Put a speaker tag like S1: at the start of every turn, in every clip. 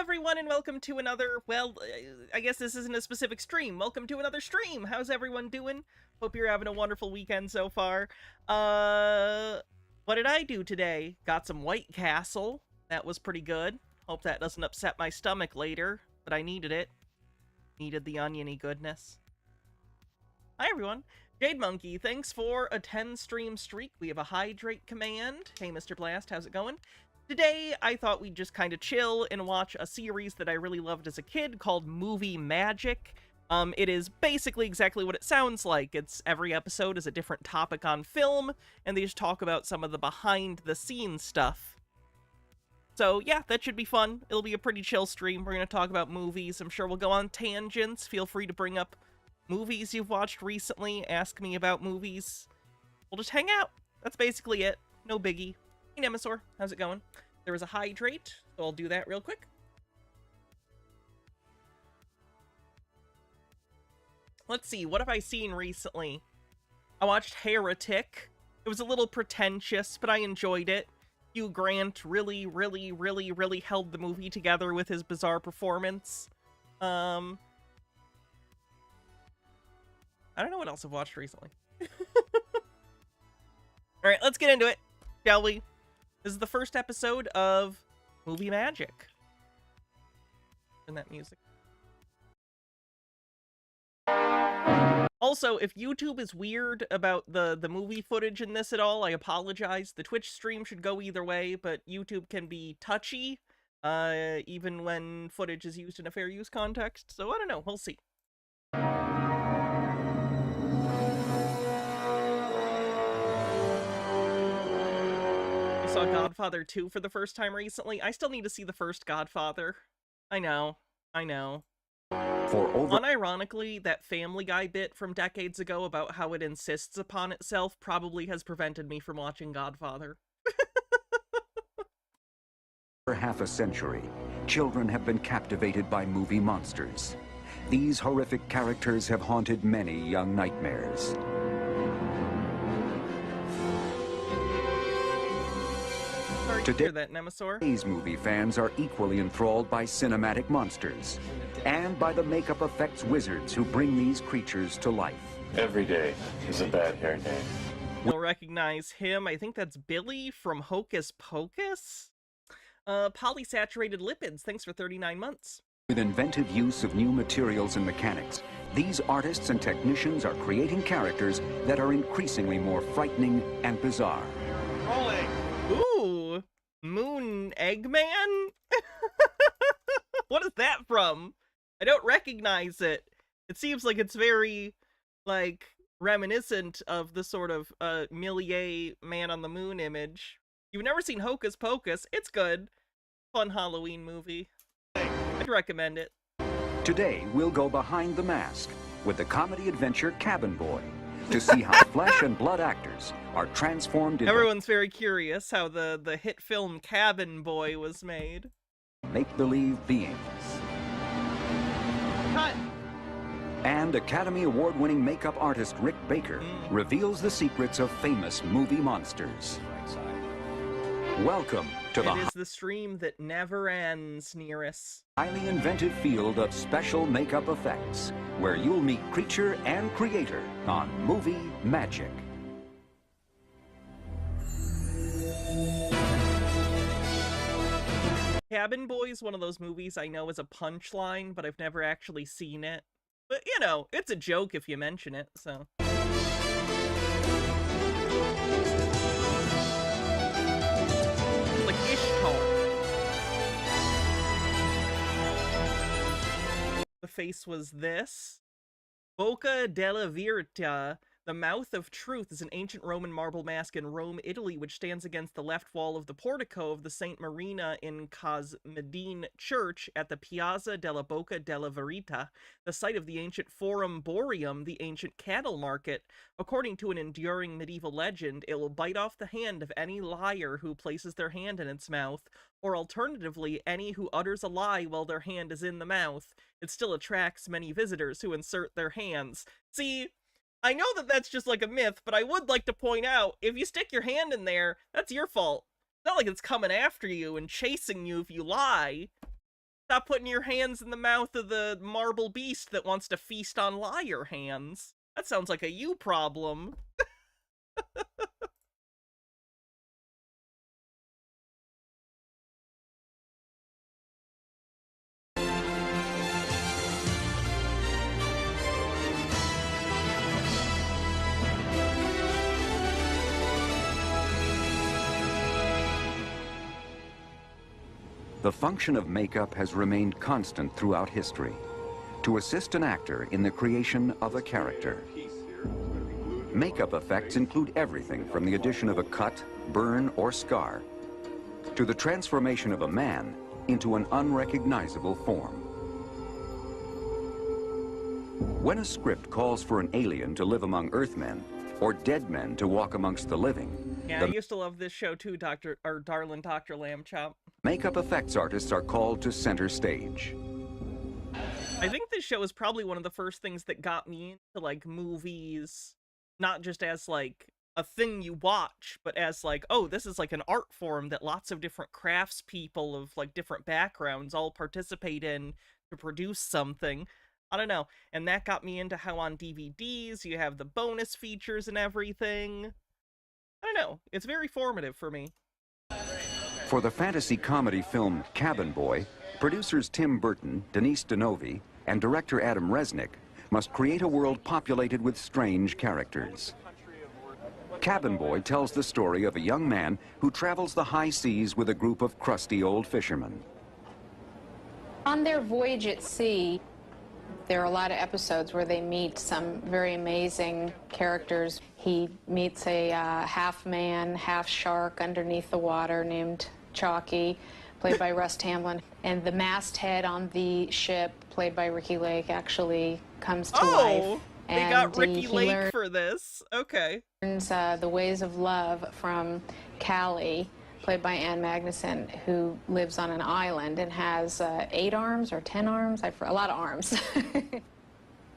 S1: everyone, and welcome to another, well, I guess this isn't a specific stream. Welcome to another stream. How's everyone doing? Hope you're having a wonderful weekend so far. What did I do today? Got some White Castle. That was pretty good. Hope that doesn't upset my stomach later, but I needed it. Needed the oniony goodness. Hi, everyone. Jade Monkey, thanks for a 10-stream streak. We have a hydrate command. Hey, Mr. Blast, how's it going? Today, I thought we'd just kind of chill and watch a series that I really loved as a kid called Movie Magic. It is basically exactly what it sounds like. It's every episode is a different topic on film, and they just talk about some of the behind-the-scenes stuff. So, yeah, that should be fun. It'll be a pretty chill stream. We're going to talk about movies. I'm sure we'll go on tangents. Feel free to bring up movies you've watched recently. Ask me about movies. We'll just hang out. That's basically it. No biggie. Hey, Nemesaur, how's it going? There was a hydrate, so I'll do that real quick. Let's see, what have I seen recently? I watched Heretic. It was a little pretentious, but I enjoyed it. Hugh Grant really held the movie together with his bizarre performance. I don't know what else I've watched recently. Alright, let's get into it, shall we? This is the first episode of Movie Magic. And that music. Also, if YouTube is weird about the movie footage in this at all, I apologize. The Twitch stream should go either way, but YouTube can be touchy, even when footage is used in a fair use context. So I don't know, we'll see. Saw Godfather 2 for the first time recently. I still need to see the first Godfather. I know. Unironically, that Family Guy bit from decades ago about how it insists upon itself probably has prevented me from watching Godfather.
S2: For half a century, children have been captivated by movie monsters. These horrific characters have haunted many young nightmares.
S1: Today's
S2: movie fans are equally enthralled by cinematic monsters and by the makeup effects wizards who bring these creatures to life.
S3: Every day is a bad hair day.
S1: You'll recognize him. I think that's Billy from Hocus Pocus. Polysaturated lipids. Thanks for 39 months.
S2: With inventive use of new materials and mechanics, these artists and technicians are creating characters that are increasingly more frightening and bizarre.
S3: Rolling.
S1: Ooh, Moon Eggman? What is that from? I don't recognize it. It seems like it's very, like, reminiscent of the sort of Millier Man on the Moon image. You've never seen Hocus Pocus? It's good. Fun Halloween movie. I'd recommend it.
S2: Today, we'll go behind the mask with the comedy adventure Cabin Boy to see how flesh and blood actors are transformed into...
S1: Everyone's very curious how the hit film Cabin Boy was made.
S2: Make-believe beings.
S1: Cut.
S2: And Academy Award-winning makeup artist Rick Baker reveals the secrets of famous movie monsters. Welcome to
S1: It is the stream that never ends, Nearest.
S2: highly inventive field of special makeup effects, where you'll meet creature and creator on Movie Magic.
S1: Cabin Boy is one of those movies I know is a punchline, but I've never actually seen it. But, you know, it's a joke if you mention it, so... Like Ishtar. The face was this. Bocca della Verità, the Mouth of Truth, is an ancient Roman marble mask in Rome, Italy, which stands against the left wall of the portico of the Saint Marina in Cosmedine Church at the Piazza della Bocca della Verità, the site of the ancient Forum Boarium, the ancient cattle market. According to an enduring medieval legend, it will bite off the hand of any liar who places their hand in its mouth, or alternatively, any who utters a lie while their hand is in the mouth. It still attracts many visitors who insert their hands. See, I know that that's just like a myth, but I would like to point out, if you stick your hand in there, that's your fault. It's not like it's coming after you and chasing you if you lie. Stop putting your hands in the mouth of the marble beast that wants to feast on liar hands. That sounds like a you problem.
S2: The function of makeup has remained constant throughout history, to assist an actor in the creation of a character. Makeup effects include everything from the addition of a cut, burn, or scar, to the transformation of a man into an unrecognizable form. When a script calls for an alien to live among Earthmen, or dead men to walk amongst the living,
S1: yeah, I used to love this show too, darling Dr. Lamb Chop.
S2: Makeup effects artists are called to center stage.
S1: I think this show is probably one of the first things that got me into, like, movies, not just as, like, a thing you watch, but as, like, oh, this is, like, an art form that lots of different craftspeople of, like, different backgrounds all participate in to produce something. I don't know. And that got me into how on DVDs you have the bonus features and everything. I don't know. It's very formative for me.
S2: For the fantasy comedy film Cabin Boy, producers Tim Burton, Denise Denovi, and director Adam Resnick must create a world populated with strange characters. Cabin Boy tells the story of a young man who travels the high seas with a group of crusty old fishermen.
S4: On their voyage at sea, there are a lot of episodes where they meet some very amazing characters. He meets a half man, half shark underneath the water named Chalky, played by Russ Tamblyn. And the masthead on the ship, played by Ricky Lake, actually comes to life.
S1: Oh, they got Ricky Lake for this. Okay.
S4: Learns the ways of love from Callie, played by Ann Magnuson, who lives on an island and has 8 arms or 10 arms, a lot of arms.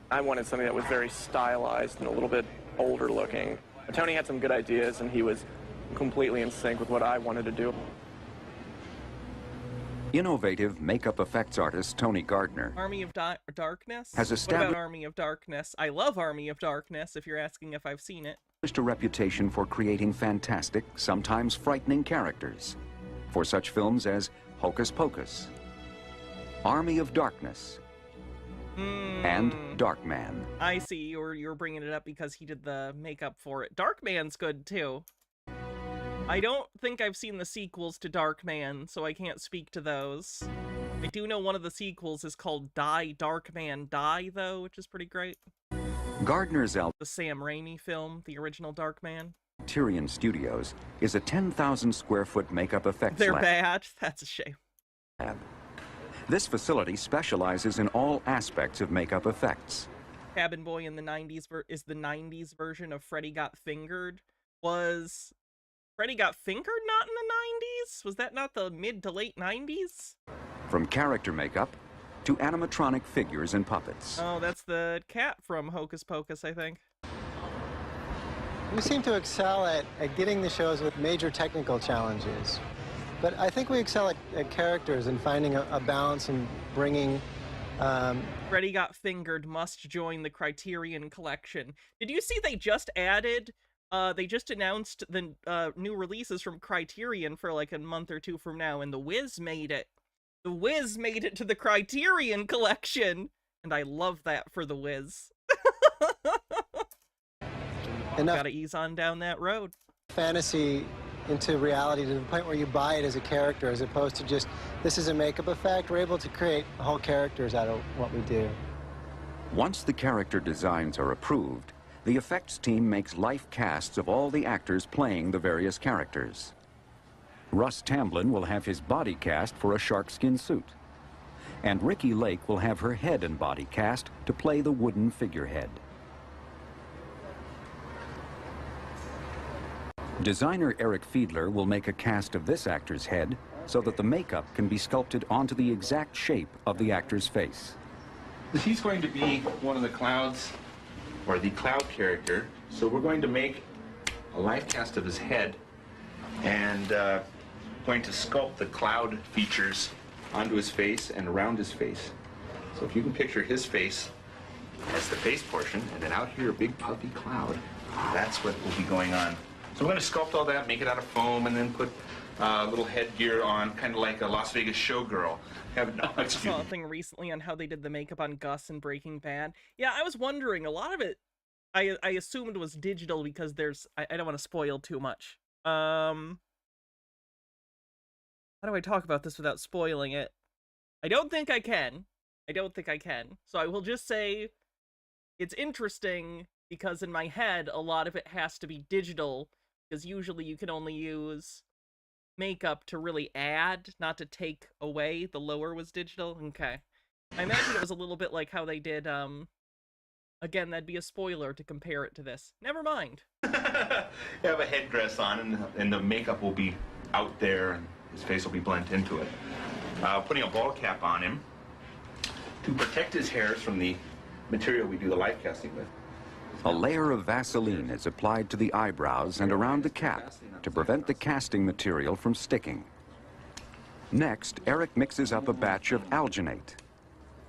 S5: I wanted something that was very stylized and a little bit older looking. Tony had some good ideas and he was completely in sync with what I wanted to do.
S2: Innovative makeup effects artist Tony Gardner
S1: Army of Darkness?
S2: has
S1: What
S2: established
S1: about Army of Darkness? I love Army of Darkness, if you're asking if I've seen it.
S2: a reputation for creating fantastic, sometimes frightening characters, for such films as Hocus Pocus, Army of Darkness, and Darkman.
S1: I see, you're bringing it up because he did the makeup for it. Darkman's good, too. I don't think I've seen the sequels to Darkman, so I can't speak to those. I do know one of the sequels is called Die, Darkman, Die, though, which is pretty great.
S2: Gardner's
S1: The Sam Raimi film, the original Darkman.
S2: Alterian Studios is a 10,000 square foot makeup effects
S1: They're
S2: lab.
S1: bad. That's a shame.
S2: This facility specializes in all aspects of makeup effects.
S1: Cabin Boy in the 90s is the 90s version of Freddy Got Fingered. Was Freddy Got Fingered not in the 90s? Was that not the mid to late 90s?
S2: From character makeup to animatronic figures and puppets.
S1: Oh, that's the cat from Hocus Pocus, I think.
S6: We seem to excel at getting the shows with major technical challenges. But I think we excel at characters and finding a balance and bringing...
S1: Freddy Got Fingered must join the Criterion Collection. Did you see they just added... they just announced the new releases from Criterion for like a month or two from now, and The Wiz made it. The Wiz made it to the Criterion Collection! And I love that for The Wiz.
S6: enough
S1: Gotta ease on down that road.
S6: fantasy into reality to the point where you buy it as a character as opposed to just, this is a makeup effect. We're able to create whole characters out of what we do.
S2: Once the character designs are approved, the effects team makes life casts of all the actors playing the various characters. Russ Tamblyn will have his body cast for a sharkskin suit, and Ricky Lake will have her head and body cast to play the wooden figurehead. Designer Eric Fiedler will make a cast of this actor's head so that the makeup can be sculpted onto the exact shape of the actor's face.
S7: He's going to be one of the clouds, or the cloud character. So we're going to make a life cast of his head and going to sculpt the cloud features onto his face and around his face. So if you can picture his face as the face portion, and then out here a big puffy cloud, that's what will be going on. So we're going to sculpt all that, make it out of foam, and then put little headgear on, kind of like a Las Vegas showgirl.
S1: I saw a thing recently on how they did the makeup on Gus in Breaking Bad. Yeah, I was wondering, a lot of it, I assumed was digital because there's, I don't want to spoil too much. How do I talk about this without spoiling it? I don't think I can. So I will just say it's interesting because in my head, a lot of it has to be digital, because usually you can only use makeup to really add, not to take away. The lower was digital. Okay. I imagine it was a little bit like how they did, again, that'd be a spoiler to compare it to this. Never mind.
S7: You have a headdress on, and the makeup will be out there, and his face will be blended into it. Putting a ball cap on him to protect his hairs from the material we do the life casting with.
S2: A layer of Vaseline is applied to the eyebrows and around the cap to prevent the casting material from sticking. Next, Eric mixes up a batch of alginate.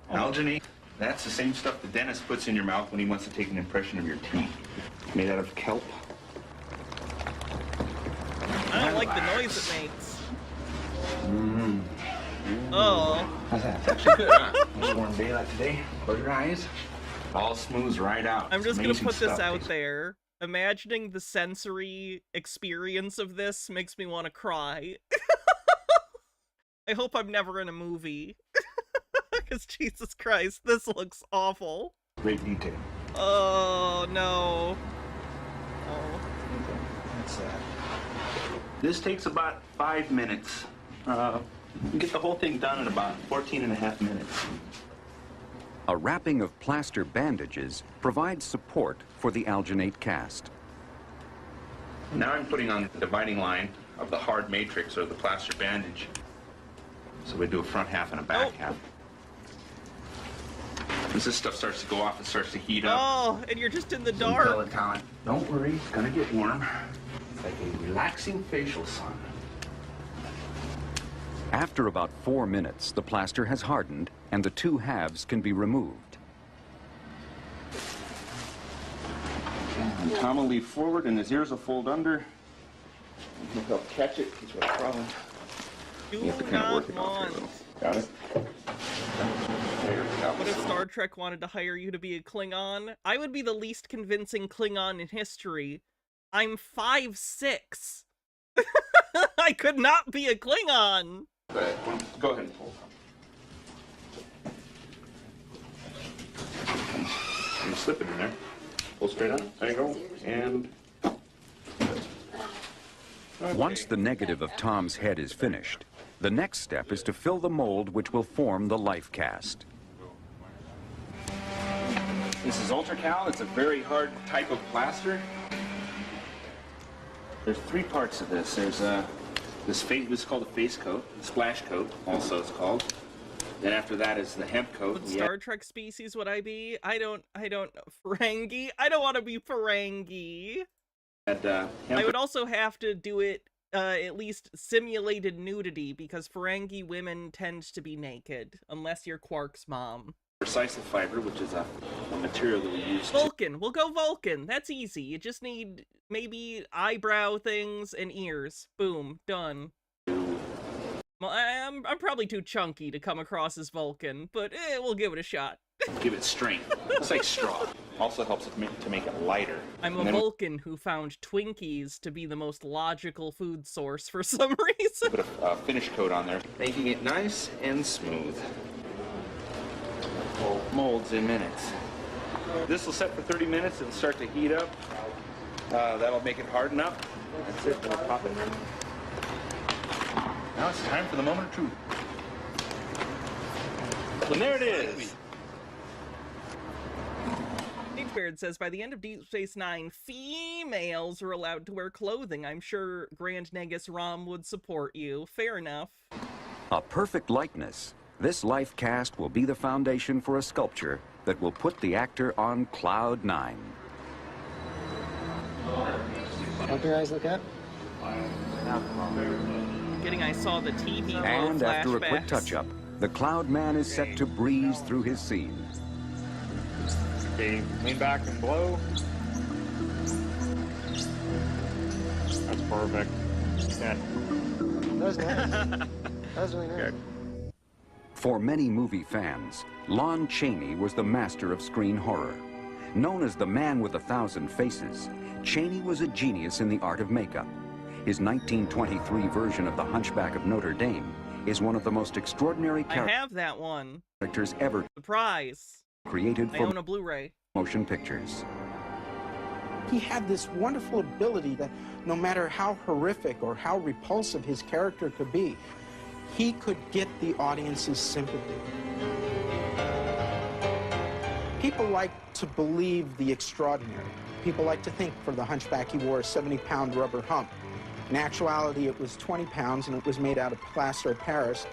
S7: Alginate, that's the same stuff the dentist puts in your mouth when he wants to take an impression of your teeth. Made out of kelp.
S1: I don't like the noise it makes. Oh.
S7: That's actually good, huh? On a warm day like today, close your eyes. All smooths right out.
S1: I'm just gonna put this out there. Imagining the sensory experience of this makes me want to cry. I hope I'm never in a movie. Because Jesus Christ, this looks awful.
S7: Great detail.
S1: Oh, no. Oh.
S7: That's This takes about 5 minutes. You get the whole thing done in about 14.5 minutes.
S2: A wrapping of plaster bandages provides support for the alginate cast.
S7: Now I'm putting on the dividing line of the hard matrix, or the plaster bandage. So we do a front half and a back half. As this stuff starts to go off, it starts to heat up.
S1: Oh, and you're just in the dark.
S7: Don't worry, it's gonna get warm. It's like a relaxing facial sun.
S2: After about 4 minutes, the plaster has hardened and the two halves can be removed.
S7: And Tom will lean forward and his ears will fold under. And he'll help catch it. He's got a problem. You have to kind of work it off here a little. Got it?
S1: What if Star Trek wanted to hire you to be a Klingon? I would be the least convincing Klingon in history. I'm 5'6". I could not be a Klingon!
S7: Go ahead and pull. You slip it in there. Pull straight on. There you go. And... Okay.
S2: Once the negative of Tom's head is finished, the next step is to fill the mold which will form the life cast.
S7: This is Ultracal. It's a very hard type of plaster. There's 3 parts of this. There's this is called a face coat, the splash coat, also it's called. Then after that is the hemp coat.
S1: What Star Trek species would I be? I don't know. Ferengi? I don't want to be Ferengi. I would also have to do it, at least simulated nudity, because Ferengi women tend to be naked, unless you're Quark's mom.
S7: Precisely fiber, which is a material that we use.
S1: Vulcan. We'll go Vulcan. That's easy. You just need maybe eyebrow things and ears. Boom. Done. Well, I'm probably too chunky to come across as Vulcan, but we'll give it a shot.
S7: Give it strength. It's like straw. Also helps to make it lighter.
S1: I'm a Vulcan who found Twinkies to be the most logical food source for some reason.
S7: Put a finish coat on there, making it nice and smooth. Molds in minutes. This will set for 30 minutes. It'll start to heat up. That'll make it harden up. That's it. We'll pop it. Now it's time for the moment of truth. And there it is.
S1: Beard says, by the end of Deep Space Nine, females are allowed to wear clothing. I'm sure Grand Negus Rom would support you. Fair enough.
S2: A perfect likeness. This life cast will be the foundation for a sculpture that will put the actor on Cloud 9.
S6: Help your eyes look up.
S1: Getting forgetting I saw the TV
S2: And after a quick
S1: flashbacks.
S2: touch-up, the Cloud Man is set to breeze through his scene.
S3: Okay, lean back and blow. That's perfect. Yeah.
S6: That was nice. That was really nice.
S3: Okay.
S2: For many movie fans, Lon Cheney was the master of screen horror. Known as the man with 1,000 faces, Cheney was a genius in the art of makeup. His 1923 version of The Hunchback of Notre Dame is one of the most extraordinary
S1: I have that one.
S2: characters ever
S1: Surprise.
S2: created
S1: I
S2: for
S1: own a Blu-ray.
S2: motion pictures.
S8: He had this wonderful ability that no matter how horrific or how repulsive his character could be, he could get the audience's sympathy. People like to believe the extraordinary. People like to think for the Hunchback he wore a 70-pound rubber hump. In actuality, it was 20 pounds, and it was made out of plaster of Paris.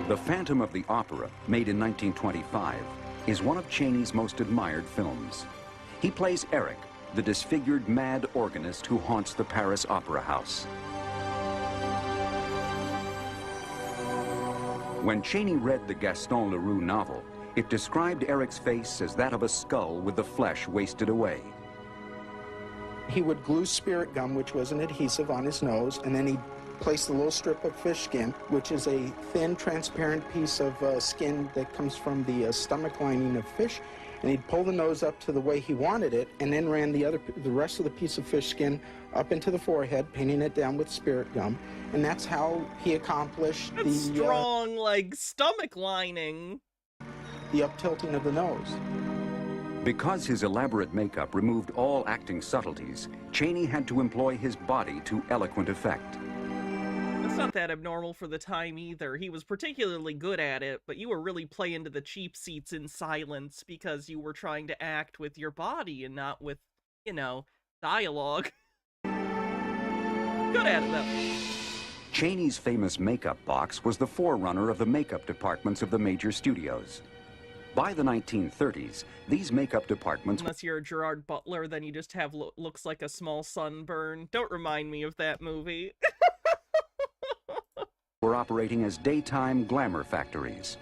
S2: The Phantom of the Opera, made in 1925, is one of Cheney's most admired films. He plays Eric, the disfigured mad organist who haunts the Paris Opera House. When Cheney read the Gaston Leroux novel, it described Eric's face as that of a skull with the flesh wasted away.
S8: He would glue spirit gum, which was an adhesive, on his nose, and then he'd place a little strip of fish skin, which is a thin, transparent piece of skin that comes from the stomach lining of fish, and he'd pull the nose up to the way he wanted it, and then ran the rest of the piece of fish skin up into the forehead, painting it down with spirit gum, and that's how he accomplished
S1: That's strong, like, stomach lining.
S8: the up-tilting of the nose.
S2: Because his elaborate makeup removed all acting subtleties, Cheney had to employ his body to eloquent effect.
S1: That's not that abnormal for the time either. He was particularly good at it, but you were really playing to the cheap seats in silence because you were trying to act with your body and not with, you know, dialogue. Good at it, though.
S2: Cheney's famous makeup box was the forerunner of the makeup departments of the major studios. By the 1930s, these makeup departments
S1: Unless you're a Gerard Butler, then you just have looks like a small sunburn. Don't remind me of that movie.
S2: were operating as daytime glamour factories.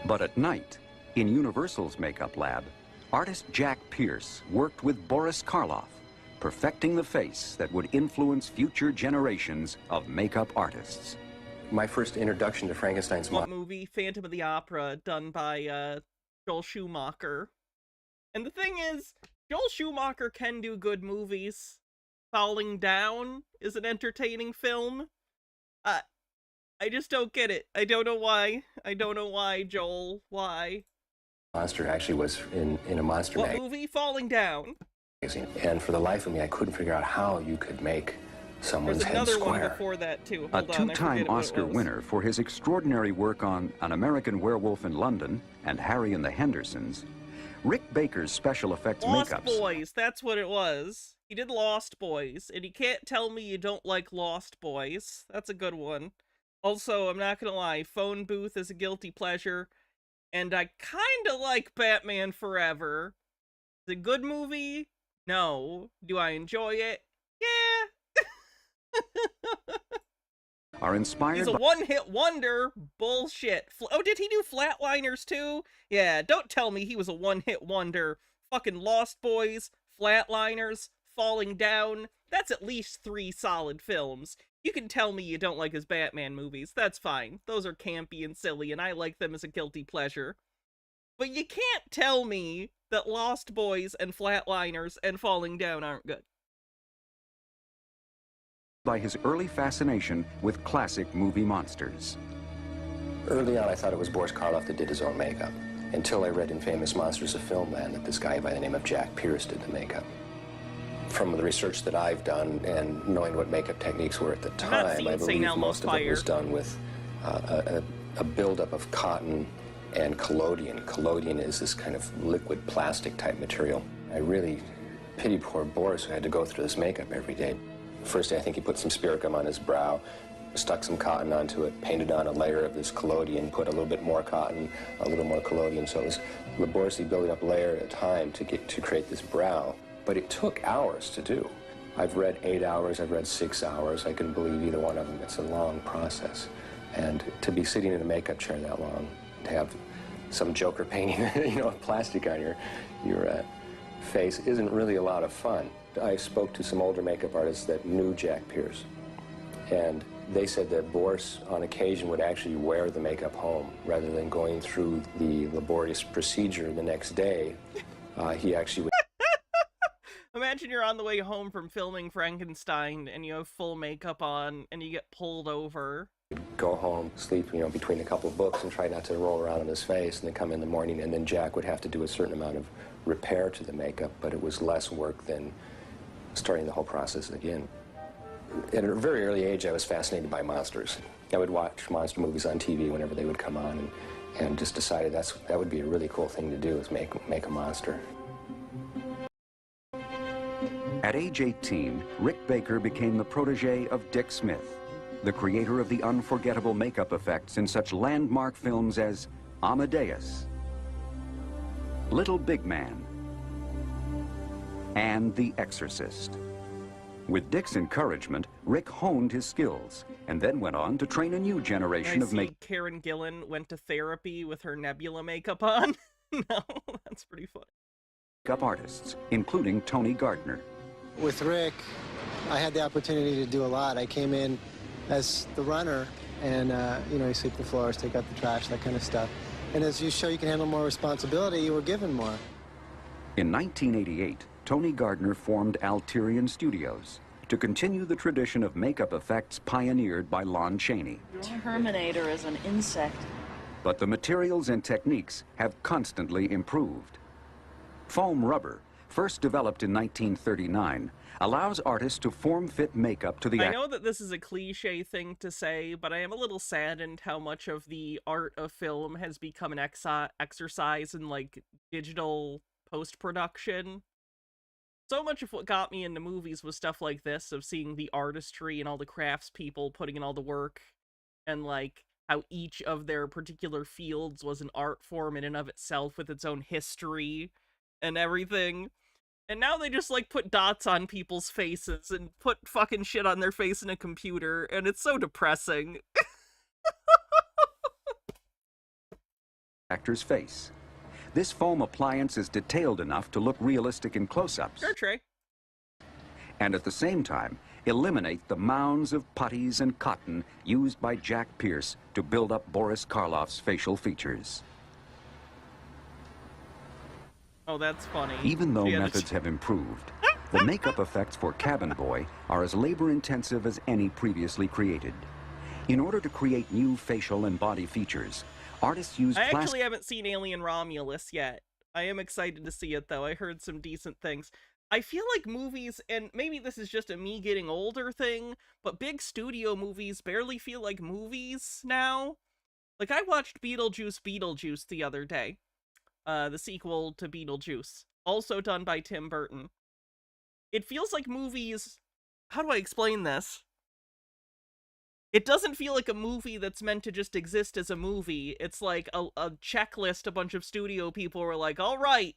S2: But at night, in Universal's makeup lab, artist Jack Pierce worked with Boris Karloff, perfecting the face that would influence future generations of makeup artists.
S9: My first introduction to Frankenstein's
S1: What movie? Phantom of the Opera, done by Joel Schumacher. And the thing is, Joel Schumacher can do good movies. Falling Down is an entertaining film. I just don't get it. I don't know why. I don't know why, Joel. Why?
S9: monster actually was in a monster
S1: What movie? Falling Down.
S9: magazine. And for the life of me, I couldn't figure out how you could make someone's
S1: There's
S9: head
S1: another one
S9: square.
S1: before that, too.
S2: A
S1: Hold on, I forget
S2: two-time
S1: what it
S2: Oscar
S1: was.
S2: winner for his extraordinary work on An American Werewolf in London and Harry and the Hendersons, Rick Baker's special effects
S1: Lost
S2: makeups
S1: Boys, that's what it was. He did Lost Boys, and you can't tell me you don't like Lost Boys. That's a good one. Also, I'm not gonna lie, Phone Booth is a guilty pleasure, and I kinda like Batman Forever. Is it a good movie? No. Do I enjoy it? Yeah.
S2: are inspired
S1: He's a
S2: by
S1: one-hit wonder. Bullshit. Oh, did he do Flatliners too? Yeah, don't tell me he was a one-hit wonder. Fucking Lost Boys, Flatliners, Falling Down. That's at least 3 solid films. You can tell me you don't like his Batman movies. That's fine. Those are campy and silly, and I like them as a guilty pleasure. But you can't tell me that Lost Boys and Flatliners and Falling Down aren't good.
S2: by his early fascination with classic movie monsters.
S9: Early on, I thought it was Boris Karloff that did his own makeup, until I read in Famous Monsters of Filmland that this guy by the name of Jack Pierce did the makeup. From the research that I've done and knowing what makeup techniques were at the time, I believe
S1: St. Elmo's
S9: most of it
S1: Fire.
S9: was done with a buildup of cotton and collodion. Collodion is this kind of liquid plastic type material. I really pity poor Boris who had to go through this makeup every day. First day, I think he put some spirit gum on his brow, stuck some cotton onto it, painted on a layer of this collodion, put a little bit more cotton, a little more collodion. So it was laboriously building up layer at a time to create this brow. But it took hours to do. I've read 8 hours, I've read 6 hours. I can believe either one of them. It's a long process. And to be sitting in a makeup chair that long, to have some joker painting, you know, plastic on your face isn't really a lot of fun. I spoke to some older makeup artists that knew Jack Pierce, and they said that Boris, on occasion, would actually wear the makeup home rather than going through the laborious procedure the next day. He actually would.
S1: Imagine you're on the way home from filming Frankenstein and you have full makeup on and you get pulled over.
S9: Go home, sleep, you know, between a couple of books and try not to roll around on his face, and then come in the morning, and then Jack would have to do a certain amount of repair to the makeup, but it was less work than starting the whole process again. At a very early age, I was fascinated by monsters. I would watch monster movies on TV whenever they would come on, and just decided that would be a really cool thing to do, is make a monster.
S2: At age 18, Rick Baker became the protege of Dick Smith, the creator of the unforgettable makeup effects in such landmark films as Amadeus, Little Big Man, and The Exorcist. With Dick's encouragement, Rick honed his skills and then went on to train a new generation of
S1: Karen Gillan went to therapy with her Nebula makeup on. No, that's pretty funny.
S2: Makeup artists, including Tony Gardner.
S6: With Rick, I had the opportunity to do a lot. I came in as the runner, and you know, you sweep the floors, take out the trash, that kind of stuff. And as you show you can handle more responsibility, you were given more.
S2: In 1988, Tony Gardner formed Alterian Studios to continue the tradition of makeup effects pioneered by Lon Cheney.
S10: Terminator is an insect.
S2: But the materials and techniques have constantly improved. Foam rubber, first developed in 1939, allows artists to form-fit makeup to the
S1: I know that this is a cliche thing to say, but I am a little saddened how much of the art of film has become an exercise in, like, digital post-production. So much of what got me into movies was stuff like this, of seeing the artistry and all the craftspeople putting in all the work, and, like, how each of their particular fields was an art form in and of itself with its own history and everything. And now they just, like, put dots on people's faces and put fucking shit on their face in a computer, and it's so depressing.
S2: Actor's face. This foam appliance is detailed enough to look realistic in close-ups.
S1: Sure, Trey.
S2: And at the same time, eliminate the mounds of putties and cotton used by Jack Pierce to build up Boris Karloff's facial features.
S1: Oh, that's funny.
S2: Even though methods have improved, the makeup effects for Cabin Boy are as labor-intensive as any previously created. In order to create new facial and body features, artists use
S1: I actually haven't seen Alien Romulus yet. I am excited to see it, though. I heard some decent things. I feel like movies, and maybe this is just a me getting older thing, but big studio movies barely feel like movies now. Like, I watched Beetlejuice the other day. The sequel to Beetlejuice, also done by Tim Burton. It feels like movies... How do I explain this? It doesn't feel like a movie that's meant to just exist as a movie. It's like a checklist. A bunch of studio people were like, all right,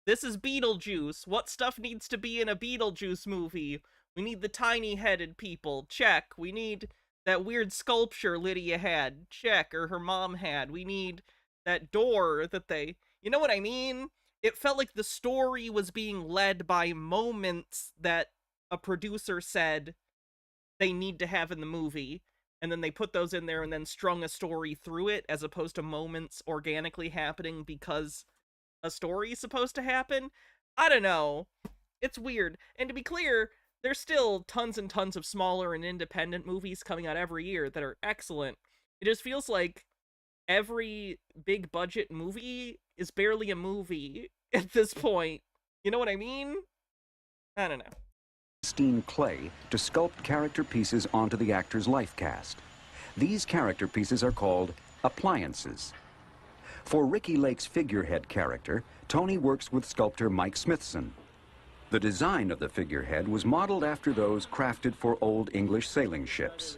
S1: this is Beetlejuice. What stuff needs to be in a Beetlejuice movie? We need the tiny-headed people. Check. We need that weird sculpture Lydia had. Check. Or her mom had. We need that door that they... You know what I mean? It felt like the story was being led by moments that a producer said they need to have in the movie, and then they put those in there and then strung a story through it, as opposed to moments organically happening because a story is supposed to happen. I don't know. It's weird. And to be clear, there's still tons and tons of smaller and independent movies coming out every year that are excellent. It just feels like every big budget movie is barely a movie at this point. You know what I mean? I don't know.
S2: Pristine clay to sculpt character pieces onto the actor's life cast. These character pieces are called appliances. For Ricky Lake's figurehead character, Tony works with sculptor Mike Smithson. The design of the figurehead was modeled after those crafted for old English sailing ships.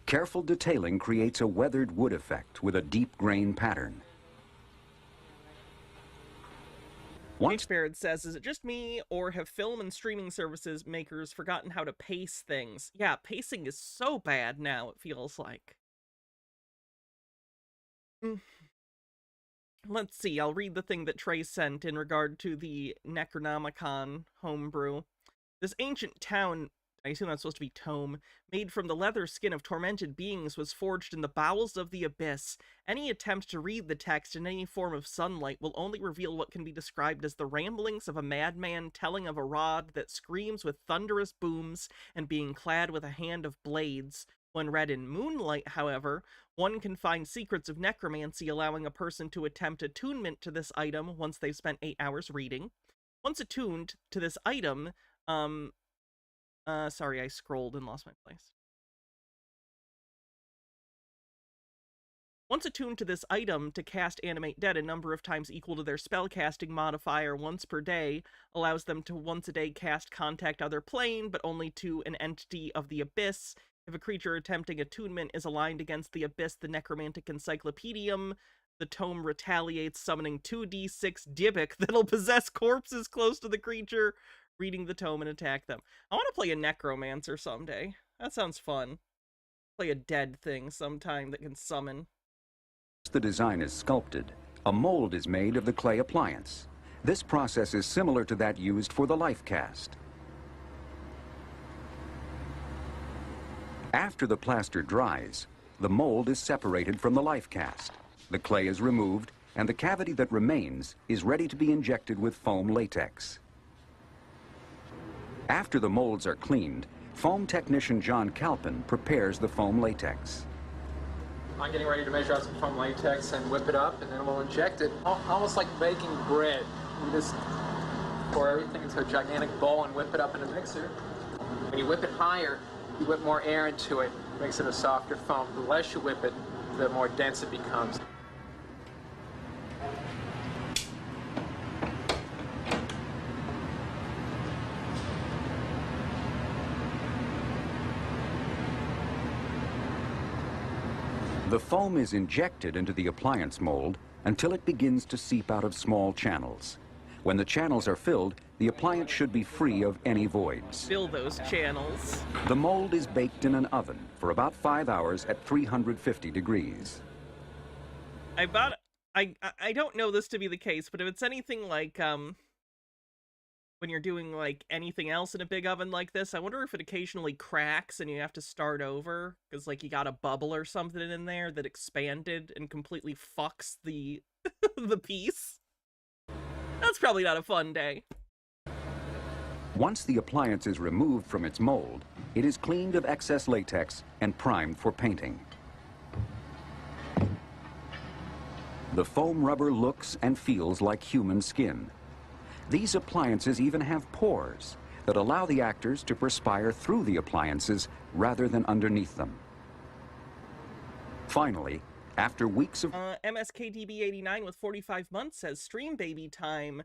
S2: Careful detailing creates a weathered wood effect with a deep grain pattern. Once
S1: Barrett says, is it just me, or have film and streaming services makers forgotten how to pace things? Yeah, pacing is so bad now, it feels like. Let's see, I'll read the thing that Trey sent in regard to the Necronomicon homebrew. This ancient town, I assume that's supposed to be tome, made from the leather skin of tormented beings, was forged in the bowels of the abyss. Any attempt to read the text in any form of sunlight will only reveal what can be described as the ramblings of a madman telling of a rod that screams with thunderous booms and being clad with a hand of blades. When read in moonlight, however, one can find secrets of necromancy, allowing a person to attempt attunement to this item once they've spent 8 hours reading. Once attuned to this item, sorry, I scrolled and lost my place. Once attuned to this item, to cast Animate Dead a number of times equal to their spellcasting modifier once per day allows them to once a day cast Contact Other Plane, but only to an entity of the Abyss. If a creature attempting attunement is aligned against the Abyss, the Necromantic Encyclopedium, the tome retaliates, summoning 2d6 Dybbuk that'll possess corpses close to the creature, reading the tome and attack them. I want to play a necromancer someday. That sounds fun. Play a dead thing sometime that can summon.
S2: the design is sculpted, a mold is made of the clay appliance. This process is similar to that used for the life cast. After the plaster dries, the mold is separated from the life cast. The clay is removed, and the cavity that remains is ready to be injected with foam latex. After the molds are cleaned, foam technician John Calpin prepares the foam latex.
S11: I'm getting ready to measure out some foam latex and whip it up, and then we'll inject it, almost like baking bread. We just pour everything into a gigantic bowl and whip it up in a mixer. When you whip it higher, you whip more air into it, makes it a softer foam. The less you whip it, the more dense it becomes.
S2: The foam is injected into the appliance mold until it begins to seep out of small channels. When the channels are filled, the appliance should be free of any voids.
S1: Fill those channels.
S2: The mold is baked in an oven for about 5 hours at 350 degrees.
S1: I don't know this to be the case, but if it's anything like when you're doing like anything else in a big oven like this, I wonder if it occasionally cracks and you have to start over because like you got a bubble or something in there that expanded and completely fucks the the piece. That's probably not a fun day.
S2: Once the appliance is removed from its mold, it is cleaned of excess latex and primed for painting. The foam rubber looks and feels like human skin. These appliances even have pores that allow the actors to perspire through the appliances rather than underneath them. Finally, after weeks of...
S1: MSKDB89 with 45 months says, Stream baby time.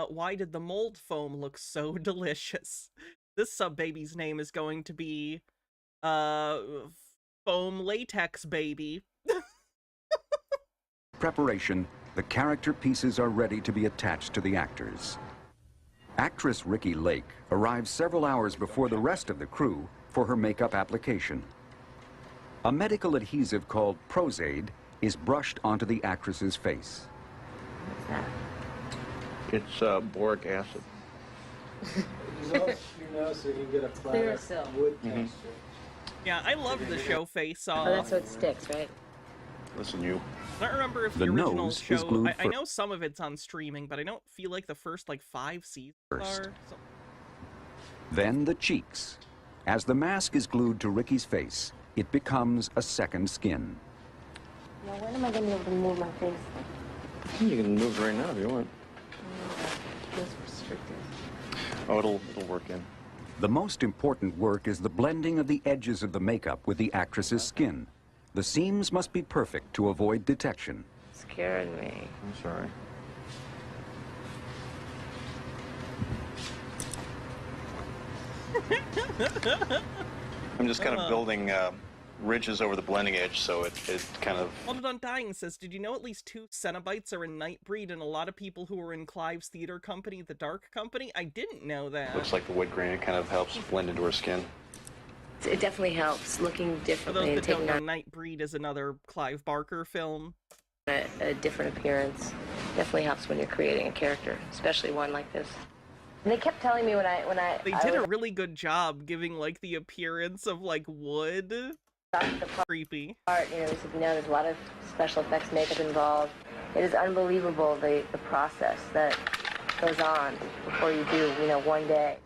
S1: Why did the mold foam look so delicious? This sub-baby's name is going to be, Foam Latex Baby.
S2: preparation, the character pieces are ready to be attached to the actors. Actress Ricki Lake arrives several hours before the rest of the crew for her makeup application. A medical adhesive called Prozaid is brushed onto the actress's face.
S3: What's that? It's boric acid.
S6: Dissolves your nose so you can get a flat wood texture.
S1: Yeah, I love the show Face Off.
S12: Oh, that's so it sticks, right?
S3: Listen, you.
S1: I don't remember if the original
S2: nose is
S1: show...
S2: glued
S1: I know some of it's on streaming, but I don't feel like the first, like, 5 seasons are. So...
S2: Then the cheeks. As the mask is glued to Ricky's face, it becomes a second skin.
S12: Now, when am I going to be able to move my face?
S3: You can move right now if you want.
S12: Feels restricted.
S3: Oh, it'll work in.
S2: The most important work is the blending of the edges of the makeup with the actress's skin. The seams must be perfect to avoid detection.
S12: Scared me.
S3: I'm sorry. I'm just kind of building
S13: ridges over the blending edge, so it kind of...
S1: Wanted Undying says, did you know at least 2 Cenobites are in Nightbreed, and a lot of people who were in Clive's theater company, The Dark Company? I didn't know that.
S13: Looks like the wood grain. It kind of helps blend into her skin.
S12: It definitely helps looking
S1: For
S12: differently
S1: those that
S12: and
S1: don't
S12: taking
S1: know,
S12: on
S1: Nightbreed is another Clive Barker film.
S12: a different appearance. Definitely helps when you're creating a character, especially one like this. And they kept telling me when I
S1: They did a really good job giving, like, the appearance of, like, wood. Creepy.
S12: Art, you know, they said, you know, there's a lot of special effects makeup involved. It is unbelievable the process that goes on before you do, you know, one day.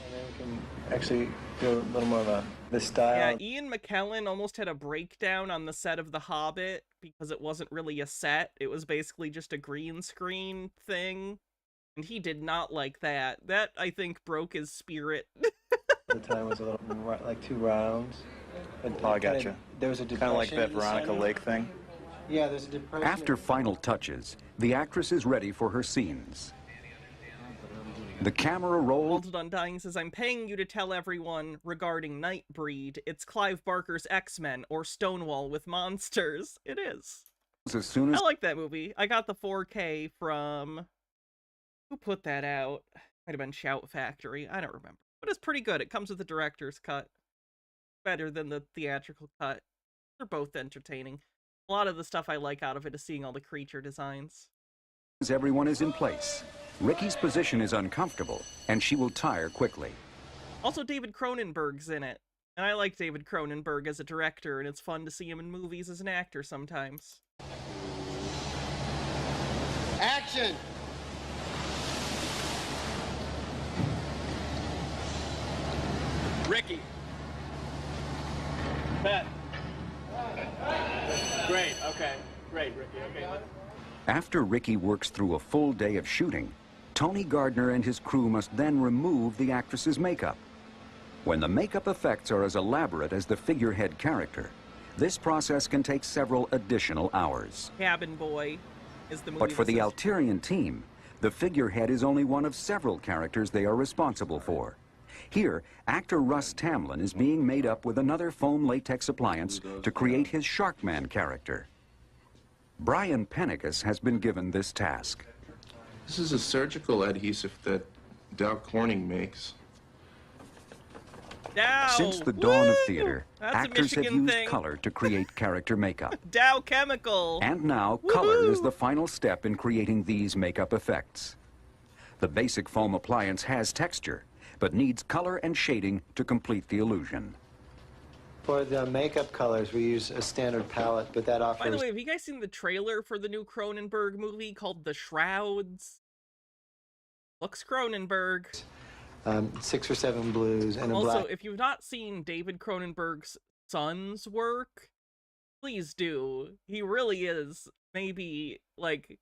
S14: And then we can actually do a little more of the style.
S1: Yeah, Ian McKellen almost had a breakdown on the set of The Hobbit because it wasn't really a set. It was basically just a green screen thing. And he did not like that. That, I think, broke his spirit.
S14: The time was a little, like 2 rounds.
S13: Oh, I gotcha.
S14: There was a
S13: kind of like
S14: depression
S13: that
S14: in the
S13: Veronica
S14: center.
S13: Lake thing.
S6: Yeah, there's a depression.
S2: After final touches, the actress is ready for her scenes. The camera rolls.
S1: Wanted Undying says, I'm paying you to tell everyone regarding Nightbreed. It's Clive Barker's X-Men, or Stonewall with monsters. It is.
S2: As soon as
S1: I like that movie. I got the 4K from... Who put that out? Might have been Shout Factory. I don't remember. But it's pretty good. It comes with the director's cut. Better than the theatrical cut. They're both entertaining. A lot of the stuff I like out of it is seeing all the creature designs.
S2: everyone is in place, Ricky's position is uncomfortable, and she will tire quickly.
S1: Also, David Cronenberg's in it. And I like David Cronenberg as a director, and it's fun to see him in movies as an actor sometimes.
S6: Action!
S11: Ricky. Bet. Great, okay. Great, Ricky. Okay.
S2: After Ricky works through a full day of shooting, Tony Gardner and his crew must then remove the actress's makeup. When the makeup effects are as elaborate as the figurehead character, this process can take several additional hours.
S1: Cabin Boy is the movie.
S2: But for the
S1: that
S2: Alterian team, the figurehead is only one of several characters they are responsible for. Here, actor Russ Tamlin is being made up with another foam latex appliance to create his Sharkman character. Brian Pennicus has been given this task.
S15: This is a surgical adhesive that Dow Corning makes.
S1: Dow!
S2: Since the dawn of theater,
S1: That's a
S2: actors have
S1: Michigan
S2: used
S1: thing.
S2: color to create character makeup.
S1: Dow Chemical!
S2: And now, color is the final step in creating these makeup effects. The basic foam appliance has texture, but needs color and shading to complete the illusion.
S6: For the makeup colors, we use a standard palette, but that offers...
S1: By the way, have you guys seen the trailer for the new Cronenberg movie called The Shrouds? Looks Cronenberg.
S6: 6 or 7 blues and a
S1: Also,
S6: black.
S1: if you've not seen David Cronenberg's son's work, please do. He really is maybe, like,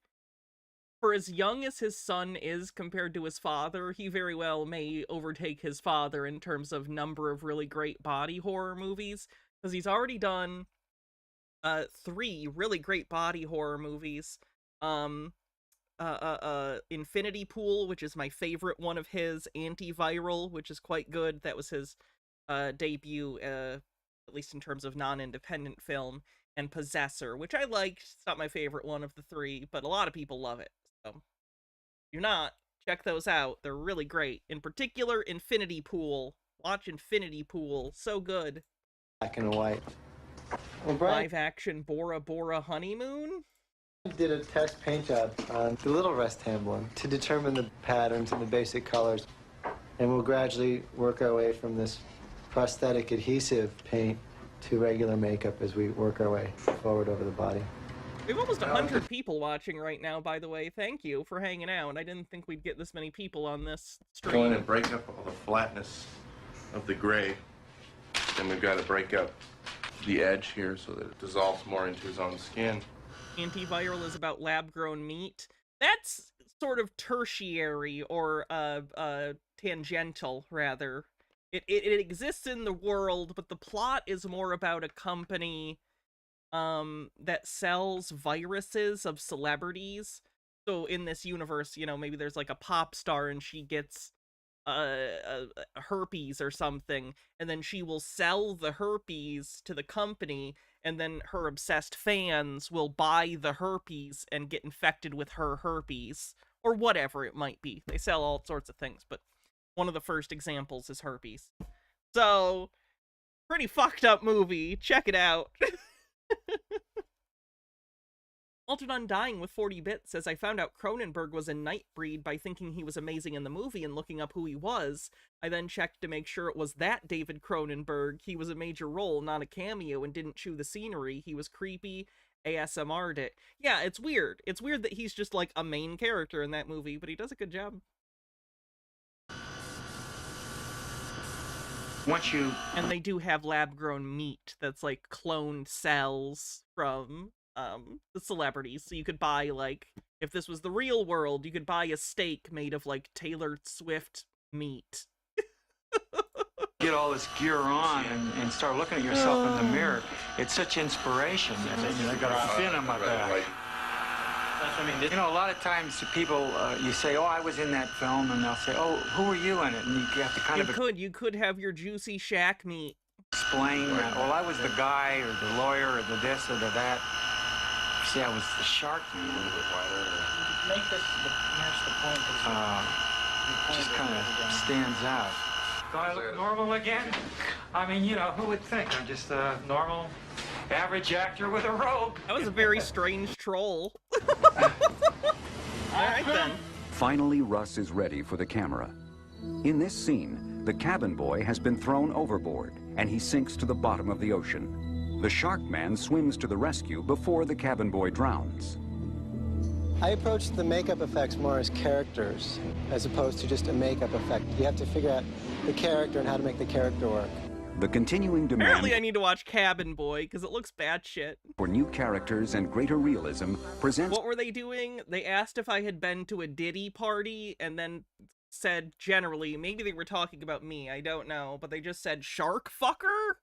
S1: for as young as his son is compared to his father, he very well may overtake his father in terms of number of really great body horror movies, because he's already done 3 really great body horror movies. Infinity Pool, which is my favorite one of his, Antiviral, which is quite good. That was his debut, at least in terms of non-independent film, and Possessor, which I liked. It's not my favorite one of the 3, but a lot of people love it. So, if you're not, check those out. They're really great. In particular, Infinity Pool. Watch Infinity Pool. So good.
S6: Black and white. Well, Brian
S1: Live action Bora Bora Honeymoon.
S6: did a test paint job on the little rectangle to determine the patterns and the basic colors. And we'll gradually work our way from this prosthetic adhesive paint to regular makeup as we work our way forward over the body.
S1: We have almost 100 people watching right now, by the way. Thank you for hanging out. I didn't think we'd get this many people on this
S15: Go in
S1: stream.
S15: and break up all the flatness of the gray. Then we've got to break up the edge here so that it dissolves more into his own skin.
S1: Antiviral is about lab-grown meat. That's sort of tertiary, or tangential, rather. It exists in the world, but the plot is more about a company that sells viruses of celebrities. So in this universe, you know, maybe there's like a pop star and she gets herpes or something, and then she will sell the herpes to the company, and then her obsessed fans will buy the herpes and get infected with her herpes, or whatever it might be. They sell all sorts of things, but one of the first examples is herpes. So, pretty fucked up movie. Check it out. Altered Undying with 40 bits says, I found out Cronenberg was a Nightbreed by thinking he was amazing in the movie and looking up who he was. I then checked to make sure it was that David Cronenberg. He was a major role, not a cameo, and didn't chew the scenery. He was creepy, ASMR'd it. Yeah, it's weird. It's weird that he's just like a main character in that movie, but he does a good job. And they do have lab-grown meat that's like cloned cells from the celebrities. So you could buy, like, if this was the real world, you could buy a steak made of like Taylor Swift meat.
S16: Get all this gear on and start looking at yourself in the mirror. It's such inspiration. I got a fin on my back. You know, a lot of times people, you say, oh, I was in that film, and they'll say, oh, who were you in it? And you have to kind of...
S1: You could have your juicy shack meat.
S16: Explain that, well, I was the guy, or the lawyer, or the this, or the that. See, I was the shark.
S11: Make this match the point.
S16: Just kind of stands out. Do I look normal again? I mean, you know, who would think? I'm just a normal, average actor with a robe.
S1: That was a very strange troll. Alright then.
S2: Finally, Russ is ready for the camera. In this scene, the cabin boy has been thrown overboard, and he sinks to the bottom of the ocean. The shark man swims to the rescue before the cabin boy drowns.
S6: I approached the makeup effects more as characters, as opposed to just a makeup effect. You have to figure out the character and how to make the character work.
S2: The continuing demand
S1: Apparently I need to watch Cabin Boy, because it looks bad shit.
S2: for new characters and greater realism presents...
S1: What were they doing? They asked if I had been to a Diddy party, and then said generally, maybe they were talking about me, I don't know, but they just said, shark fucker?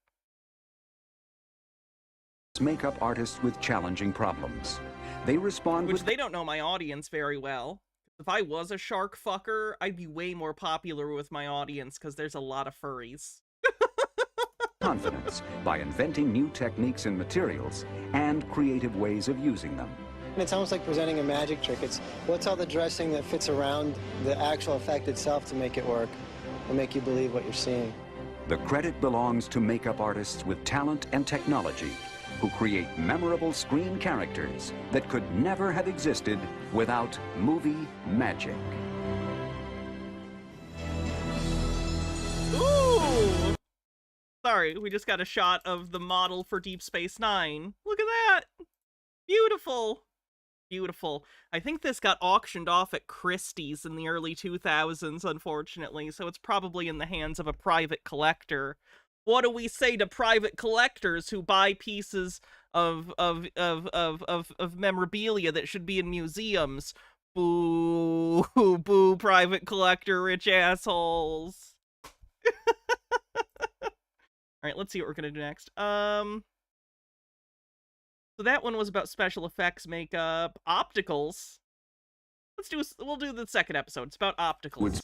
S2: makeup artists with challenging problems. They respond
S1: Which they don't know my audience very well. If I was a shark fucker, I'd be way more popular with my audience, because there's a lot of furries.
S2: confidence by inventing new techniques and materials and creative ways of using them.
S6: It's almost like presenting a magic trick. It's what's all the dressing that fits around the actual effect itself to make it work and make you believe what you're seeing.
S2: The credit belongs to makeup artists with talent and technology who create memorable screen characters that could never have existed without movie magic.
S1: Ooh! Sorry, we just got a shot of the model for Deep Space Nine. Look at that! Beautiful! Beautiful. I think this got auctioned off at Christie's in the early 2000s, unfortunately, so it's probably in the hands of a private collector. What do we say to private collectors who buy pieces of memorabilia that should be in museums? Boo, boo, private collector, rich assholes. Alright, let's see what we're gonna do next. So that one was about special effects, makeup, opticals. We'll do the second episode. It's about opticals.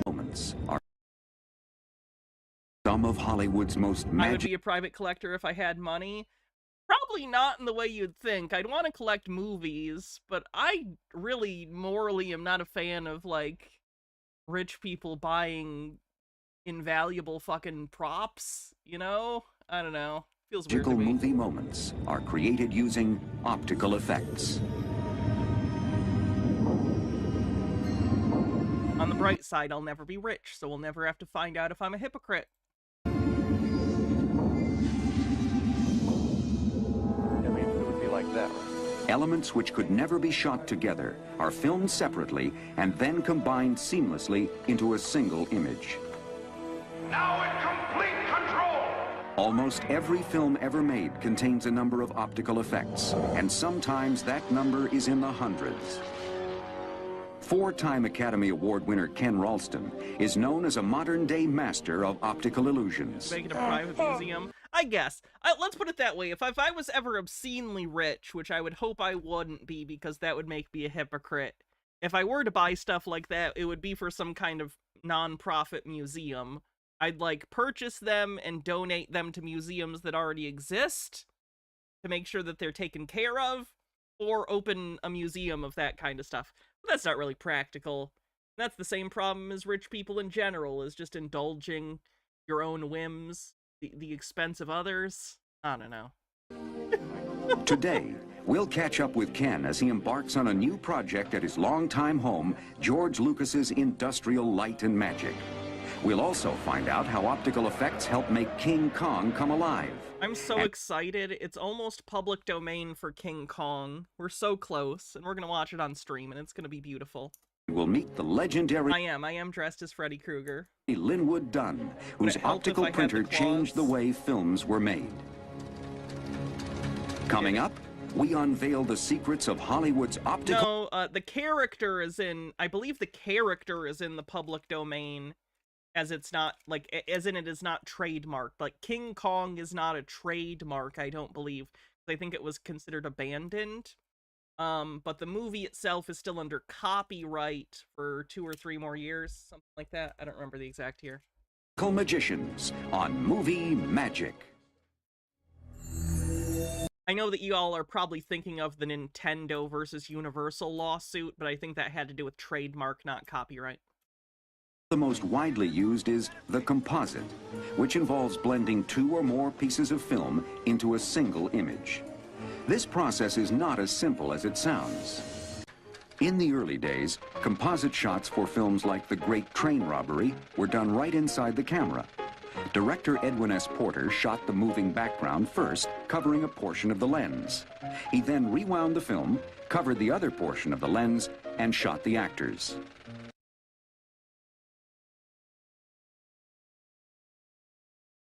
S2: Moments are some of Hollywood's most
S1: I would
S2: magic.
S1: be a private collector if I had money. Probably not in the way you'd think. I'd want to collect movies, but I really morally am not a fan of, like, rich people buying invaluable fucking props, you know? I don't know. Feels weird to
S2: Magical
S1: me.
S2: movie moments are created using optical effects.
S1: On the bright side, I'll never be rich, so we'll never have to find out if I'm a hypocrite.
S13: I mean, it would be like that, right?
S2: Elements which could never be shot together are filmed separately and then combined seamlessly into a single image.
S17: Now in complete control!
S2: Almost every film ever made contains a number of optical effects, and sometimes that number is in the hundreds. Four-time Academy Award winner Ken Ralston is known as a modern-day master of optical illusions.
S1: Make it a private museum. I guess. Let's put it that way. If I was ever obscenely rich, which I would hope I wouldn't be because that would make me a hypocrite, if I were to buy stuff like that, it would be for some kind of non-profit museum. I'd like purchase them and donate them to museums that already exist to make sure that they're taken care of, or open a museum of that kind of stuff. But that's not really practical. That's the same problem as rich people in general, is just indulging your own whims, the expense of others. I don't know.
S2: Today, we'll catch up with Ken as he embarks on a new project at his longtime home, George Lucas's Industrial Light and Magic. We'll also find out how optical effects help make King Kong come alive.
S1: I'm so excited. It's almost public domain for King Kong. We're so close, and we're going to watch it on stream, and it's going to be beautiful.
S2: We'll meet the legendary...
S1: I am dressed as Freddy Krueger.
S2: Linwood Dunn, whose optical printer changed the way films were made. Coming up, we unveil the secrets of Hollywood's optical...
S1: No, the character is in... I believe the character is in the public domain, as it's not, like, as in it is not trademarked. Like, King Kong is not a trademark, I don't believe. I think it was considered abandoned. But the movie itself is still under copyright for 2 or 3 more years, something like that. I don't remember the exact year.
S2: Magicians on Movie Magic.
S1: I know that you all are probably thinking of the Nintendo versus Universal lawsuit, but I think that had to do with trademark, not copyright.
S2: The most widely used is the composite, which involves blending 2 or more pieces of film into a single image. This process is not as simple as it sounds. In the early days, composite shots for films like The Great Train Robbery were done right inside the camera. Director Edwin S. Porter shot the moving background first, covering a portion of the lens. He then rewound the film, covered the other portion of the lens, and shot the actors.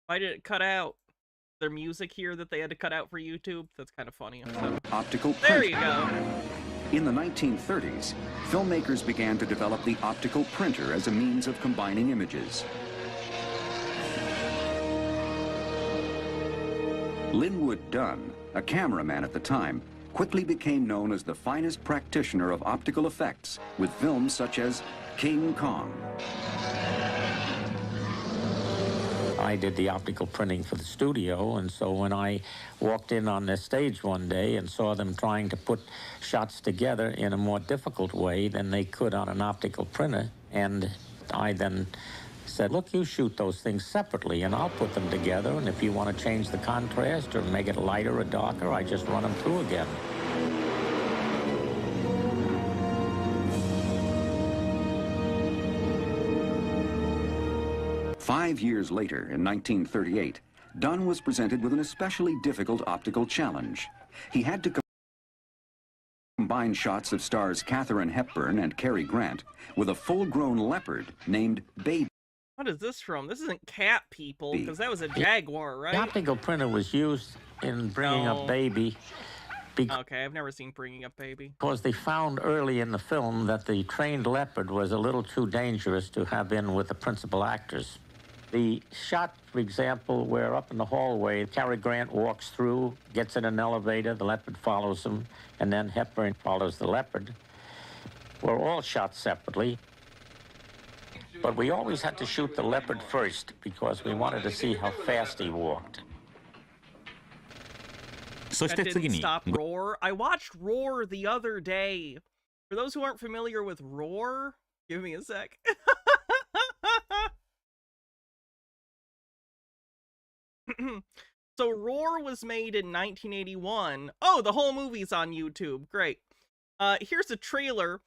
S1: Why did it cut out? Their music here that they had to cut out for YouTube? That's kind of funny. So.
S2: Optical
S1: There you go.
S2: In the 1930s, filmmakers began to develop the optical printer as a means of combining images. Linwood Dunn, a cameraman at the time, quickly became known as the finest practitioner of optical effects with films such as King Kong.
S18: I did the optical printing for the studio, and so when I walked in on their stage one day and saw them trying to put shots together in a more difficult way than they could on an optical printer, and I then said, look, you shoot those things separately, and I'll put them together, and if you want to change the contrast or make it lighter or darker, I just run them through again.
S2: 5 years later, in 1938, Dunn was presented with an especially difficult optical challenge. He had to combine shots of stars Katharine Hepburn and Cary Grant with a full-grown leopard named Baby.
S1: What is this from? This isn't Cat People, because that was a jaguar, right?
S18: The optical printer was used in bringing up Baby.
S1: Okay, I've never seen Bringing Up Baby.
S18: Because they found early in the film that the trained leopard was a little too dangerous to have in with the principal actors. The shot, for example, where up in the hallway, Cary Grant walks through, gets in an elevator, the leopard follows him, and then Hepburn follows the leopard, were all shot separately. But we always had to shoot the leopard first because we wanted to see how fast he walked.
S1: That didn't stop Roar. I watched Roar the other day. For those who aren't familiar with Roar, give me a sec. So Roar was made in 1981. Oh, the whole movie's on YouTube. Great. Here's a trailer.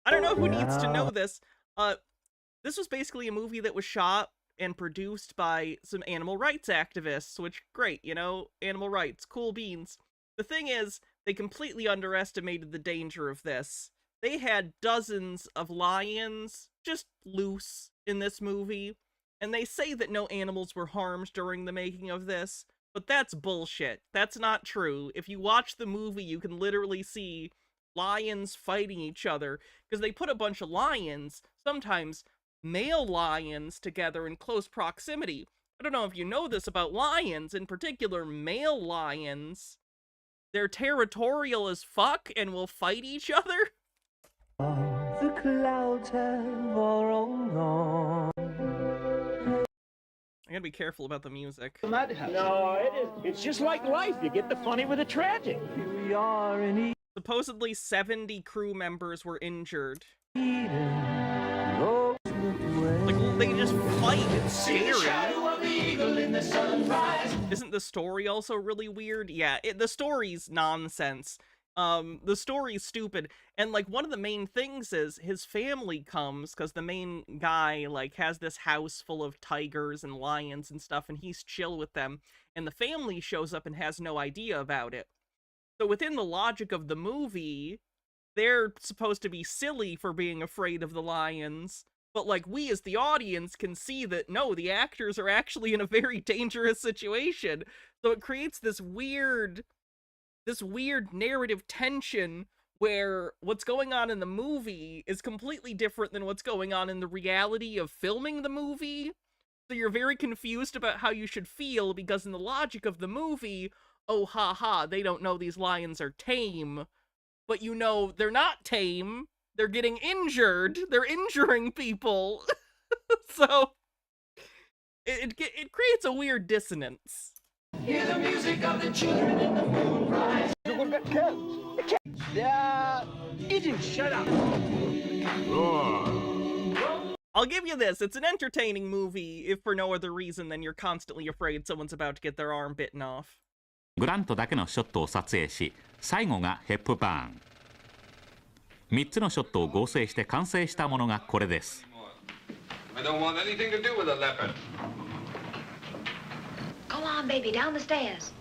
S1: I don't know who needs to know this. This was basically a movie that was shot and produced by some animal rights activists, which, great, you know, animal rights, cool beans. The thing is, they completely underestimated the danger of this. They had dozens of lions just loose in this movie, and they say that no animals were harmed during the making of this, but that's bullshit. That's not true. If you watch the movie, you can literally see lions fighting each other, because they put a bunch of lions, sometimes male lions, together in close proximity. I don't know if you know this about lions, in particular male lions. They're territorial as fuck and will fight each other.
S19: clouds have all rolled on.
S1: I gotta be careful about the music.
S19: No, it's just like life. You get the funny with the tragic. Here we are in
S1: Supposedly 70 crew members were injured. Like, they just fight. It's scary. Isn't the story also really weird? Yeah, the story's nonsense. The story's stupid. And, like, one of the main things is his family comes, because the main guy, like, has this house full of tigers and lions and stuff, and he's chill with them. And the family shows up and has no idea about it. So within the logic of the movie, they're supposed to be silly for being afraid of the lions, but, like, we as the audience can see that, no, the actors are actually in a very dangerous situation. So it creates this weird narrative tension where what's going on in the movie is completely different than what's going on in the reality of filming the movie. So you're very confused about how you should feel, because in the logic of the movie, oh, haha, they don't know these lions are tame. But you know, they're not tame. They're getting injured. They're injuring people. So, it creates a weird dissonance.
S19: Hear the music of the children in the moonrise. Idiot, shut up.
S1: I'll give you this. It's an entertaining movie, if for no other reason than you're constantly afraid someone's about to get their arm bitten off.
S20: グラントだけのショットを撮影し、最後がヘップバーン。3つのショットを合成して完成したものがこれです。
S17: I don't want anything to do with a leopard.
S12: Go on, baby, down the stairs.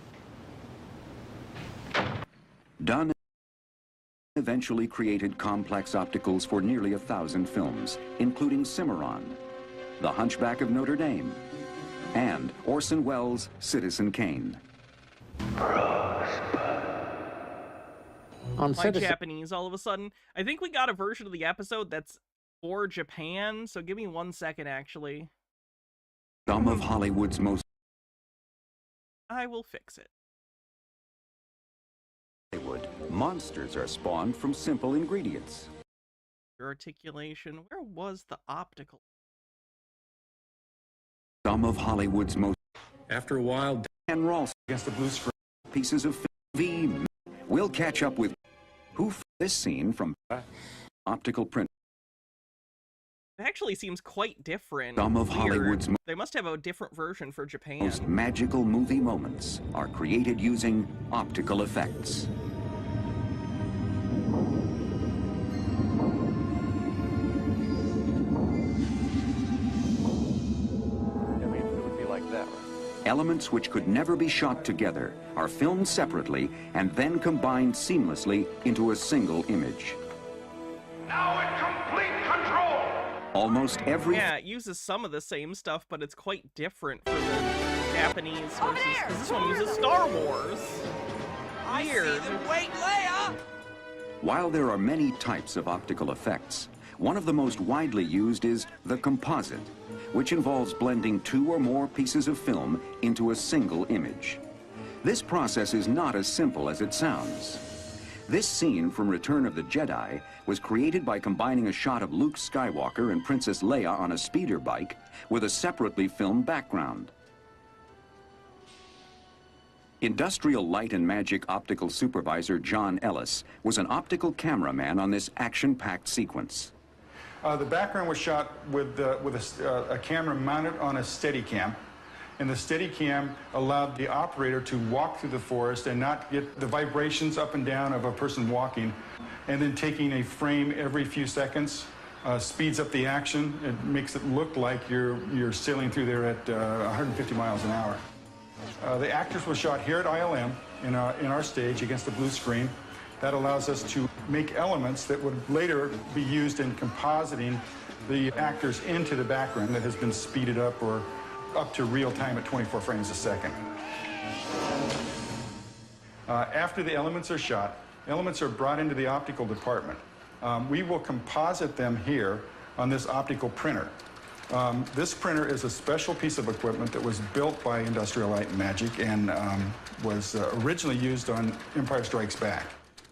S2: Dunn eventually created complex opticals for nearly 1,000 films, including Cimarron, The Hunchback of Notre Dame, and Orson Welles' Citizen Kane.
S1: My Japanese all of a sudden. I think we got a version of the episode that's for Japan, so give me 1 second, actually.
S2: Some of Hollywood's most...
S1: I will fix it.
S2: Hollywood, monsters are spawned from simple ingredients.
S1: Your articulation. Where was the optical?
S2: Some of Hollywood's most...
S21: After a while...
S2: Dan Ralston against the blue screen. Pieces of film. We'll catch up with... Who this scene from... Optical print.
S1: It actually seems quite different.
S2: Some of Hollywood's...
S1: They must have a different version for Japan.
S2: Most magical movie moments are created using optical effects. Elements which could never be shot together are filmed separately and then combined seamlessly into a single image.
S17: Now in complete control!
S2: Almost every...
S1: Yeah, it uses some of the same stuff, but it's quite different for the Japanese versus... Because this one uses Star Wars. Weird.
S19: Wait, Leia!
S2: While there are many types of optical effects, one of the most widely used is the composite, which involves blending 2 or more pieces of film into a single image. This process is not as simple as it sounds. This scene from Return of the Jedi was created by combining a shot of Luke Skywalker and Princess Leia on a speeder bike with a separately filmed background. Industrial Light and Magic optical supervisor John Ellis was an optical cameraman on this action-packed sequence.
S22: The background was shot with a camera mounted on a Steadicam, and the Steadicam allowed the operator to walk through the forest and not get the vibrations up and down of a person walking, and then taking a frame every few seconds speeds up the action. It makes it look like you're sailing through there at 150 miles an hour. The actors were shot here at ILM in our stage against the blue screen. That allows us to make elements that would later be used in compositing the actors into the background that has been speeded up or up to real time at 24 frames a second. After the elements are shot, elements are brought into the optical department. We will composite them here on this optical printer. This printer is a special piece of equipment that was built by Industrial Light and Magic and was originally used on Empire Strikes Back.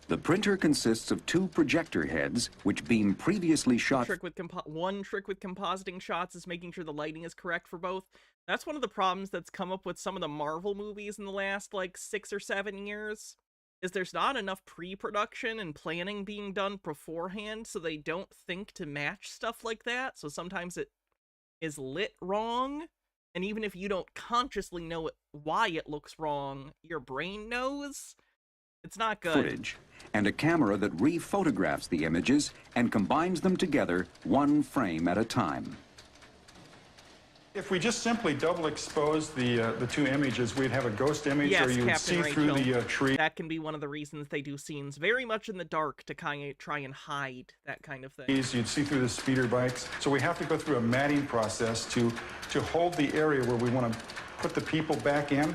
S2: The printer consists of two projector heads, which beam previously shot...
S1: One trick with compositing shots is making sure the lighting is correct for both. That's one of the problems that's come up with some of the Marvel movies in the last, like, 6 or 7 years, is there's not enough pre-production and planning being done beforehand, so they don't think to match stuff like that, so sometimes it is lit wrong, and even if you don't consciously know why it looks wrong, your brain knows. It's not good.
S2: Footage, and a camera that re-photographs the images and combines them together one frame at a time.
S22: If we just simply double expose the two images, we'd have a ghost image,
S1: yes,
S22: or you would see through the tree.
S1: That can be one of the reasons they do scenes very much in the dark to kind of try and hide that kind of thing.
S22: You'd see through the speeder bikes. So we have to go through a matting process to hold the area where we want to put the people back in.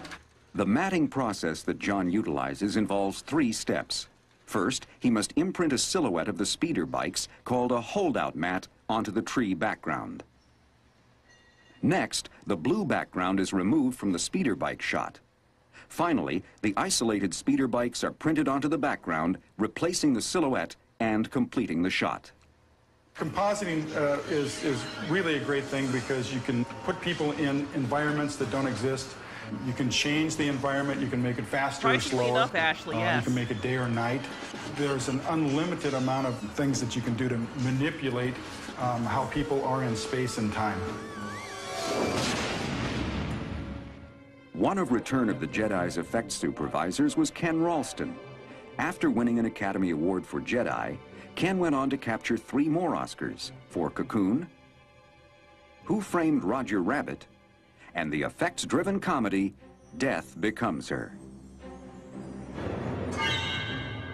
S2: The matting process that John utilizes involves 3 steps. First, he must imprint a silhouette of the speeder bikes called a holdout mat onto the tree background. Next, the blue background is removed from the speeder bike shot. Finally, the isolated speeder bikes are printed onto the background, replacing the silhouette and completing the shot.
S22: Compositing is really a great thing because you can put people in environments that don't exist. You can change the environment, you can make it faster or slower.
S1: Clean up, Ashley, yes.
S22: You can make it day or night. There's an unlimited amount of things that you can do to manipulate how people are in space and time.
S2: One of Return of the Jedi's effects supervisors was Ken Ralston. After winning an Academy Award for Jedi, Ken went on to capture 3 more Oscars for Cocoon, Who Framed Roger Rabbit, and the effects-driven comedy Death Becomes Her.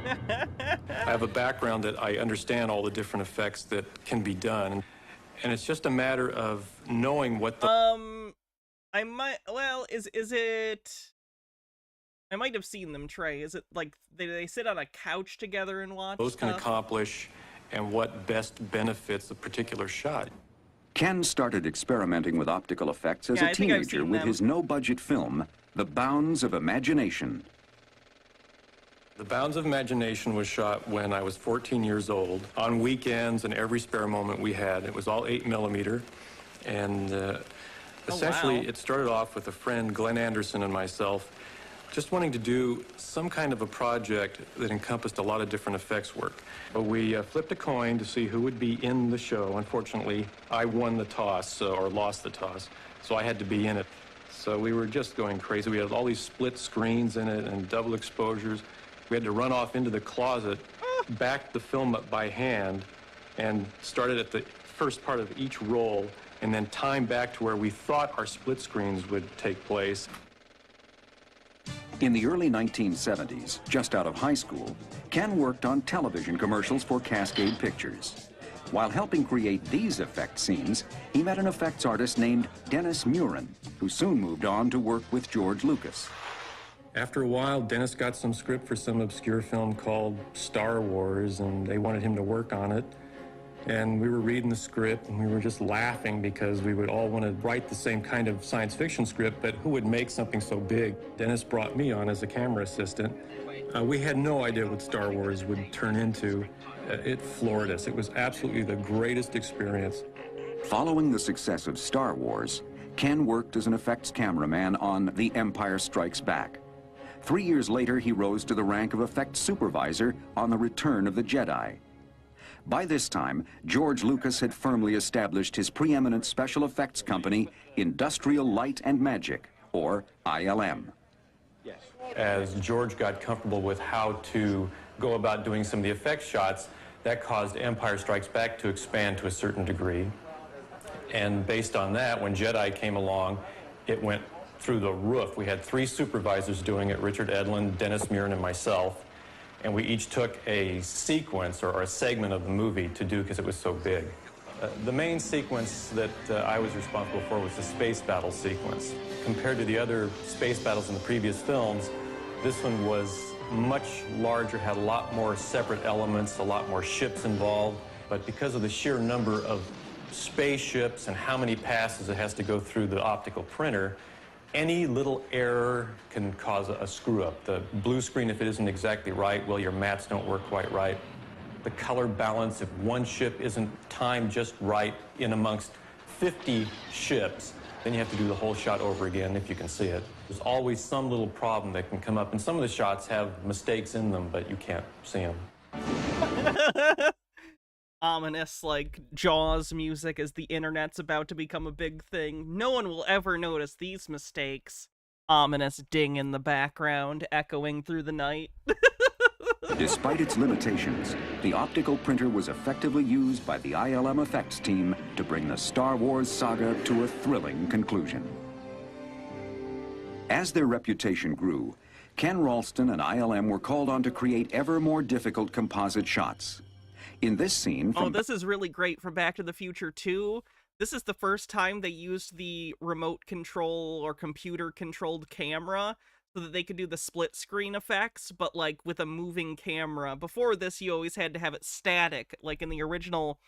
S4: I have a background that I understand all the different effects that can be done, and it's just a matter of knowing what the...
S1: I might, well, is it... I might have seen them, Trey. Is it like they sit on a couch together and watch
S4: those
S1: stuff?
S4: can accomplish and what best benefits a particular shot.
S2: Ken started experimenting with optical effects as a teenager with his no-budget film, The Bounds of Imagination.
S4: The Bounds of Imagination was shot when I was 14 years old, on weekends and every spare moment we had. It was all 8mm, and essentially it started off with a friend, Glenn Anderson, and myself, just wanting to do some kind of a project that encompassed a lot of different effects work. But we flipped a coin to see who would be in the show. Unfortunately, I won the toss, or lost the toss, so I had to be in it. So we were just going crazy. We had all these split screens in it and double exposures. We had to run off into the closet, back the film up by hand, and started at the first part of each roll, and then time back to where we thought our split screens would take place.
S2: In the early 1970s, just out of high school, Ken worked on television commercials for Cascade Pictures. While helping create these effect scenes, he met an effects artist named Dennis Murin, who soon moved on to work with George Lucas.
S4: After a while, Dennis got some script for some obscure film called Star Wars, and they wanted him to work on it. And we were reading the script, and we were just laughing because we would all want to write the same kind of science fiction script, but who would make something so big? Dennis brought me on as a camera assistant. We had no idea what Star Wars would turn into. It floored us. It was absolutely the greatest experience.
S2: Following the success of Star Wars, Ken worked as an effects cameraman on The Empire Strikes Back. 3 years later, he rose to the rank of effects supervisor on The Return of the Jedi. By this time, George Lucas had firmly established his preeminent special effects company, Industrial Light and Magic, or ILM.
S4: As George got comfortable with how to go about doing some of the effects shots, that caused Empire Strikes Back to expand to a certain degree. And based on that, when Jedi came along, it went through the roof. We had 3 supervisors doing it, Richard Edlund, Dennis Murin, and myself. And we each took a sequence or a segment of the movie to do because it was so big. The main sequence that I was responsible for was the space battle sequence. Compared to the other space battles in the previous films, this one was much larger, had a lot more separate elements, a lot more ships involved. But because of the sheer number of spaceships and how many passes it has to go through the optical printer, Any little error can cause a screw up. The blue screen, if it isn't exactly right, well, your mats don't work quite right. The color balance, if one ship isn't timed just right in amongst 50 ships, then you have to do the whole shot over again if you can see it. There's always some little problem that can come up, and some of the shots have mistakes in them, but you can't see them.
S1: Ominous, like, Jaws music as the internet's about to become a big thing. No one will ever notice these mistakes. Ominous ding in the background, echoing through the night.
S2: Despite its limitations, the optical printer was effectively used by the ILM effects team to bring the Star Wars saga to a thrilling conclusion. As their reputation grew, Ken Ralston and ILM were called on to create ever more difficult composite shots. In this scene from...
S1: Oh, this is really great from Back to the Future 2. This is the first time they used the remote control or computer-controlled camera so that they could do the split screen effects, but like with a moving camera. Before this, you always had to have it static, like in the original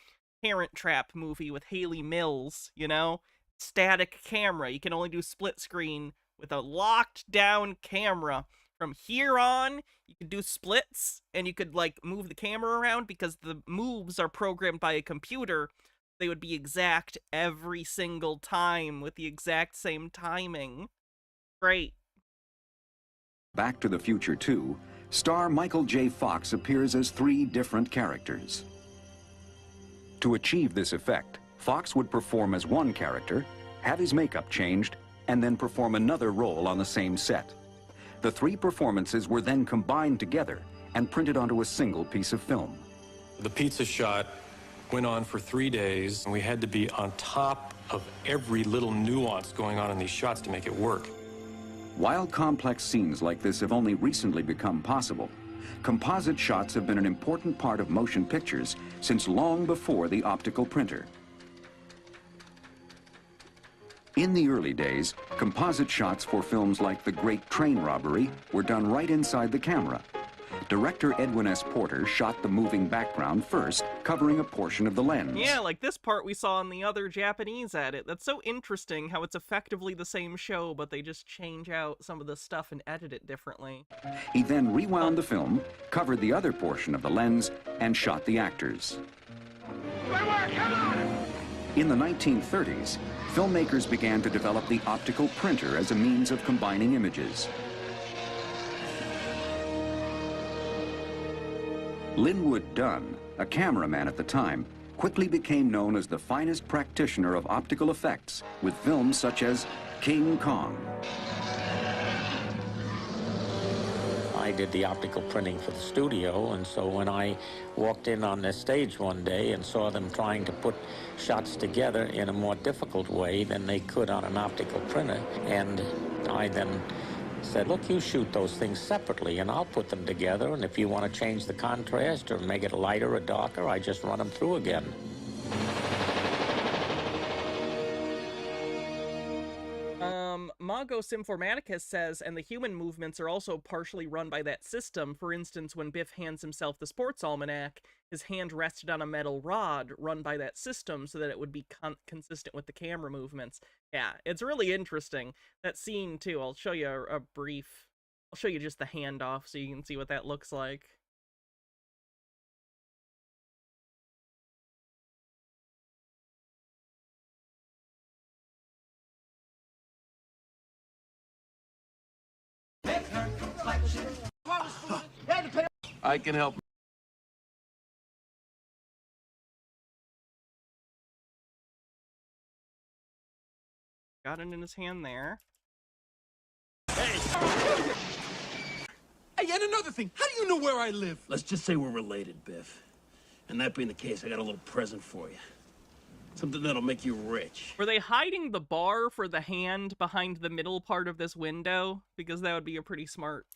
S1: Parent Trap movie with Haley Mills, you know? Static camera. You can only do split screen with a locked down camera. From here on, you could do splits, and you could, like, move the camera around because the moves are programmed by a computer. They would be exact every single time with the exact same timing. Great.
S2: Back to the Future 2, star Michael J. Fox appears as 3 different characters. To achieve this effect, Fox would perform as one character, have his makeup changed, and then perform another role on the same set. The 3 performances were then combined together and printed onto a single piece of film.
S4: The pizza shot went on for 3 days, and we had to be on top of every little nuance going on in these shots to make it work.
S2: While complex scenes like this have only recently become possible, composite shots have been an important part of motion pictures since long before the optical printer. In the early days, composite shots for films like The Great Train Robbery were done right inside the camera. Director Edwin S. Porter shot the moving background first, covering a portion of the lens.
S1: Yeah, like this part we saw in the other Japanese edit. That's so interesting how it's effectively the same show, but they just change out some of the stuff and edit it differently.
S2: He then rewound the film, covered the other portion of the lens, and shot the actors. In the 1930s, filmmakers began to develop the optical printer as a means of combining images. Linwood Dunn, a cameraman at the time, quickly became known as the finest practitioner of optical effects with films such as King Kong.
S18: I did the optical printing for the studio, and so when I walked in on their stage one day and saw them trying to put shots together in a more difficult way than they could on an optical printer, and I then said, look, you shoot those things separately and I'll put them together, and if you want to change the contrast or make it lighter or darker, I just run them through again.
S1: Magos Informaticus says, and the human movements are also partially run by that system. For instance, when Biff hands himself the sports almanac, his hand rested on a metal rod run by that system so that it would be consistent with the camera movements. Yeah, it's really interesting. That scene, too, I'll show you a brief... I'll show you just the handoff so you can see what that looks like.
S15: I can help.
S1: Got it in his hand there.
S5: Hey, and another thing, how do you know where I live? Let's just say we're related, Biff. And that being the case, I got a little present for you. Something that'll make you rich.
S1: Were they hiding the bar for the hand behind the middle part of this window? Because that would be a pretty smart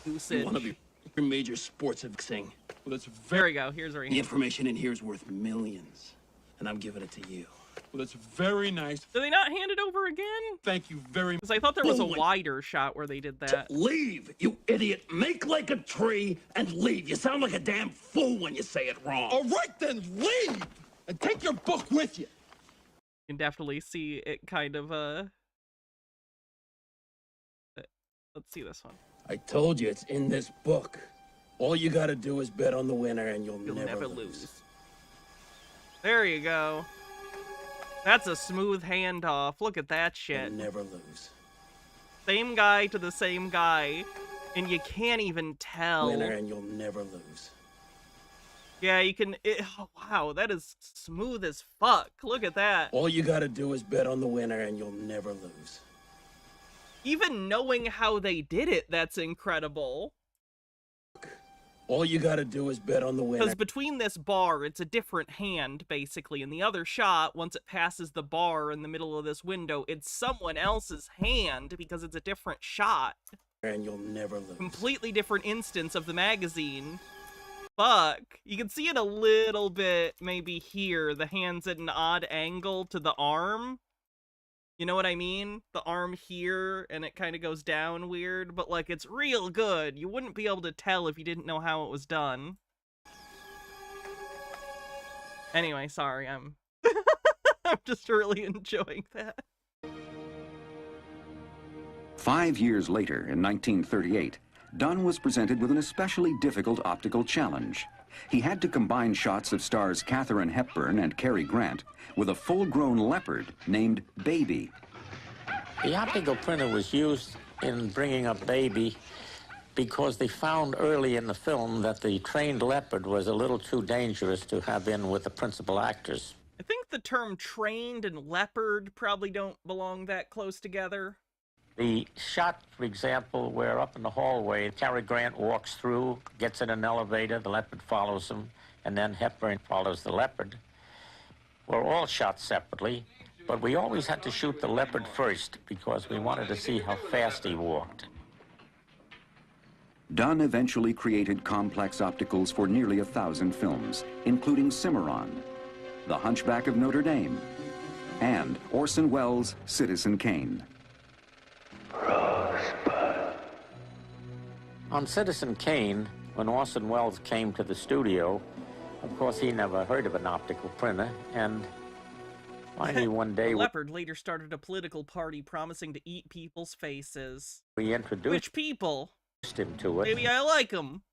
S1: usage.
S5: You want to be a major sports thing. Well, that's
S1: there we go. Here's our hand.
S5: The information in here is worth millions, and I'm giving it to you. Well, that's very nice.
S1: Do they not hand it over again?
S5: Thank you very much.
S1: Because I thought there was a wider shot where they did that.
S5: Leave, you idiot. Make like a tree and leave. You sound like a damn fool when you say it wrong. All right, then leave. And take your book with you.
S1: You can definitely see it kind of, Let's see this one.
S5: I told you, it's in this book. All you gotta do is bet on the winner and you'll never lose.
S1: There you go. That's a smooth handoff. Look at that shit.
S5: You'll never lose.
S1: Same guy to the same guy, and you can't even tell.
S5: Winner and you'll never lose.
S1: Yeah, you can... oh, wow, that is smooth as fuck. Look at that.
S5: All you gotta do is bet on the winner and you'll never lose.
S1: Even knowing how they did it, that's incredible.
S5: All you gotta do is bet on the winner.
S1: Because between this bar, it's a different hand, basically. In the other shot, once it passes the bar in the middle of this window, it's someone else's hand because it's a different shot.
S5: And you'll never lose.
S1: Completely different instance of the magazine. Fuck. You can see it a little bit, maybe here. The hand's at an odd angle to the arm. You know what I mean? The arm here, and it kind of goes down weird, but, like, it's real good. You wouldn't be able to tell if you didn't know how it was done. Anyway, sorry, I'm just really enjoying that.
S2: 5 years later, in 1938, Dunn was presented with an especially difficult optical challenge. He had to combine shots of stars Katharine Hepburn and Cary Grant with a full-grown leopard named Baby.
S18: The optical printer was used in bringing up Baby because they found early in the film that the trained leopard was a little too dangerous to have in with the principal actors.
S1: I think the term trained and leopard probably don't belong that close together.
S18: The shot, for example, where up in the hallway, Cary Grant walks through, gets in an elevator, the leopard follows him, and then Hepburn follows the leopard, were all shot separately, but we always had to shoot the leopard first because we wanted to see how fast he walked.
S2: Dunn eventually created complex opticals for nearly 1,000 films, including Cimarron, The Hunchback of Notre Dame, and Orson Welles' Citizen Kane.
S18: On Citizen Kane, when Orson Welles came to the studio, of course he never heard of an optical printer, and finally one day...
S1: The leopard later started a political party promising to eat people's faces.
S18: We introduced...
S1: Which people?
S18: ...him to it.
S1: Maybe I like him.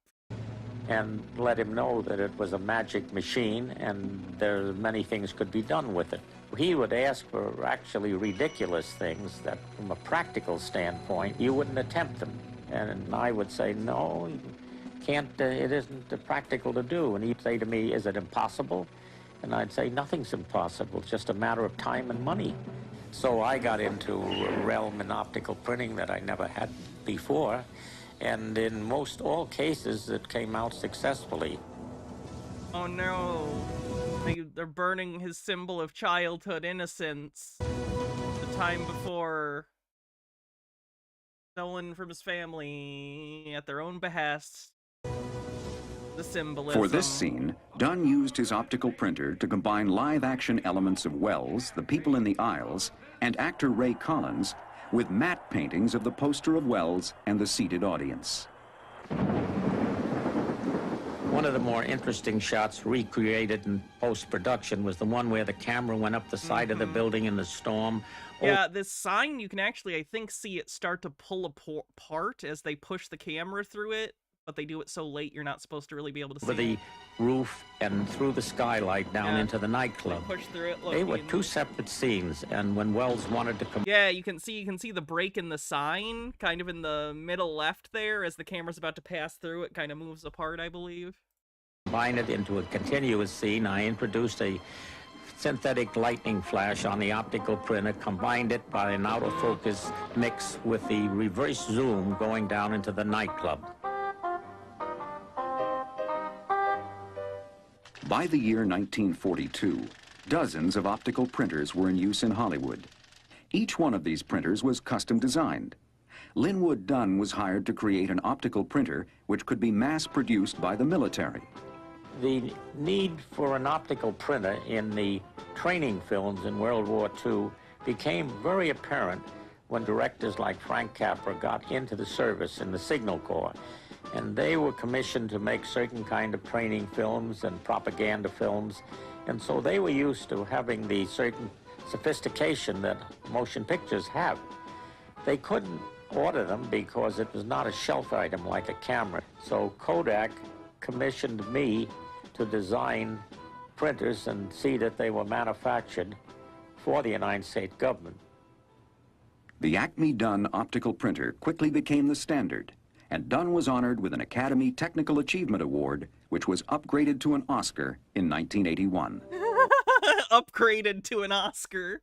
S18: And let him know that it was a magic machine and there many things could be done with it. He would ask for actually ridiculous things that, from a practical standpoint, you wouldn't attempt them. And I would say, no, you can't, it isn't practical to do. And he'd say to me, is it impossible? And I'd say, nothing's impossible, it's just a matter of time and money. So I got into a realm in optical printing that I never had before. And in most all cases, it came out successfully.
S1: Oh no. They're burning his symbol of childhood innocence. The time before. Stolen from his family at their own behest. The symbolism.
S2: For this scene, Dunn used his optical printer to combine live-action elements of Wells, the people in the aisles, and actor Ray Collins with matte paintings of the poster of Wells and the seated audience.
S18: One of the more interesting shots recreated in post-production was the one where the camera went up the side of the building in the storm.
S1: Yeah, this sign, you can actually, I think, see it start to pull apart as they push the camera through it, but they do it so late you're not supposed to really be able to see
S18: over the roof and through the skylight down into the nightclub.
S1: They push through it.
S18: They were two separate scenes, and when Wells wanted to come...
S1: Yeah, you can see the break in the sign, kind of in the middle left there, as the camera's about to pass through, it kind of moves apart, I believe.
S18: Combine it into a continuous scene. I introduced a synthetic lightning flash on the optical printer, combined it by an out-of-focus mix with the reverse zoom going down into the nightclub.
S2: By the year 1942, dozens of optical printers were in use in Hollywood. Each one of these printers was custom designed. Linwood Dunn was hired to create an optical printer which could be mass-produced by the military.
S18: The need for an optical printer in the training films in World War II became very apparent when directors like Frank Capra got into the service in the Signal Corps. And they were commissioned to make certain kind of training films and propaganda films. And so they were used to having the certain sophistication that motion pictures have. They couldn't order them because it was not a shelf item like a camera. So Kodak commissioned me to design printers and see that they were manufactured for the United States government.
S2: The Acme Dunn optical printer quickly became the standard, and Dunn was honored with an Academy Technical Achievement Award, which was upgraded to an Oscar in 1981.
S1: Upgraded to an Oscar.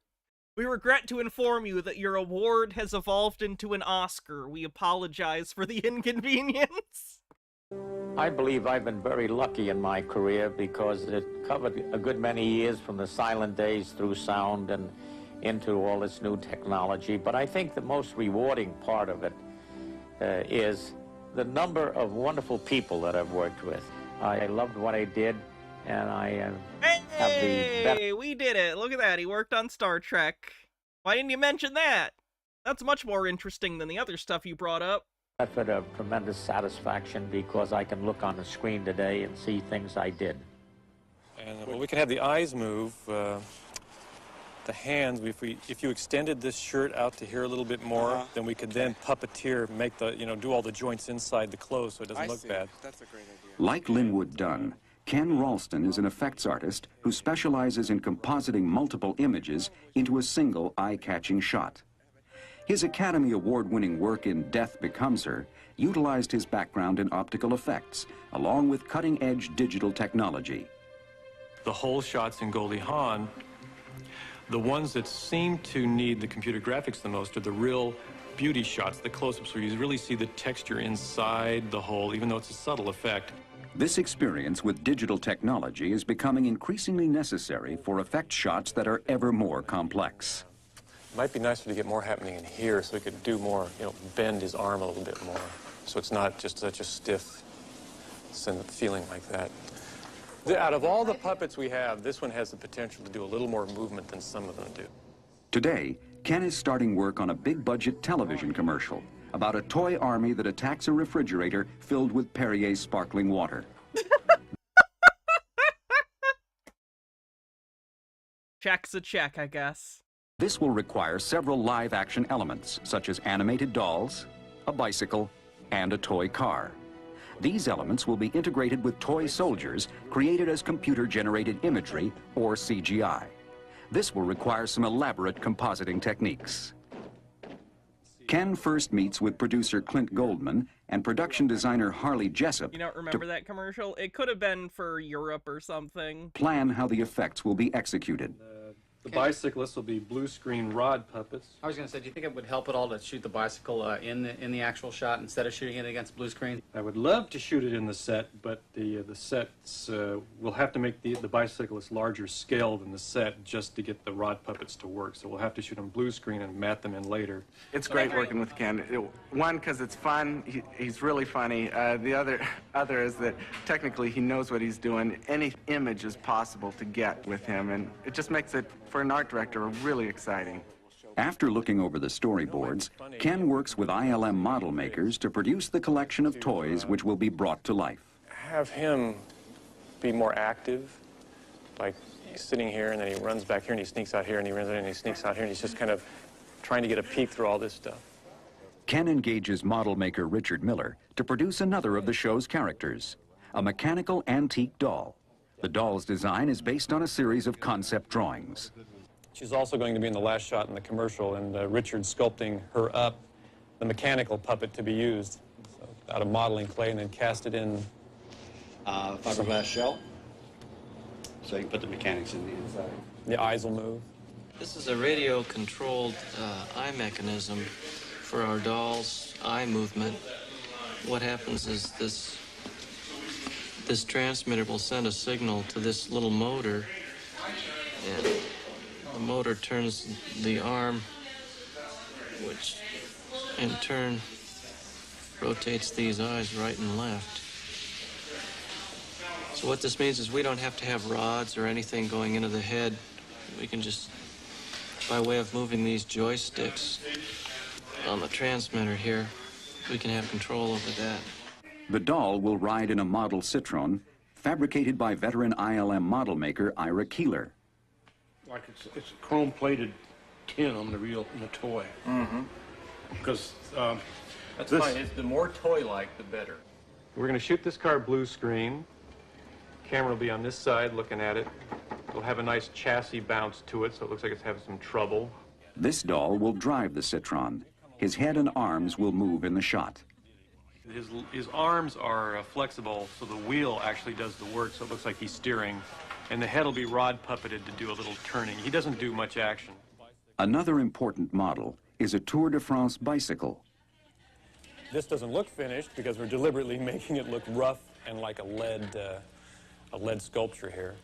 S1: We regret to inform you that your award has evolved into an Oscar. We apologize for the inconvenience.
S18: I believe I've been very lucky in my career because it covered a good many years from the silent days through sound and into all this new technology. But I think the most rewarding part of it is the number of wonderful people that I've worked with. I loved what I did, and I have the best.
S1: Hey, we did it. Look at that. He worked on Star Trek. Why didn't you mention that? That's much more interesting than the other stuff you brought up.
S18: I've had a tremendous satisfaction because I can look on the screen today and see things I did.
S4: And well, we can have the eyes move. The hands, if you extended this shirt out to here a little bit more, then we could then puppeteer, make the, do all the joints inside the clothes so it doesn't look bad.
S2: That's a great idea. Like Linwood Dunn, Ken Ralston is an effects artist who specializes in compositing multiple images into a single eye-catching shot. His Academy Award-winning work in Death Becomes Her utilized his background in optical effects, along with cutting-edge digital technology.
S4: The whole shots in Goldie Hawn, the ones that seem to need the computer graphics the most are the real beauty shots, the close-ups where you really see the texture inside the hole, even though it's a subtle effect.
S2: This experience with digital technology is becoming increasingly necessary for effect shots that are ever more complex.
S4: It might be nicer to get more happening in here so we could do more, bend his arm a little bit more. So it's not just such a stiff feeling like that. Out of all the puppets we have, this one has the potential to do a little more movement than some of them do.
S2: Today, Ken is starting work on a big-budget television commercial about a toy army that attacks a refrigerator filled with Perrier sparkling water.
S1: Check's a check, I guess.
S2: This will require several live-action elements, such as animated dolls, a bicycle, and a toy car. These elements will be integrated with toy soldiers created as computer-generated imagery, or CGI. This will require some elaborate compositing techniques. Ken first meets with producer Clint Goldman and production designer Harley Jessup.
S1: You don't remember that commercial? It could have been for Europe or something.
S2: Plan how the effects will be executed.
S4: The bicyclists will be blue screen rod puppets.
S7: I was going to say, do you think it would help at all to shoot the bicycle in the actual shot instead of shooting it against blue screen?
S4: I would love to shoot it in the set, but the sets will have to make the bicyclists larger scale than the set just to get the rod puppets to work. So we'll have to shoot them blue screen and mat them in later.
S21: It's great working with Ken. One, because it's fun. He's really funny. The other is that technically he knows what he's doing. Any image is possible to get with him, and it just makes it, for an art director, really exciting.
S2: After looking over the storyboards, Ken works with ILM model makers to produce the collection of toys which will be brought to life.
S4: Have him be more active, like he's sitting here and then he runs back here and he sneaks out here and he runs in and he sneaks out here and he's just kind of trying to get a peek through all this stuff.
S2: Ken engages model maker Richard Miller to produce another of the show's characters, a mechanical antique doll. The doll's design is based on a series of concept drawings.
S4: She's also going to be in the last shot in the commercial, and Richard's sculpting her up, the mechanical puppet to be used, so, out of modeling clay, and then cast it in.
S23: Fiberglass shell, so you can put the mechanics in the inside.
S4: The eyes will move.
S24: This is a radio-controlled eye mechanism for our doll's eye movement. What happens is this transmitter will send a signal to this little motor, and the motor turns the arm, which in turn rotates these eyes right and left. So what this means is we don't have to have rods or anything going into the head. We can just, by way of moving these joysticks on the transmitter here, we can have control over that.
S2: The doll will ride in a model Citroen, fabricated by veteran ILM model maker Ira Keeler.
S5: Like it's a chrome-plated tin on the toy.
S21: Mm-hmm.
S4: because that's fine. The more toy-like, the better. We're going to shoot this car blue screen. Camera will be on this side looking at it. It'll have a nice chassis bounce to it, so it looks like it's having some trouble.
S2: This doll will drive the Citron. His head and arms will move in the shot.
S4: His arms are flexible, so the wheel actually does the work, so it looks like he's steering. And the head will be rod puppeted to do a little turning. He doesn't do much action.
S2: Another important model is a Tour de France bicycle.
S4: This doesn't look finished because we're deliberately making it look rough and like a lead sculpture here.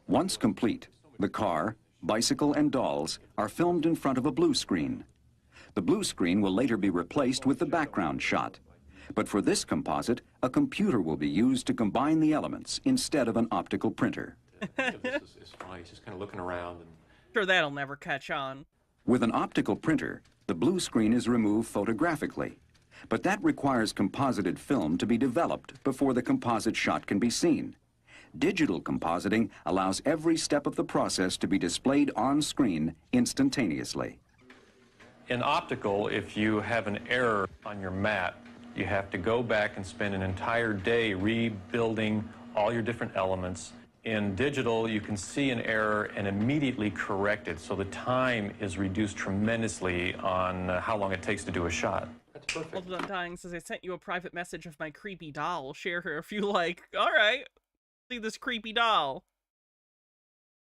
S2: Once complete, the car, bicycle, and dolls are filmed in front of a blue screen. The blue screen will later be replaced with the background shot. But for this composite, a computer will be used to combine the elements instead of an optical printer.
S4: This is fine. He's just kind of looking around.
S1: Sure, that'll never catch on.
S2: With an optical printer, the blue screen is removed photographically. But that requires composited film to be developed before the composite shot can be seen. Digital compositing allows every step of the process to be displayed on screen instantaneously.
S4: In optical, if you have an error on your mat, you have to go back and spend an entire day rebuilding all your different elements. In digital, you can see an error and immediately correct it, so the time is reduced tremendously on how long it takes to do a shot. That's perfect.
S1: Well, Undying says, I sent you a private message of my creepy doll. Share her if you like. All right. See this creepy doll.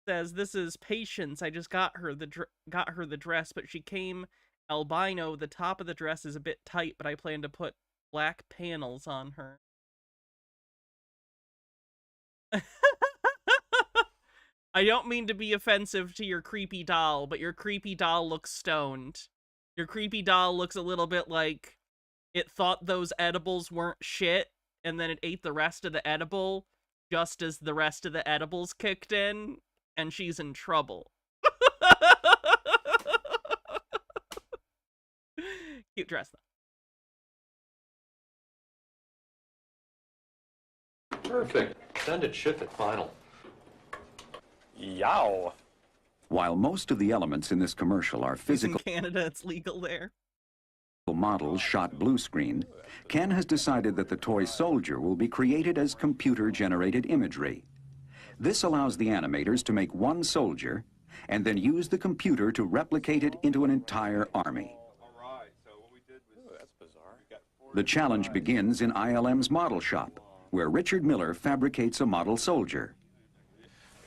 S1: Says, this is Patience. I just got her the dress, but she came albino. The top of the dress is a bit tight, but I plan to put black panels on her. I don't mean to be offensive to your creepy doll, but your creepy doll looks stoned. Your creepy doll looks a little bit like it thought those edibles weren't shit, and then it ate the rest of the edible just as the rest of the edibles kicked in, and she's in trouble. Cute dress, though.
S4: Perfect. Send it, ship it, final. Yow.
S2: While most of the elements in this commercial are physical
S1: In Canada, it's legal there.
S2: models shot blue screen, Ken has decided that the toy soldier will be created as computer-generated imagery. This allows the animators to make one soldier and then use the computer to replicate it into an entire army. The challenge begins in ILM's model shop, where Richard Miller fabricates a model soldier.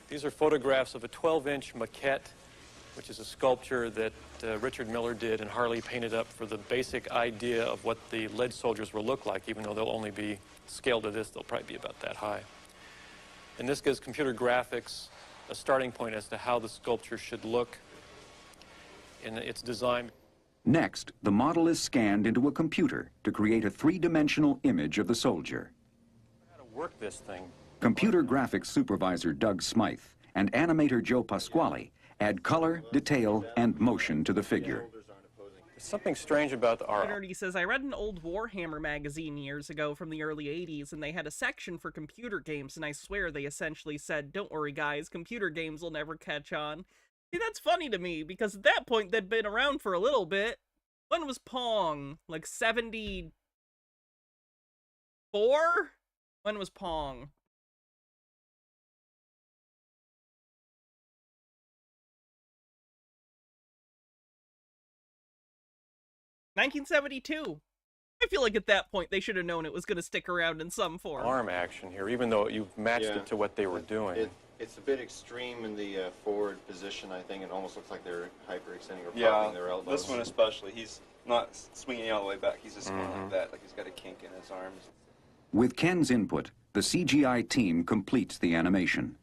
S4: These are photographs of a 12-inch maquette, which is a sculpture that Richard Miller did and Harley painted up for the basic idea of what the lead soldiers will look like, even though they'll only be scaled to this, they'll probably be about that high. And this gives computer graphics a starting point as to how the sculpture should look in its design.
S2: Next, the model is scanned into a computer to create a three-dimensional image of the soldier.
S4: How to work this thing.
S2: Computer graphics supervisor Doug Smythe and animator Joe Pasquale add color, detail, and motion to the figure.
S4: There's something strange about our...
S1: Nerdy says, I read an old Warhammer magazine years ago from the early 80s, and they had a section for computer games, and I swear they essentially said, don't worry guys, computer games will never catch on. See, that's funny to me, because at that point they'd been around for a little bit. When was Pong? Like 74? When was Pong? $1972. I feel like at that point they should have known it was going to stick around in some form.
S4: Arm action here, even though you've matched it to what they were doing.
S13: It's a bit extreme in the forward position, I think. It almost looks like they're hyperextending or popping their elbows.
S3: This one especially. He's not swinging all the way back. He's just going like that, like he's got a kink in his arms.
S2: With Ken's input, the CGI team completes the animation.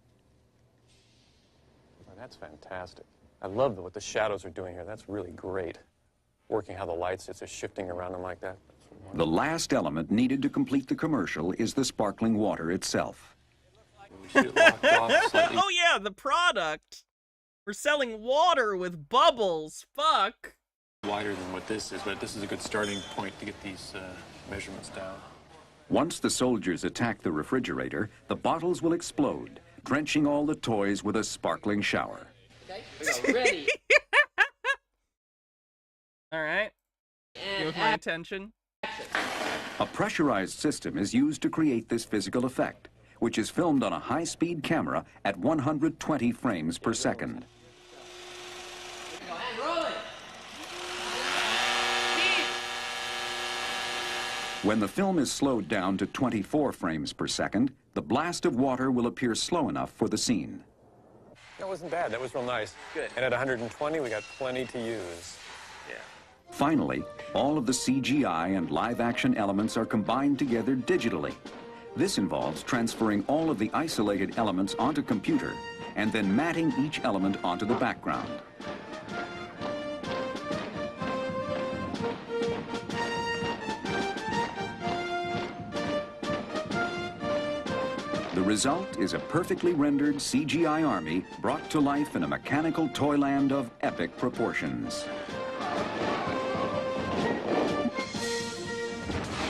S4: Oh, that's fantastic. I love what the shadows are doing here. That's really great. Working how the lights, it's just shifting around them like that.
S2: The last element needed to complete the commercial is the sparkling water itself.
S1: Oh yeah, the product. We're selling water with bubbles. Fuck.
S4: Wider than what this is, but this is a good starting point to get these measurements down.
S2: Once the soldiers attack the refrigerator, the bottles will explode, drenching all the toys with a sparkling shower.
S12: Okay, we are ready.
S1: All right. Give my attention.
S2: A pressurized system is used to create this physical effect, which is filmed on a high-speed camera at 120 frames per second. When the film is slowed down to 24 frames per second, the blast of water will appear slow enough for the scene.
S8: That wasn't bad. That was real nice. Good. And at 120, we got plenty to use. Yeah.
S2: Finally, all of the CGI and live-action elements are combined together digitally. This involves transferring all of the isolated elements onto computer and then matting each element onto the background. The result is a perfectly rendered CGI army brought to life in a mechanical toyland of epic proportions.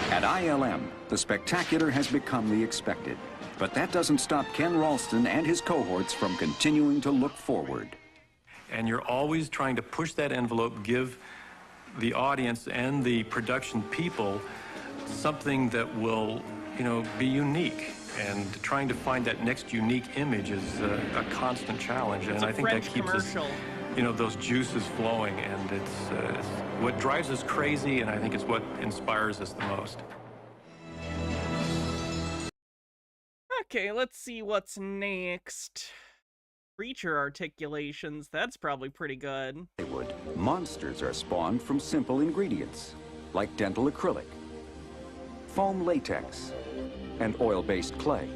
S2: At ILM, the spectacular has become the expected. But that doesn't stop Ken Ralston and his cohorts from continuing to look forward.
S4: And you're always trying to push that envelope, give the audience and the production people something that will, be unique. And trying to find that next unique image is a constant challenge. And I think that keeps us, those juices flowing. And it's what drives us crazy, and I think it's what inspires us the most.
S1: Okay, let's see what's next. Creature articulations, that's probably pretty good.
S2: Monsters are spawned from simple ingredients, like dental acrylic, foam latex, and oil-based clay.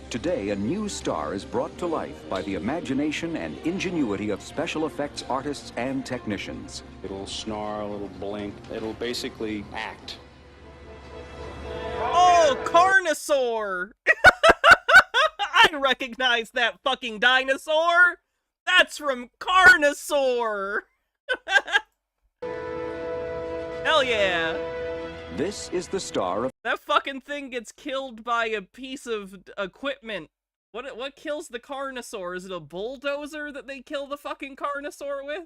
S2: Today, a new star is brought to life by the imagination and ingenuity of special effects artists and technicians.
S9: It'll snarl, it'll blink, it'll basically act.
S1: Oh, Carnosaur! I recognize that fucking dinosaur! That's from Carnosaur! Hell yeah!
S2: This is the star of...
S1: That fucking thing gets killed by a piece of equipment. What kills the Carnosaur? Is it a bulldozer that they kill the fucking Carnosaur with?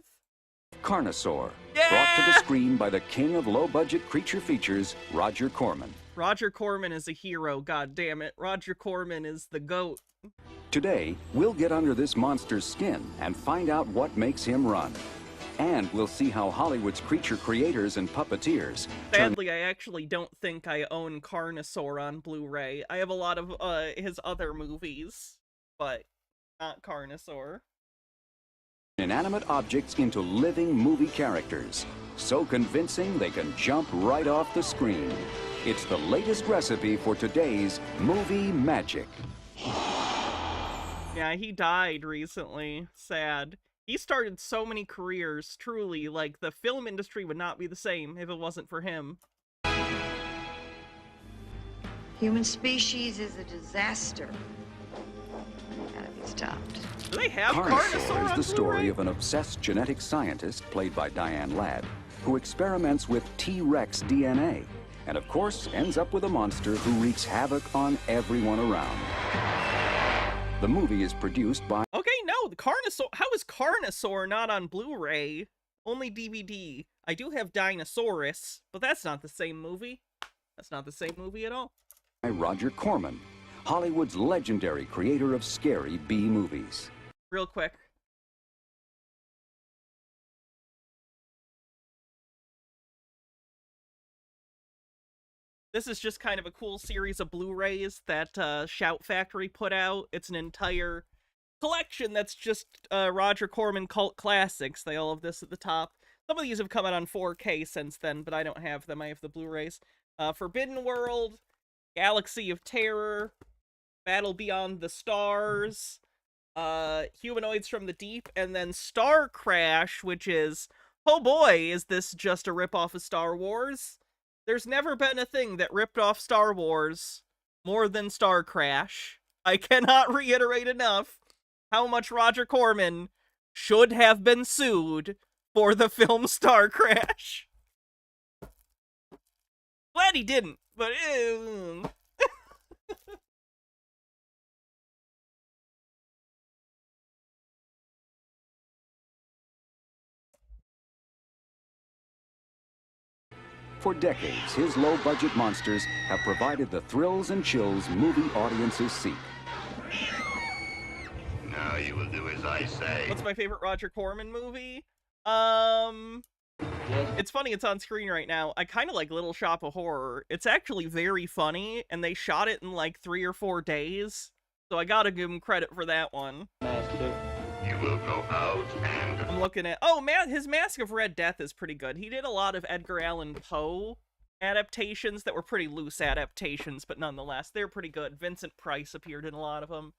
S2: Carnosaur, brought to the screen by the king of low-budget creature features, Roger Corman.
S1: Roger Corman is a hero, god damn it. Roger Corman is the GOAT.
S2: Today, we'll get under this monster's skin and find out what makes him run. And we'll see how Hollywood's creature creators and puppeteers...
S1: Sadly, I actually don't think I own Carnosaur on Blu-ray. I have a lot of his other movies, but not Carnosaur.
S2: Inanimate objects into living movie characters. So convincing they can jump right off the screen. It's the latest recipe for today's movie magic.
S1: Yeah, he died recently. Sad. He started so many careers, truly. Like, the film industry would not be the same if it wasn't for him.
S10: Human species is a disaster. Gotta be stopped.
S1: Do they have
S2: Carnosaur is the story of an obsessed genetic scientist, played by Diane Ladd, who experiments with T-Rex DNA, and of course ends up with a monster who wreaks havoc on everyone around. The movie is produced by...
S1: Okay, no, the Carnosaur... How is Carnosaur not on Blu-ray? Only DVD. I do have Dinosaurus, but that's not the same movie. That's not the same movie at all.
S2: Roger Corman, Hollywood's legendary creator of scary B-movies.
S1: Real quick. This is just kind of a cool series of Blu-rays that Shout Factory put out. It's an entire collection that's just Roger Corman cult classics. They all have this at the top. Some of these have come out on 4K since then, but I don't have them. I have the Blu-rays. Forbidden World, Galaxy of Terror, Battle Beyond the Stars, Humanoids from the Deep, and then Star Crash, which is, oh boy, is this just a ripoff of Star Wars? There's never been a thing that ripped off Star Wars more than Star Crash. I cannot reiterate enough how much Roger Corman should have been sued for the film Star Crash. Glad he didn't, but...
S2: For decades, his low-budget monsters have provided the thrills and chills movie audiences seek.
S17: Now you will do as I say.
S1: What's my favorite Roger Corman movie? It's funny, it's on screen right now. I kind of like Little Shop of Horror. It's actually very funny, and they shot it in like 3 or 4 days. So I gotta give him credit for that one.
S17: You will go out and...
S1: I'm looking at... Oh, man, his Mask of Red Death is pretty good. He did a lot of Edgar Allan Poe adaptations that were pretty loose adaptations, but nonetheless, they're pretty good. Vincent Price appeared in a lot of them.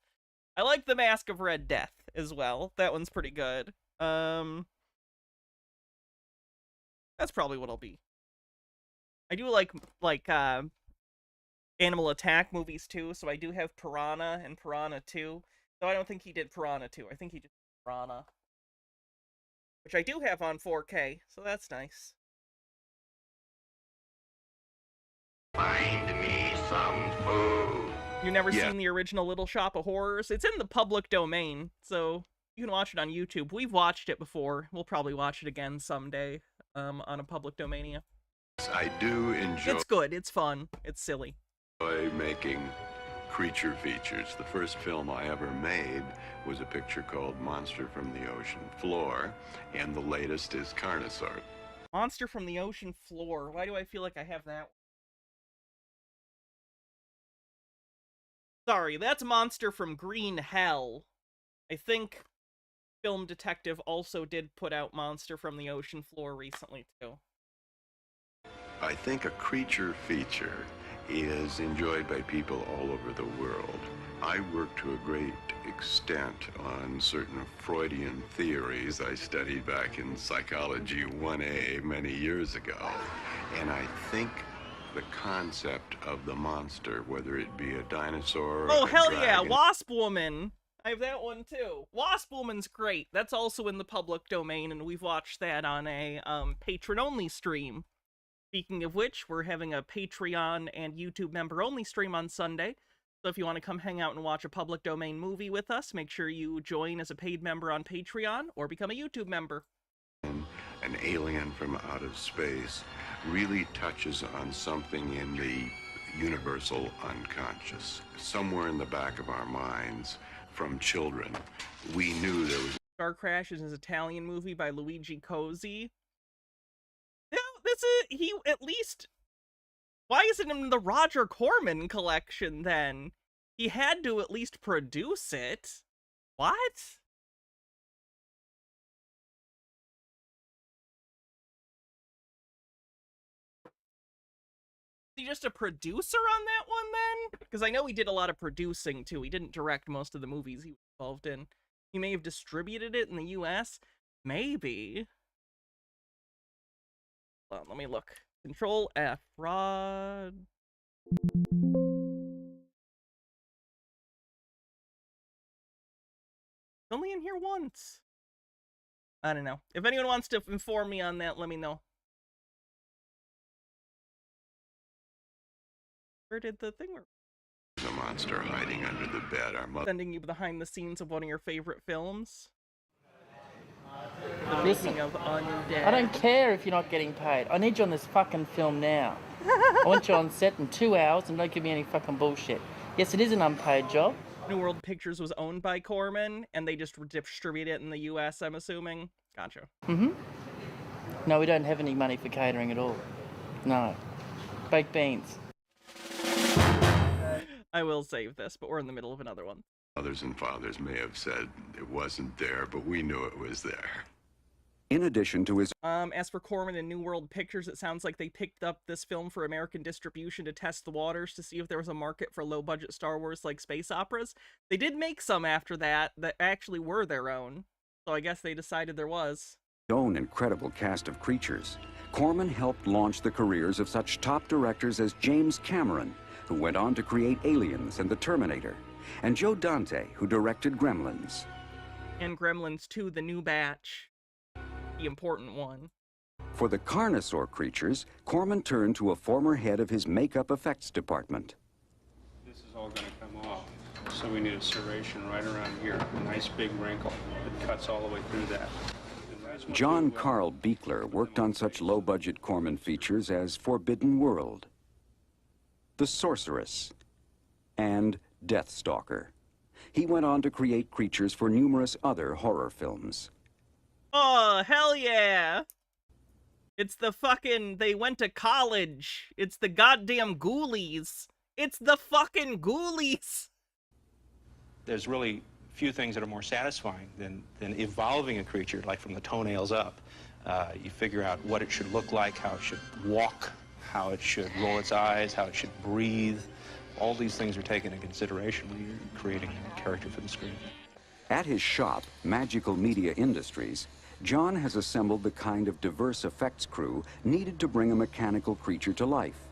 S1: I like the Mask of Red Death as well. That one's pretty good. That's probably what I'll be. I do like Animal Attack movies too, so I do have Piranha and Piranha 2. Though I don't think he did Piranha 2. I think he did Piranha. Which I do have on 4K, so that's nice.
S17: Find me some food.
S1: You've never seen the original Little Shop of Horrors? It's in the public domain, so you can watch it on YouTube. We've watched it before. We'll probably watch it again someday on a public domania.
S6: I do enjoy...
S1: It's good. It's fun. It's silly.
S6: Making creature features. The first film I ever made was a picture called Monster from the Ocean Floor, and the latest is Carnosaur.
S1: Monster from the Ocean Floor. Why do I feel like I have that? Sorry, that's Monster from Green Hell. I think Film Detective also did put out Monster from the Ocean Floor recently, too.
S6: I think a creature feature is enjoyed by people all over the world. I work to a great extent on certain Freudian theories I studied back in Psychology 1A many years ago, and I think the concept of the monster, whether it be a dinosaur or
S1: oh,
S6: a
S1: hell
S6: dragon,
S1: yeah, Wasp Woman! I have that one too. Wasp Woman's great. That's also in the public domain, and we've watched that on a patron-only stream. Speaking of which, we're having a Patreon and YouTube member-only stream on Sunday. So if you want to come hang out and watch a public domain movie with us, make sure you join as a paid member on Patreon or become a YouTube member.
S6: An alien from out of space really touches on something in the universal unconscious. Somewhere in the back of our minds, from children, we knew there was...
S1: Star Crash is an Italian movie by Luigi Cozzi. No, he at least... Why is it in the Roger Corman collection, then? He had to at least produce it. What? Is he just a producer on that one, then? Because I know he did a lot of producing, too. He didn't direct most of the movies he was involved in. He may have distributed it in the US. Maybe. Hold on, let me look. Control F. Rod. It's only in here once. I don't know. If anyone wants to inform me on that, let me know. Where did the thing work?
S6: There's a monster hiding under the bed. Our mother...
S1: Sending you behind the scenes of one of your favorite films. The
S11: Listen,
S1: making of Undead.
S11: I don't care if you're not getting paid. I need you on this fucking film now. I want you on set in 2 hours and don't give me any fucking bullshit. Yes, it is an unpaid job.
S1: New World Pictures was owned by Corman, and they just distribute it in the US, I'm assuming. Gotcha.
S11: Mm-hmm. No, we don't have any money for catering at all. No. Baked beans.
S1: I will save this, but we're in the middle of another one.
S6: Mothers and fathers may have said it wasn't there, but we knew it was there.
S2: In addition to his...
S1: As for Corman and New World Pictures, it sounds like they picked up this film for American distribution to test the waters to see if there was a market for low-budget Star Wars-like space operas. They did make some after that actually were their own, so I guess they decided there was.
S2: Own incredible cast of creatures, Corman helped launch the careers of such top directors as James Cameron, who went on to create Aliens and The Terminator, and Joe Dante, who directed Gremlins.
S1: And Gremlins 2, The New Batch. The important one.
S2: For the Carnosaur creatures, Corman turned to a former head of his makeup effects department.
S9: This is all going to come off, so we need a serration right around here, a nice big wrinkle that cuts all the way through that.
S2: John Carl Buechler worked on such low-budget Corman features as Forbidden World, The Sorceress, and Deathstalker. He went on to create creatures for numerous other horror films.
S1: Oh, hell yeah! It's the fucking, they went to college. It's the goddamn Ghoulies. It's the fucking Ghoulies.
S9: There's really few things that are more satisfying than evolving a creature, like from the toenails up. You figure out what it should look like, how it should walk, how it should roll its eyes, how it should breathe. All these things are taken into consideration when you're creating a character for the screen.
S2: At his shop, Magical Media Industries, John has assembled the kind of diverse effects crew needed to bring a mechanical creature to life.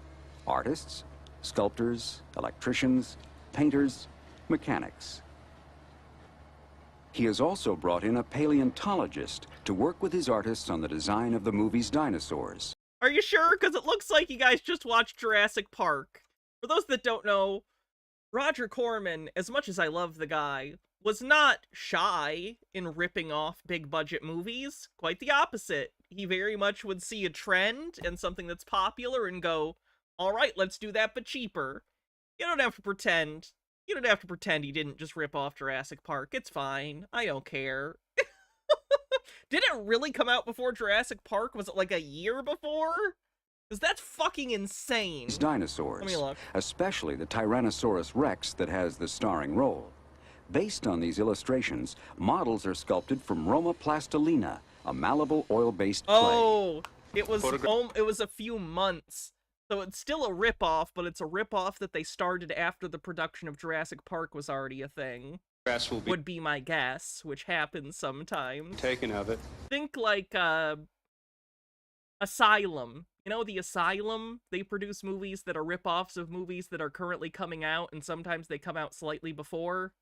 S2: Artists, sculptors, electricians, painters, mechanics. He has also brought in a paleontologist to work with his artists on the design of the movie's dinosaurs.
S1: Are you sure? Because it looks like you guys just watched Jurassic Park. For those that don't know, Roger Corman, as much as I love the guy, was not shy in ripping off big-budget movies. Quite the opposite. He very much would see a trend and something that's popular and go, all right, let's do that, but cheaper. You don't have to pretend. You don't have to pretend he didn't just rip off Jurassic Park. It's fine. I don't care. Did it really come out before Jurassic Park? Was it like a year before? Because that's fucking insane.
S2: Dinosaurs,
S1: Let me look.
S2: especially the Tyrannosaurus Rex that has the starring role. Based on these illustrations, models are sculpted from Roma plastilina, a malleable oil-based clay.
S1: Oh, it was a few months. So it's still a ripoff, but it's a ripoff that they started after the production of Jurassic Park was already a thing.
S9: Will be
S1: would be my guess, which happens sometimes.
S9: taken of it.
S1: Think like Asylum. You know, the Asylum? They produce movies that are ripoffs of movies that are currently coming out, and sometimes they come out slightly before.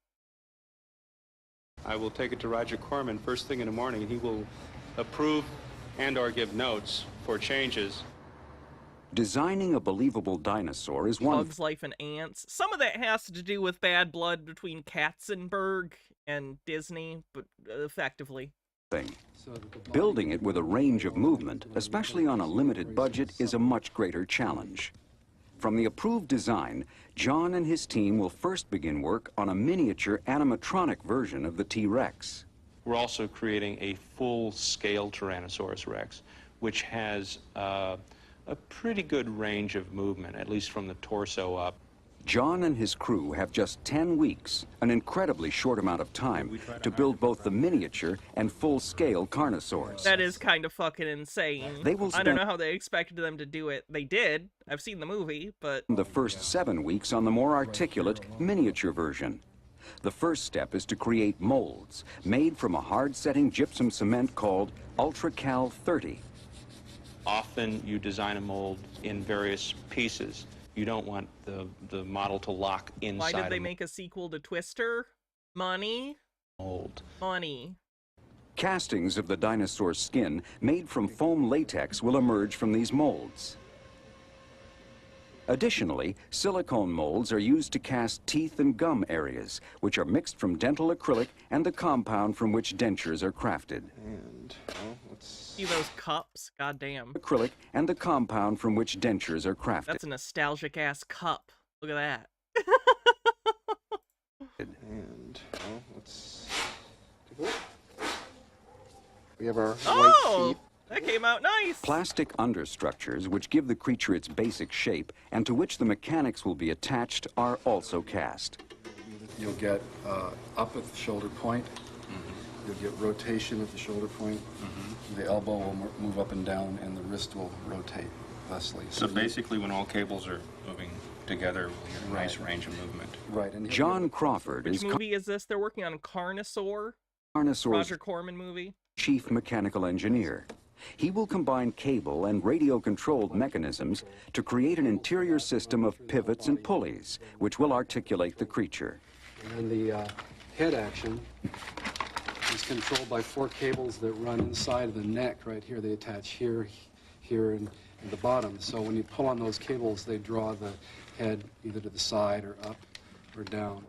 S9: I will take it to Roger Corman first thing in the morning, and he will approve and or give notes for changes.
S2: Designing a believable dinosaur is one
S1: Bugs Life and Ants. Some of that has to do with bad blood between Katzenberg and Disney, but effectively.
S2: thing. Building it with a range of movement, especially on a limited budget, is a much greater challenge. From the approved design, John and his team will first begin work on a miniature animatronic version of the T-Rex.
S9: We're also creating a full-scale Tyrannosaurus Rex, which has a pretty good range of movement, at least from the torso up.
S2: John and his crew have just 10 weeks, an incredibly short amount of time, to build both the miniature and full-scale Carnosaurs.
S1: That is kind of fucking insane.
S2: They will
S1: I don't
S2: spend-
S1: know how they expected them to do it. They did. I've seen the movie, but...
S2: The first 7 weeks on the more articulate miniature version. The first step is to create molds made from a hard-setting gypsum cement called UltraCal 30.
S9: Often you design a mold in various pieces. You don't want the model to lock inside.
S1: Why did they make a sequel to Twister? Money?
S9: Mold.
S1: Money.
S2: Castings of the dinosaur's skin made from foam latex will emerge from these molds. Additionally, silicone molds are used to cast teeth and gum areas, which are mixed from dental acrylic and the compound from which dentures are crafted.
S9: And, well, let's...
S1: See those cups? Goddamn.
S2: Acrylic and the compound from which dentures are crafted.
S1: That's a nostalgic-ass cup. Look at that.
S9: And, well, let's take a look. We have our white
S1: Oh!
S9: teeth.
S1: That came out nice!
S2: Plastic understructures, which give the creature its basic shape and to which the mechanics will be attached, are also cast.
S14: You'll get up at the shoulder point. You'll get rotation at the shoulder point. The elbow will move up and down, and the wrist will rotate thusly.
S9: So basically, when all cables are moving together, we get a nice range of movement.
S14: Right. And
S2: John Crawford
S1: Which
S2: is
S1: movie is this? They're working on Carnosaur?
S2: Carnosaur's
S1: Roger Corman movie?
S2: chief mechanical engineer. He will combine cable and radio-controlled mechanisms to create an interior system of pivots and pulleys, which will articulate the creature.
S14: And the head action is controlled by 4 cables that run inside of the neck right here. They attach here, here, and the bottom. So when you pull on those cables, they draw the head either to the side or up or down.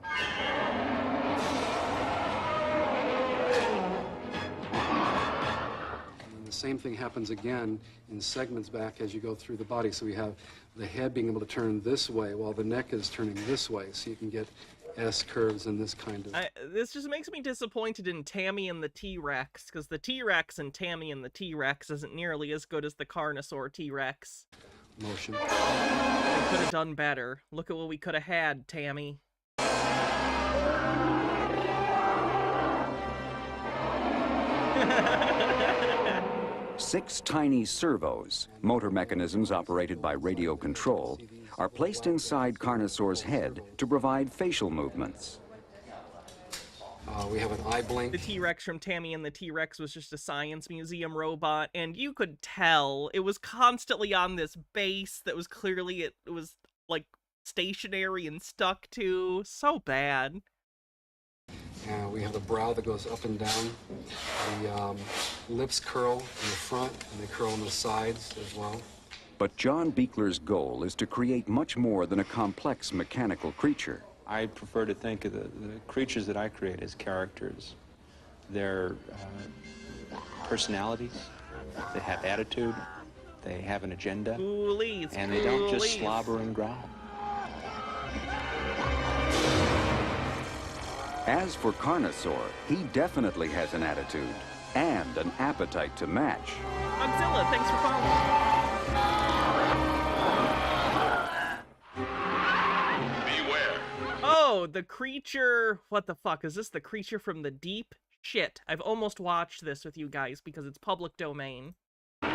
S14: same thing happens again in segments back as you go through the body. So we have the head being able to turn this way while the neck is turning this way. So you can get S curves and this kind of...
S1: This just makes me disappointed in Tammy and the T-Rex, because the T-Rex and Tammy and the T-Rex isn't nearly as good as the Carnosaur T-Rex.
S14: Motion.
S1: They could have done better. Look at what we could have had, Tammy.
S2: Six tiny servos, motor mechanisms operated by radio control, are placed inside Carnosaur's head to provide facial movements.
S14: We have an eye blink.
S1: The T-Rex from Tammy and the T-Rex was just a science museum robot, and you could tell it was constantly on this base that was clearly, it was like stationary and stuck to. So bad.
S14: We have the brow that goes up and down. The lips curl in the front, and they curl on the sides as well.
S2: But John Buechler's goal is to create much more than a complex mechanical creature.
S9: I prefer to think of the creatures that I create as characters. They're personalities, they have attitude, they have an agenda, and they don't just slobber and growl.
S2: As for Carnosaur, he definitely has an attitude and an appetite to match.
S1: Godzilla, thanks for following. Oh, the creature... What the fuck? Is this the creature from the deep? Shit, I've almost watched this with you guys because it's public domain. The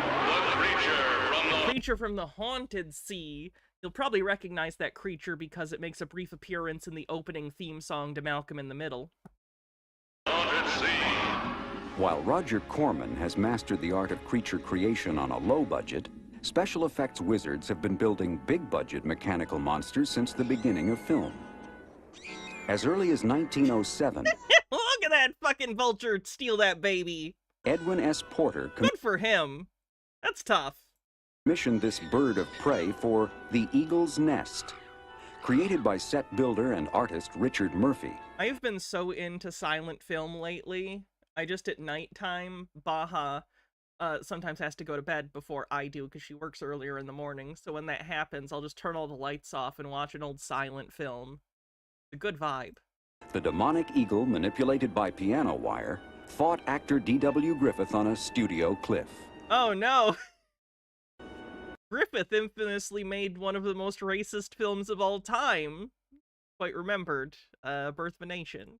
S1: creature from the haunted sea. You'll probably recognize that creature because it makes a brief appearance in the opening theme song to Malcolm in the Middle.
S2: While Roger Corman has mastered the art of creature creation on a low budget, special effects wizards have been building big-budget mechanical monsters since the beginning of film. As early as 1907...
S1: Look at that fucking vulture steal that baby!
S2: Edwin S. Porter...
S1: Good for him. That's tough.
S2: ...commissioned this bird of prey for The Eagle's Nest. Created by set builder and artist Richard Murphy.
S1: I've been so into silent film lately. I just at nighttime, Baha sometimes has to go to bed before I do because she works earlier in the morning. So when that happens, I'll just turn all the lights off and watch an old silent film. A good vibe.
S2: The demonic eagle, manipulated by piano wire, fought actor D.W. Griffith on a studio cliff.
S1: Oh no! Griffith infamously made one of the most racist films of all time. Quite remembered. Birth of a Nation.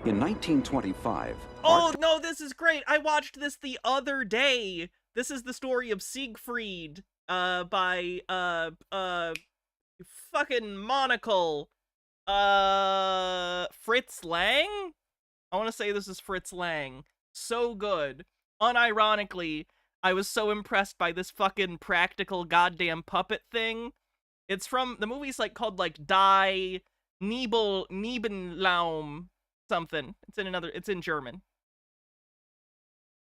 S2: In 1925...
S1: Oh no, this is great! I watched this the other day! This is the story of Siegfried, by, fucking Monocle. Fritz Lang? I want to say this is Fritz Lang. So good. Unironically, I was so impressed by this fucking practical goddamn puppet thing. It's from, the movie's like called like Die Nebenlaum something. It's in German.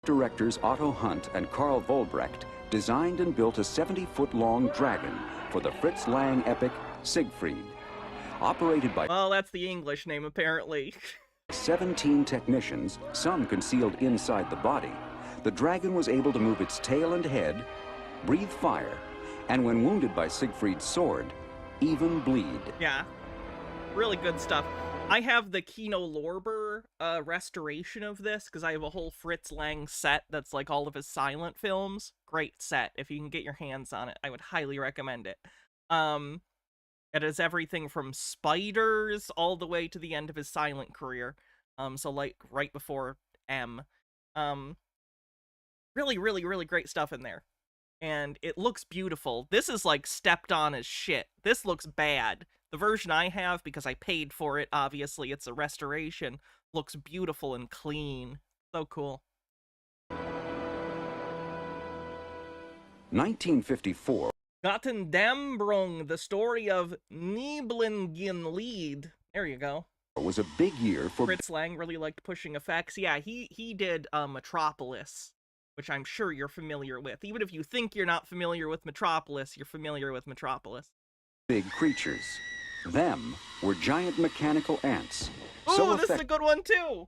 S2: Directors Otto Hunt and Karl Vollbrecht designed and built a 70-foot-long dragon for the Fritz Lang epic Siegfried. Operated by...
S1: Well, that's the English name, apparently.
S2: 17 technicians, some concealed inside the body, the dragon was able to move its tail and head, breathe fire, and when wounded by Siegfried's sword, even bleed.
S1: Yeah. Really good stuff. I have the Kino Lorber restoration of this, because I have a whole Fritz Lang set that's like all of his silent films. Great set. If you can get your hands on it, I would highly recommend it. It has everything from spiders all the way to the end of his silent career. So like right before M. Really, really, really great stuff in there. And it looks beautiful. This is like stepped on as shit. This looks bad. The version I have, because I paid for it, obviously it's a restoration, looks beautiful and clean. So cool.
S2: 1954.
S1: Gottendambrung, the story of Nibelungenlied. There you go.
S2: Was a big year for...
S1: Fritz Lang really liked pushing effects. Yeah, he did Metropolis, which I'm sure you're familiar with. Even if you think you're not familiar with Metropolis, you're familiar with Metropolis.
S2: Big creatures. Them were giant mechanical ants.
S1: Ooh, this is a good one too.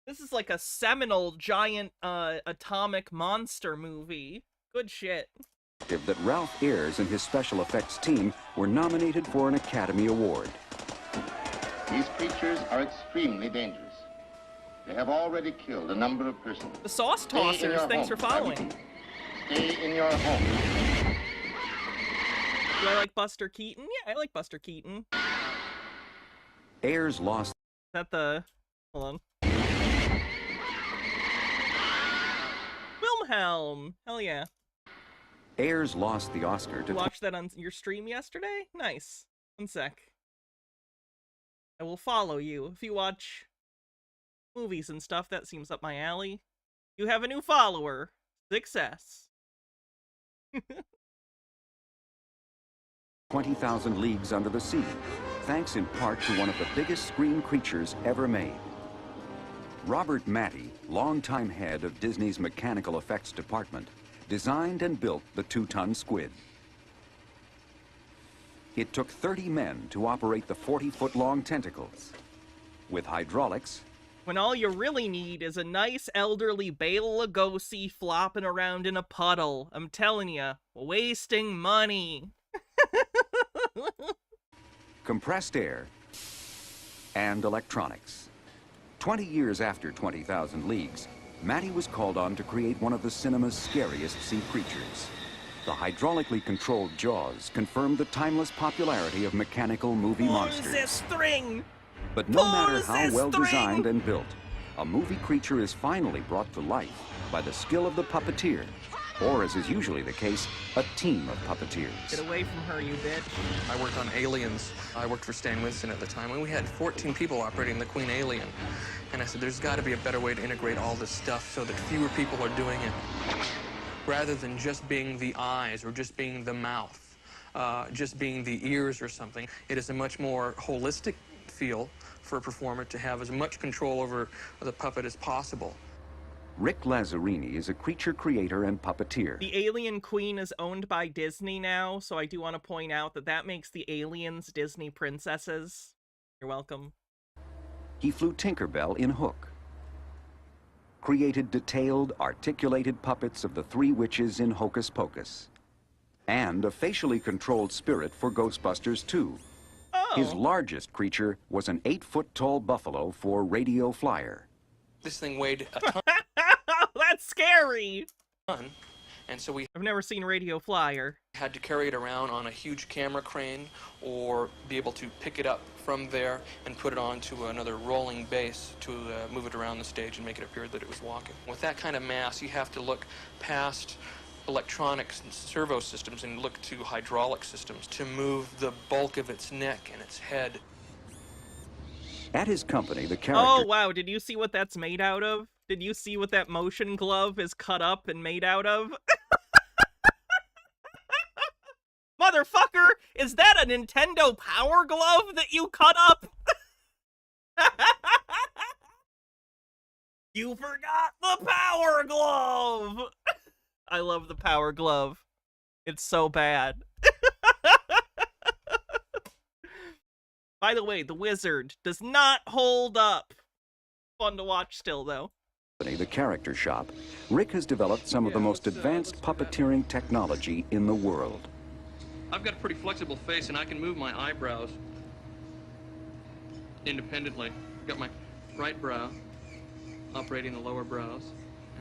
S1: This is like a seminal giant atomic monster movie. Good shit.
S2: That Ralph Ayers and his special effects team were nominated for an Academy Award.
S17: These creatures are extremely dangerous. They have already killed a number of persons.
S1: The sauce tossers, thanks for following.
S17: Stay in your home.
S1: Do I like Buster Keaton? Yeah, I like Buster Keaton.
S2: Ayers lost.
S1: Is that the... Hold on. Wilhelm! Hell yeah.
S2: Ayers lost the Oscar to...
S1: You watched that on your stream yesterday? Nice. One sec. I will follow you. If you watch movies and stuff, that seems up my alley. You have a new follower. Success.
S2: 20,000 Leagues Under the Sea, thanks in part to one of the biggest screen creatures ever made. Robert Matty, longtime head of Disney's mechanical effects department, designed and built the 2-ton squid. It took 30 men to operate the 40-foot-long tentacles. With hydraulics,
S1: when all you really need is a nice elderly Bela Lugosi flopping around in a puddle. I'm telling you, wasting money.
S2: compressed air, and electronics. 20 years after 20,000 Leagues, Matty was called on to create one of the cinema's scariest sea creatures. The hydraulically controlled jaws confirmed the timeless popularity of mechanical movie monsters.
S1: This string!
S2: But no matter how well designed and built, a movie creature is finally brought to life by the skill of the puppeteer, or as is usually the case, a team of puppeteers.
S1: Get away from her, you bitch.
S16: I worked on Aliens. I worked for Stan Winston at the time, and we had 14 people operating the Queen Alien. And I said, there's got to be a better way to integrate all this stuff so that fewer people are doing it. Rather than just being the eyes or just being the mouth, just being the ears or something. It is a much more holistic feel for a performer to have as much control over the puppet as possible.
S2: Rick Lazzarini is a creature creator and puppeteer.
S1: The Alien Queen is owned by Disney now, so I do want to point out that that makes the aliens Disney princesses. You're welcome.
S2: He flew Tinkerbell in Hook, created detailed, articulated puppets of the three witches in Hocus Pocus, and a facially controlled spirit for Ghostbusters 2.
S1: Oh.
S2: His largest creature was an 8-foot-tall buffalo for Radio Flyer.
S16: This thing weighed a ton.
S1: That's scary!
S16: And so
S1: I've never seen Radio Flyer.
S16: Had to carry it around on a huge camera crane or be able to pick it up from there and put it onto another rolling base to move it around the stage and make it appear that it was walking. With that kind of mass, you have to look past electronics and servo systems and look to hydraulic systems to move the bulk of its neck and its head.
S2: At his company, the character...
S1: Oh, wow, did you see what that's made out of? Did you see what that motion glove is cut up and made out of? Motherfucker, is that a Nintendo Power Glove that you cut up? You forgot the Power Glove! I love the Power Glove. It's so bad. By the way, The Wizard does not hold up. Fun to watch still, though.
S2: The character shop, Rick has developed some of the most advanced puppeteering technology in the world.
S16: I've got a pretty flexible face and I can move my eyebrows independently. I've got my right brow operating the lower brows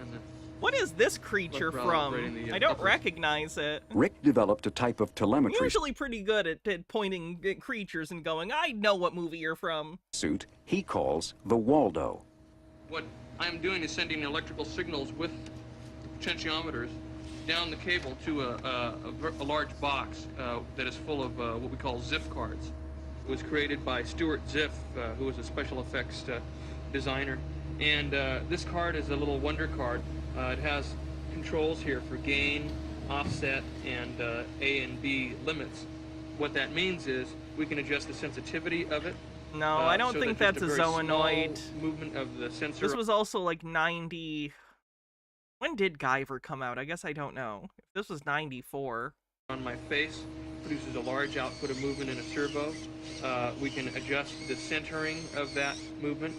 S16: and the
S1: what is this creature from? I don't recognize it.
S2: Rick developed a type of telemetry
S1: I'm usually pretty good at pointing at creatures and going, I know what movie you're from.
S2: Suit he calls the Waldo.
S16: What I'm doing is sending electrical signals with potentiometers down the cable to a large box that is full of what we call Ziff cards. It was created by Stuart Ziff, who was a special effects designer. And this card is a little wonder card. It has controls here for gain, offset, and A and B limits. What that means is we can adjust the sensitivity of it.
S1: No, I don't think that's a Zoanoid.
S16: Movement of the sensor.
S1: This was also like 90... When did Guyver come out? I guess I don't know. If this was 94.
S16: On my face, produces a large output of movement in a servo. We can adjust the centering of that movement,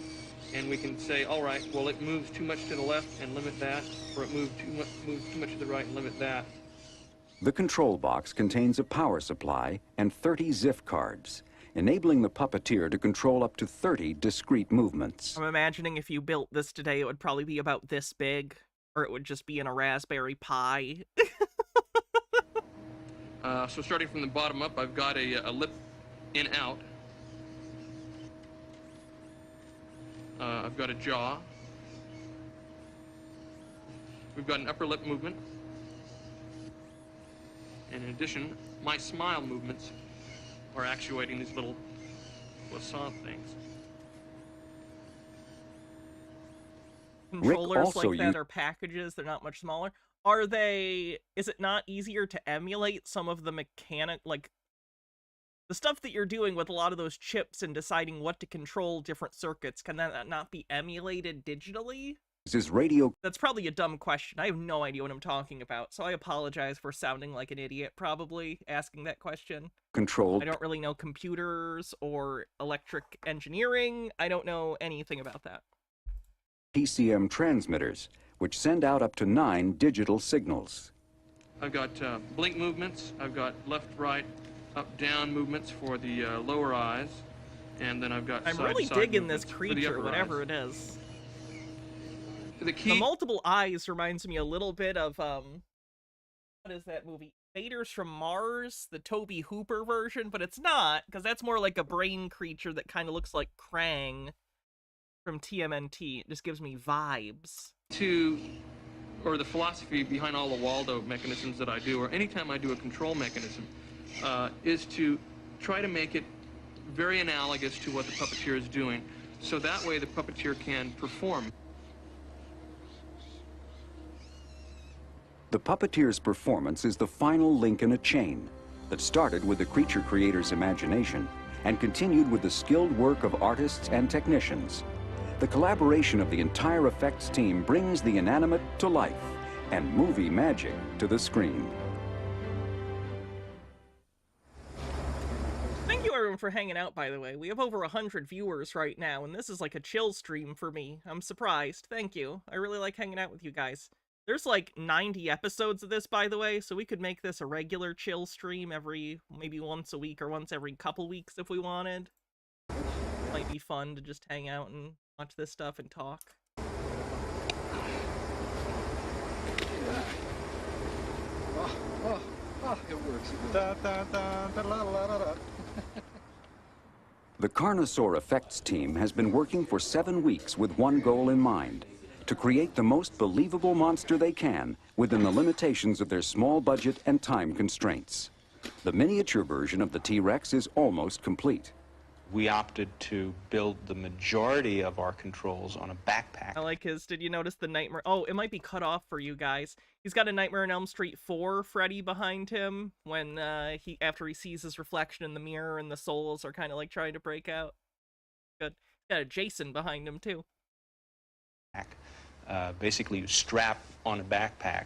S16: and we can say, all right, well, it moves too much to the left and limit that, or it moves too much to the right and limit that.
S2: The control box contains a power supply and 30 ZIF cards, enabling the puppeteer to control up to 30 discrete movements.
S1: I'm imagining if you built this today, it would probably be about this big, or it would just be in a Raspberry Pi.
S16: So starting from the bottom up, I've got a lip in-out. I've got a jaw. We've got an upper lip movement. And in addition, my smile movements are actuating these little croissant things.
S1: Controllers like that are packages, they're not much smaller. Are they, is it not easier to emulate some of the mechanic, like, the stuff that you're doing with a lot of those chips and deciding what to control different circuits, can that not be emulated digitally?
S2: This is radio.
S1: That's probably a dumb question. I have no idea what I'm talking about, so I apologize for sounding like an idiot, probably, asking that question.
S2: Controlled.
S1: I don't really know computers or electric engineering. I don't know anything about that.
S2: PCM transmitters, which send out up to 9 digital signals.
S16: I've got blink movements. I've got left, right, up, down movements for the lower eyes. And then I've got
S1: I'm
S16: side
S1: really
S16: to side
S1: digging this
S16: movements for the
S1: creature,
S16: upper
S1: whatever
S16: eyes.
S1: it is.
S16: The
S1: multiple eyes reminds me a little bit of, what is that movie? Invaders from Mars, the Toby Hooper version, but it's not, because that's more like a brain creature that kind of looks like Krang from TMNT. It just gives me vibes.
S16: Or the philosophy behind all the Waldo mechanisms that I do, or anytime I do a control mechanism, is to try to make it very analogous to what the puppeteer is doing, so that way the puppeteer can perform.
S2: The puppeteer's performance is the final link in a chain that started with the creature creator's imagination and continued with the skilled work of artists and technicians. The collaboration of the entire effects team brings the inanimate to life and movie magic to the screen.
S1: Thank you everyone for hanging out, by the way. We have over 100 viewers right now, and this is like a chill stream for me. I'm surprised. Thank you. I really like hanging out with you guys. There's like 90 episodes of this, by the way, so we could make this a regular chill stream maybe once a week or once every couple weeks if we wanted. Might be fun to just hang out and watch this stuff and talk.
S14: It works.
S2: The Carnosaur effects team has been working for 7 weeks with one goal in mind: to create the most believable monster they can within the limitations of their small budget and time constraints. The miniature version of the T-Rex is almost complete.
S9: We opted to build the majority of our controls on a backpack.
S1: I like his, did you notice the Nightmare? Oh, it might be cut off for you guys. He's got a Nightmare on Elm Street 4 Freddy behind him when after he sees his reflection in the mirror and the souls are kind of like trying to break out. Good. Got a Jason behind him too.
S9: Basically, you strap on a backpack,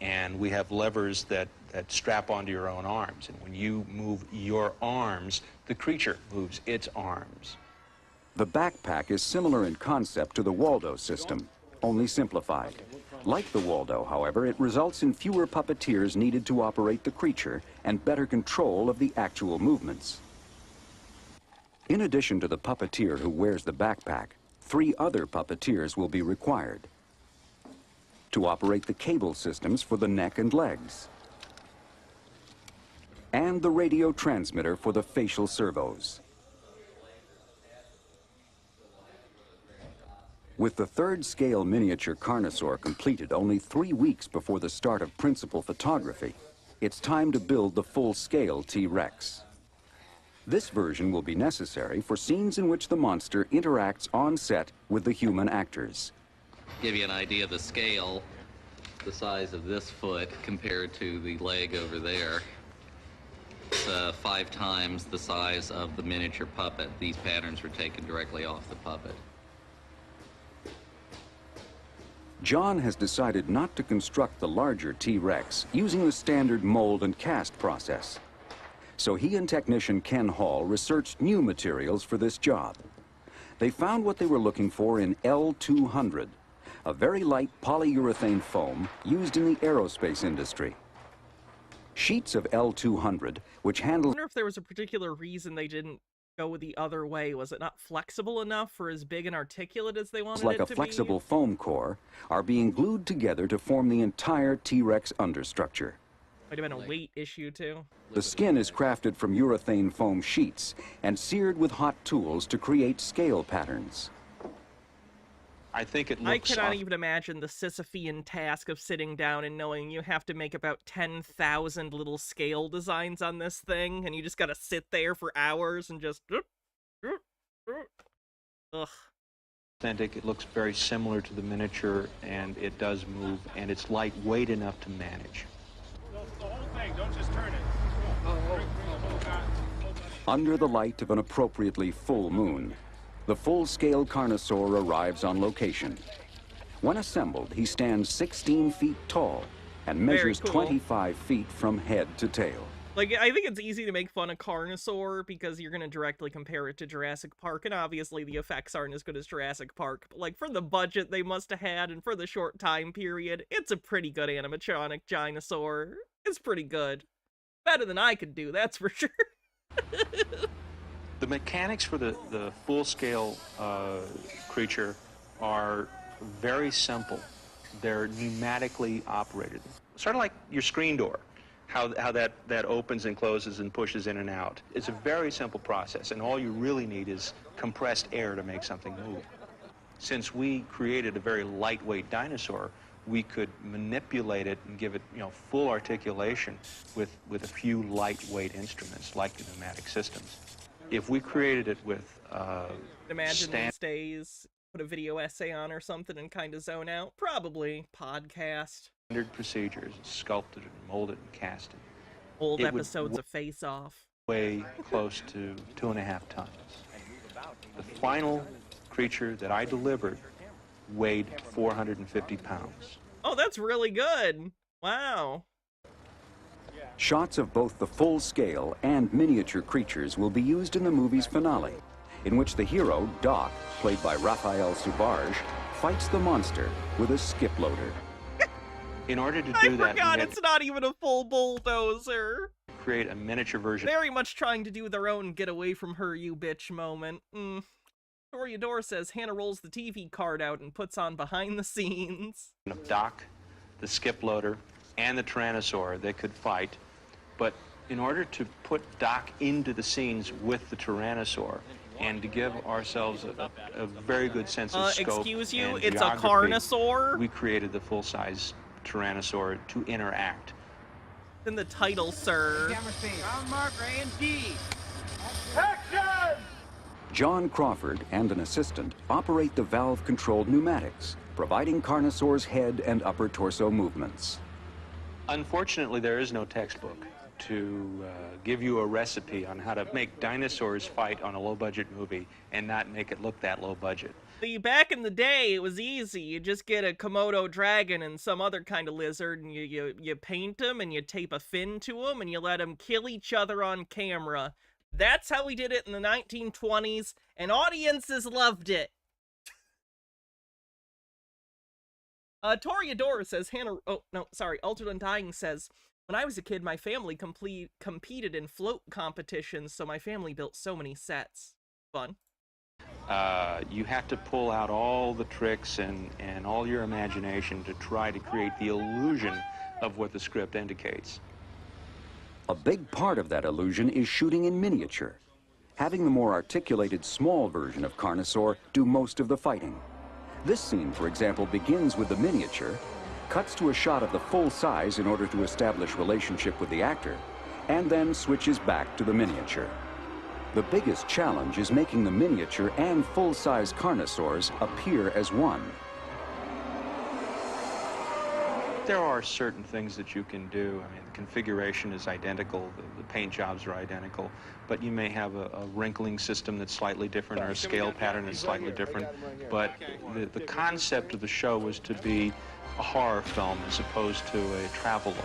S9: and we have levers that strap onto your own arms. And when you move your arms, the creature moves its arms.
S2: The backpack is similar in concept to the Waldo system, only simplified. Like the Waldo, however, it results in fewer puppeteers needed to operate the creature and better control of the actual movements. In addition to the puppeteer who wears the backpack, 3 other puppeteers will be required to operate the cable systems for the neck and legs, and the radio transmitter for the facial servos. With the 3rd scale miniature Carnosaur completed only 3 weeks before the start of principal photography, it's time to build the full-scale T-Rex. This version will be necessary for scenes in which the monster interacts on set with the human actors.
S15: Give you an idea of the scale, the size of this foot compared to the leg over there. It's 5 times the size of the miniature puppet. These patterns were taken directly off the puppet.
S2: John has decided not to construct the larger T-Rex using the standard mold and cast process. So he and technician Ken Hall researched new materials for this job. They found what they were looking for in L200, a very light polyurethane foam used in the aerospace industry. Sheets of L200, which
S1: I
S2: handle...
S1: wonder if there was a particular reason they didn't go the other way. Was it not flexible enough for as big and articulate as they wanted
S2: like
S1: it
S2: a
S1: to
S2: flexible
S1: be?
S2: foam core, are being glued together to form the entire T-Rex understructure.
S1: Might have been a weight issue, too.
S2: The skin is crafted from urethane foam sheets and seared with hot tools to create scale patterns.
S9: I think it
S1: I
S9: looks...
S1: cannot even imagine the Sisyphean task of sitting down and knowing you have to make about 10,000 little scale designs on this thing, and you just gotta sit there for hours and just... Ugh.
S9: Authentic. It looks very similar to the miniature, and it does move, and it's lightweight enough to manage.
S18: The whole thing, don't just turn it.
S2: Under the light of an appropriately full moon, the full-scale Carnosaur arrives on location. When assembled, he stands 16 feet tall and measures
S1: cool.
S2: 25 feet from head to tail.
S1: Like, I think it's easy to make fun of Carnosaur because you're gonna directly compare it to Jurassic Park, and obviously the effects aren't as good as Jurassic Park, but like, for the budget they must have had and for the short time period, it's a pretty good animatronic dinosaur. It's pretty good. Better than I could do, that's for sure.
S9: The mechanics for the full-scale creature are very simple. They're pneumatically operated. Sort of like your screen door, how that opens and closes and pushes in and out. It's a very simple process, and all you really need is compressed air to make something move. Since we created a very lightweight dinosaur, we could manipulate it and give it, full articulation with a few lightweight instruments like the pneumatic systems. If we created it with
S1: Imagine these days, put a video essay on or something and kind of zone out. Probably. Podcast.
S9: Standard procedures, sculpted and molded and casted.
S1: Old episodes of Face Off.
S9: Weigh close to 2.5 tons. The final creature that I delivered weighed 450 pounds.
S1: Oh, that's really good. Wow.
S2: Shots of both the full-scale and miniature creatures will be used in the movie's finale, in which the hero, Doc, played by Raphael Subarge, fights the monster with a skip loader.
S9: In order to do that,
S1: I forgot it's not even a full bulldozer.
S9: Create a miniature version.
S1: Very much trying to do their own get away from her, you bitch moment. Toreador says Hannah rolls the TV card out and puts on behind the scenes.
S9: Of Doc, the skip loader, and the Tyrannosaur, they could fight. But in order to put Doc into the scenes with the Tyrannosaur and to give ourselves a very good sense of scope
S1: excuse you,
S9: and
S1: it's
S9: geography,
S1: a Carnosaur?
S9: we created the full-size Tyrannosaur to interact.
S1: In the title, sir.
S18: Round mark, A and D. Action!
S2: John Crawford and an assistant operate the valve-controlled pneumatics, providing Carnosaur's head and upper torso movements.
S9: Unfortunately, there is no textbook to give you a recipe on how to make dinosaurs fight on a low-budget movie and not make it look that low budget.
S1: See, back in the day, it was easy. You just get a Komodo dragon and some other kind of lizard, and you paint them, and you tape a fin to them, and you let them kill each other on camera. That's how we did it in the 1920s, and audiences loved it. Toreador says, Altered Undying says, when I was a kid, my family competed in float competitions, so my family built so many sets. Fun.
S9: You have to pull out all the tricks and all your imagination to try to create the illusion of what the script indicates.
S2: A big part of that illusion is shooting in miniature, having the more articulated small version of Carnosaur do most of the fighting. This scene, for example, begins with the miniature, cuts to a shot of the full size in order to establish relationship with the actor, and then switches back to the miniature. The biggest challenge is making the miniature and full-size Carnosaurs appear as one.
S9: There are certain things that you can do. I mean, the configuration is identical, the paint jobs are identical, but you may have a wrinkling system that's slightly different or a scale pattern that's slightly different. But the concept of the show was to be a horror film as opposed to a travelogue.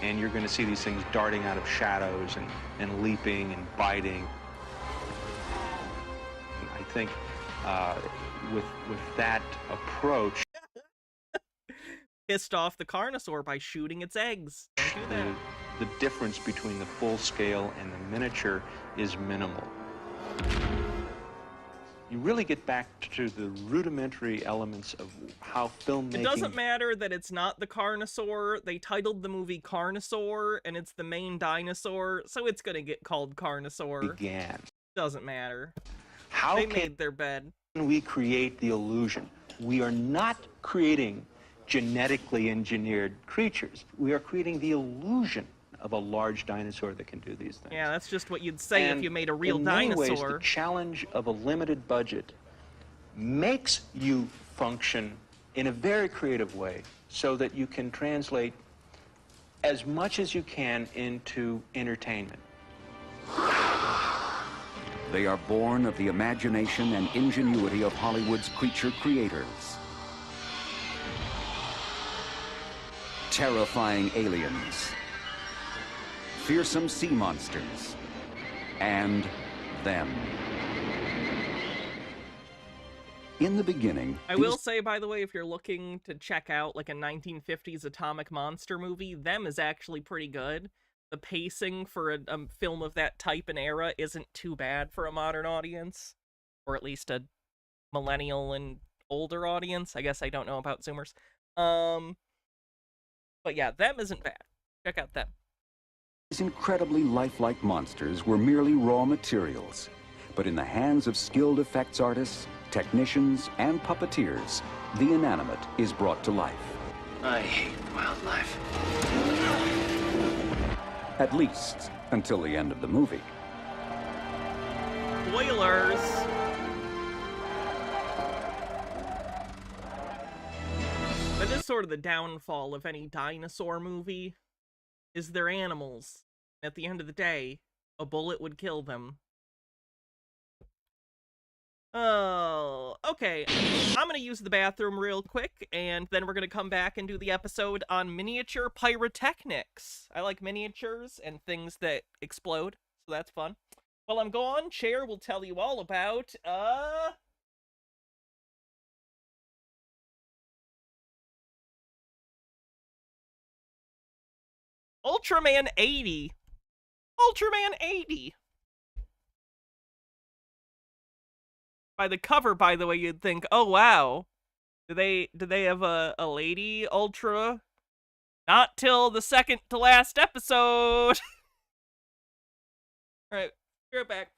S9: and you're going to see these things darting out of shadows and leaping and biting. I think with that approach,
S1: Pissed off the Carnosaur by shooting its eggs. Don't do that.
S9: the difference between the full scale and the miniature is minimal. You really get back to the rudimentary elements of how filmmaking...
S1: It doesn't matter that it's not the Carnosaur. They titled the movie Carnosaur, and it's the main dinosaur, so it's gonna get called Carnosaur.
S9: began.
S1: Doesn't matter.
S9: How
S1: They
S9: can
S1: made their bed.
S9: we create the illusion? We are not creating genetically engineered creatures. We are creating the illusion of a large dinosaur that can do these things.
S1: Yeah, that's just what you'd say if
S9: And
S1: you made a real
S9: in many
S1: dinosaur.
S9: ways, the challenge of a limited budget makes you function in a very creative way so that you can translate as much as you can into entertainment.
S2: They are born of the imagination and ingenuity of Hollywood's creature creators. Terrifying aliens, fearsome sea monsters, and them. In the beginning,
S1: I will say, by the way, if you're looking to check out like a 1950s atomic monster movie, Them is actually pretty good. The pacing for a film of that type and era isn't too bad for a modern audience, or at least a millennial and older audience. I guess I don't know about Zoomers. But yeah, Them isn't bad. Check out Them.
S2: These incredibly lifelike monsters were merely raw materials, but in the hands of skilled effects artists, technicians, and puppeteers, the inanimate is brought to life.
S23: I hate wildlife.
S2: At least until the end of the movie.
S1: Spoilers! That is sort of the downfall of any dinosaur movie, is they're animals. At the end of the day, a bullet would kill them. Oh, okay. I'm gonna use the bathroom real quick, and then we're gonna come back and do the episode on miniature pyrotechnics. I like miniatures and things that explode, so that's fun. While I'm gone, Chair will tell you all about, Ultraman 80. Ultraman 80. By the cover, by the way, you'd think, oh wow, do they have a lady Ultra? Not till the second to last episode. All right, be right back.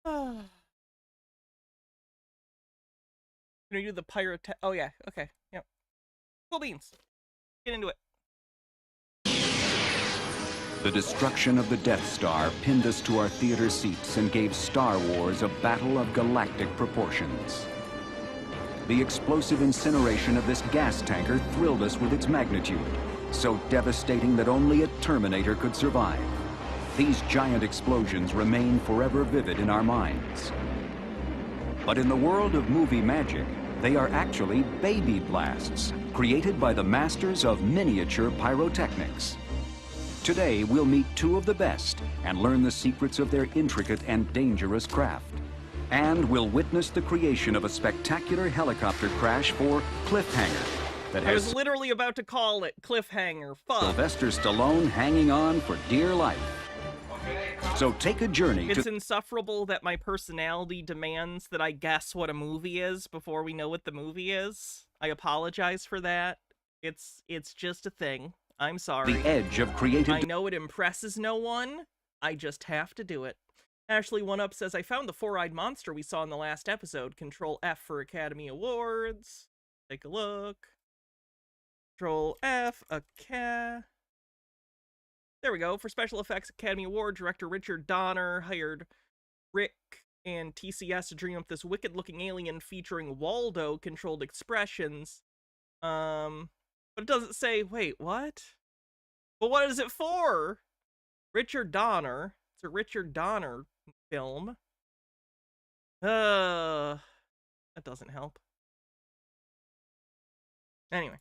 S1: Can we do the pyrotech? Oh yeah, okay, yep. Cool beans. Get into it.
S2: The destruction of the Death Star pinned us to our theater seats and gave Star Wars a battle of galactic proportions. The explosive incineration of this gas tanker thrilled us with its magnitude, so devastating that only a Terminator could survive. these giant explosions remain forever vivid in our minds. But in the world of movie magic, they are actually baby blasts, created by the masters of miniature pyrotechnics. Today, we'll meet two of the best and learn the secrets of their intricate and dangerous craft. And we'll witness the creation of a spectacular helicopter crash for Cliffhanger that
S1: I was
S2: has
S1: literally about to call it Cliffhanger. Fuck.
S2: Sylvester Stallone hanging on for dear life. So take a journey
S1: It's
S2: to...
S1: insufferable that my personality demands that I guess what a movie is before we know what the movie is. I apologize for that. It's just a thing. I'm sorry.
S2: The edge of creative...
S1: I know it impresses no one. I just have to do it. Ashley1up says, I found the four-eyed monster we saw in the last episode. Control F for Academy Awards. Take a look. Control F, There we go. For Special Effects Academy Award, director Richard Donner hired Rick and TCS to dream up this wicked-looking alien featuring Waldo-controlled expressions. But it doesn't say, wait, what? Well, what is it for? Richard Donner. It's a Richard Donner film. That doesn't help. Anyway.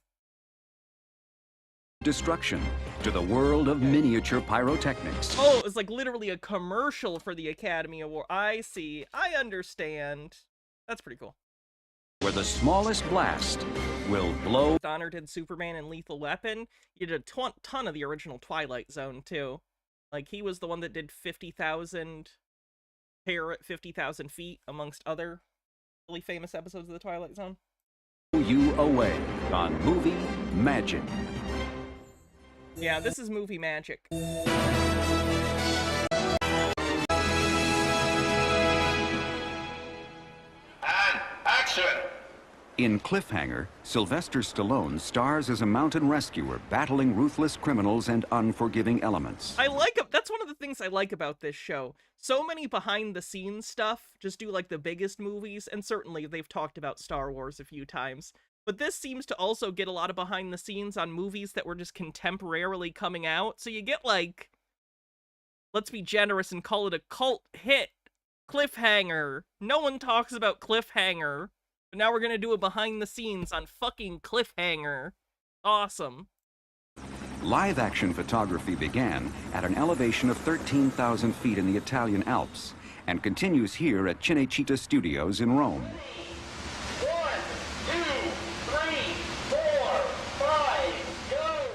S2: Destruction to the world of miniature pyrotechnics.
S1: Oh, it was like literally a commercial for the Academy Award. I see. I understand. That's pretty cool.
S2: Where the smallest blast will blow...
S1: Donner did Superman and Lethal Weapon. He did a ton of the original Twilight Zone, too. Like, he was the one that did 50,000 Hair at 50,000 Feet, amongst other really famous episodes of the Twilight Zone.
S2: You away on Movie Magic.
S1: Yeah, this is movie magic.
S17: And action!
S2: In Cliffhanger, Sylvester Stallone stars as a mountain rescuer battling ruthless criminals and unforgiving elements.
S1: That's one of the things I like about this show. So many behind-the-scenes stuff just do, like, the biggest movies, and certainly they've talked about Star Wars a few times. But this seems to also get a lot of behind-the-scenes on movies that were just contemporarily coming out. So you get, like, let's be generous and call it a cult hit, Cliffhanger. No one talks about Cliffhanger. But now we're gonna do a behind-the-scenes on fucking Cliffhanger. Awesome.
S2: Live-action photography began at an elevation of 13,000 feet in the Italian Alps and continues here at Cinecittà Studios in Rome.
S17: 1, 2, 3, 4, 5, go!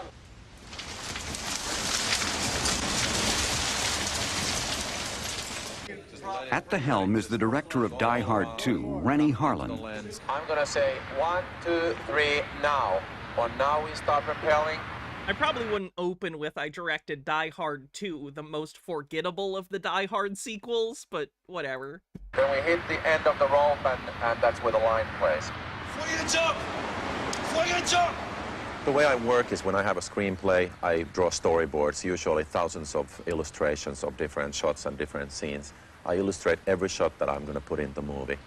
S2: At the helm is the director of Die Hard 2, Rennie Harlan.
S7: I'm gonna say 1, 2, 3, now. Or now we start rappelling.
S1: I probably wouldn't open with I directed Die Hard 2, the most forgettable of the Die Hard sequels, but whatever.
S7: Then we hit the end of the rope, and that's where the line plays.
S17: Before you jump! Before you jump!
S19: The way I work is when I have a screenplay, I draw storyboards, usually thousands of illustrations of different shots and different scenes. I illustrate every shot that I'm going to put in the movie.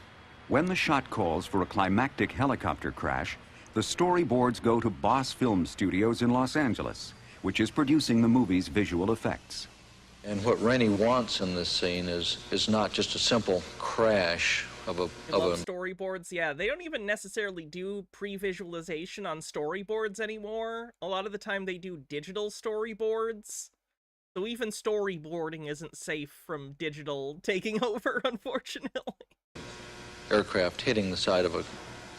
S2: When the shot calls for a climactic helicopter crash, the storyboards go to Boss Film Studios in Los Angeles, which is producing the movie's visual effects.
S20: And what Rennie wants in this scene is not just a simple crash of a
S1: storyboards. Yeah, they don't even necessarily do pre-visualization on storyboards anymore. A lot of the time they do digital storyboards. So even storyboarding isn't safe from digital taking over, unfortunately.
S20: aircraft hitting the side of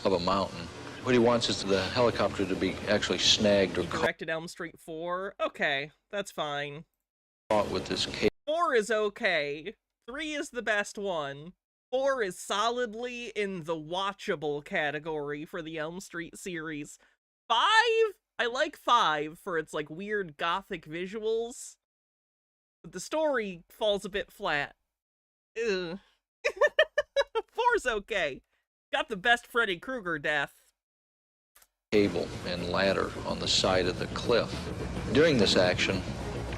S20: a mountain. What he wants is the helicopter to be actually snagged or
S1: directed Elm Street 4. Okay, that's fine.
S20: caught with this cable.
S1: 4 is okay. 3 is the best one. 4 is solidly in the watchable category for the Elm Street series. 5? I like 5 for its, like, weird gothic visuals. But the story falls a bit flat. Ugh. 4's okay. Got the best Freddy Krueger death.
S20: Cable and ladder on the side of the cliff. During this action,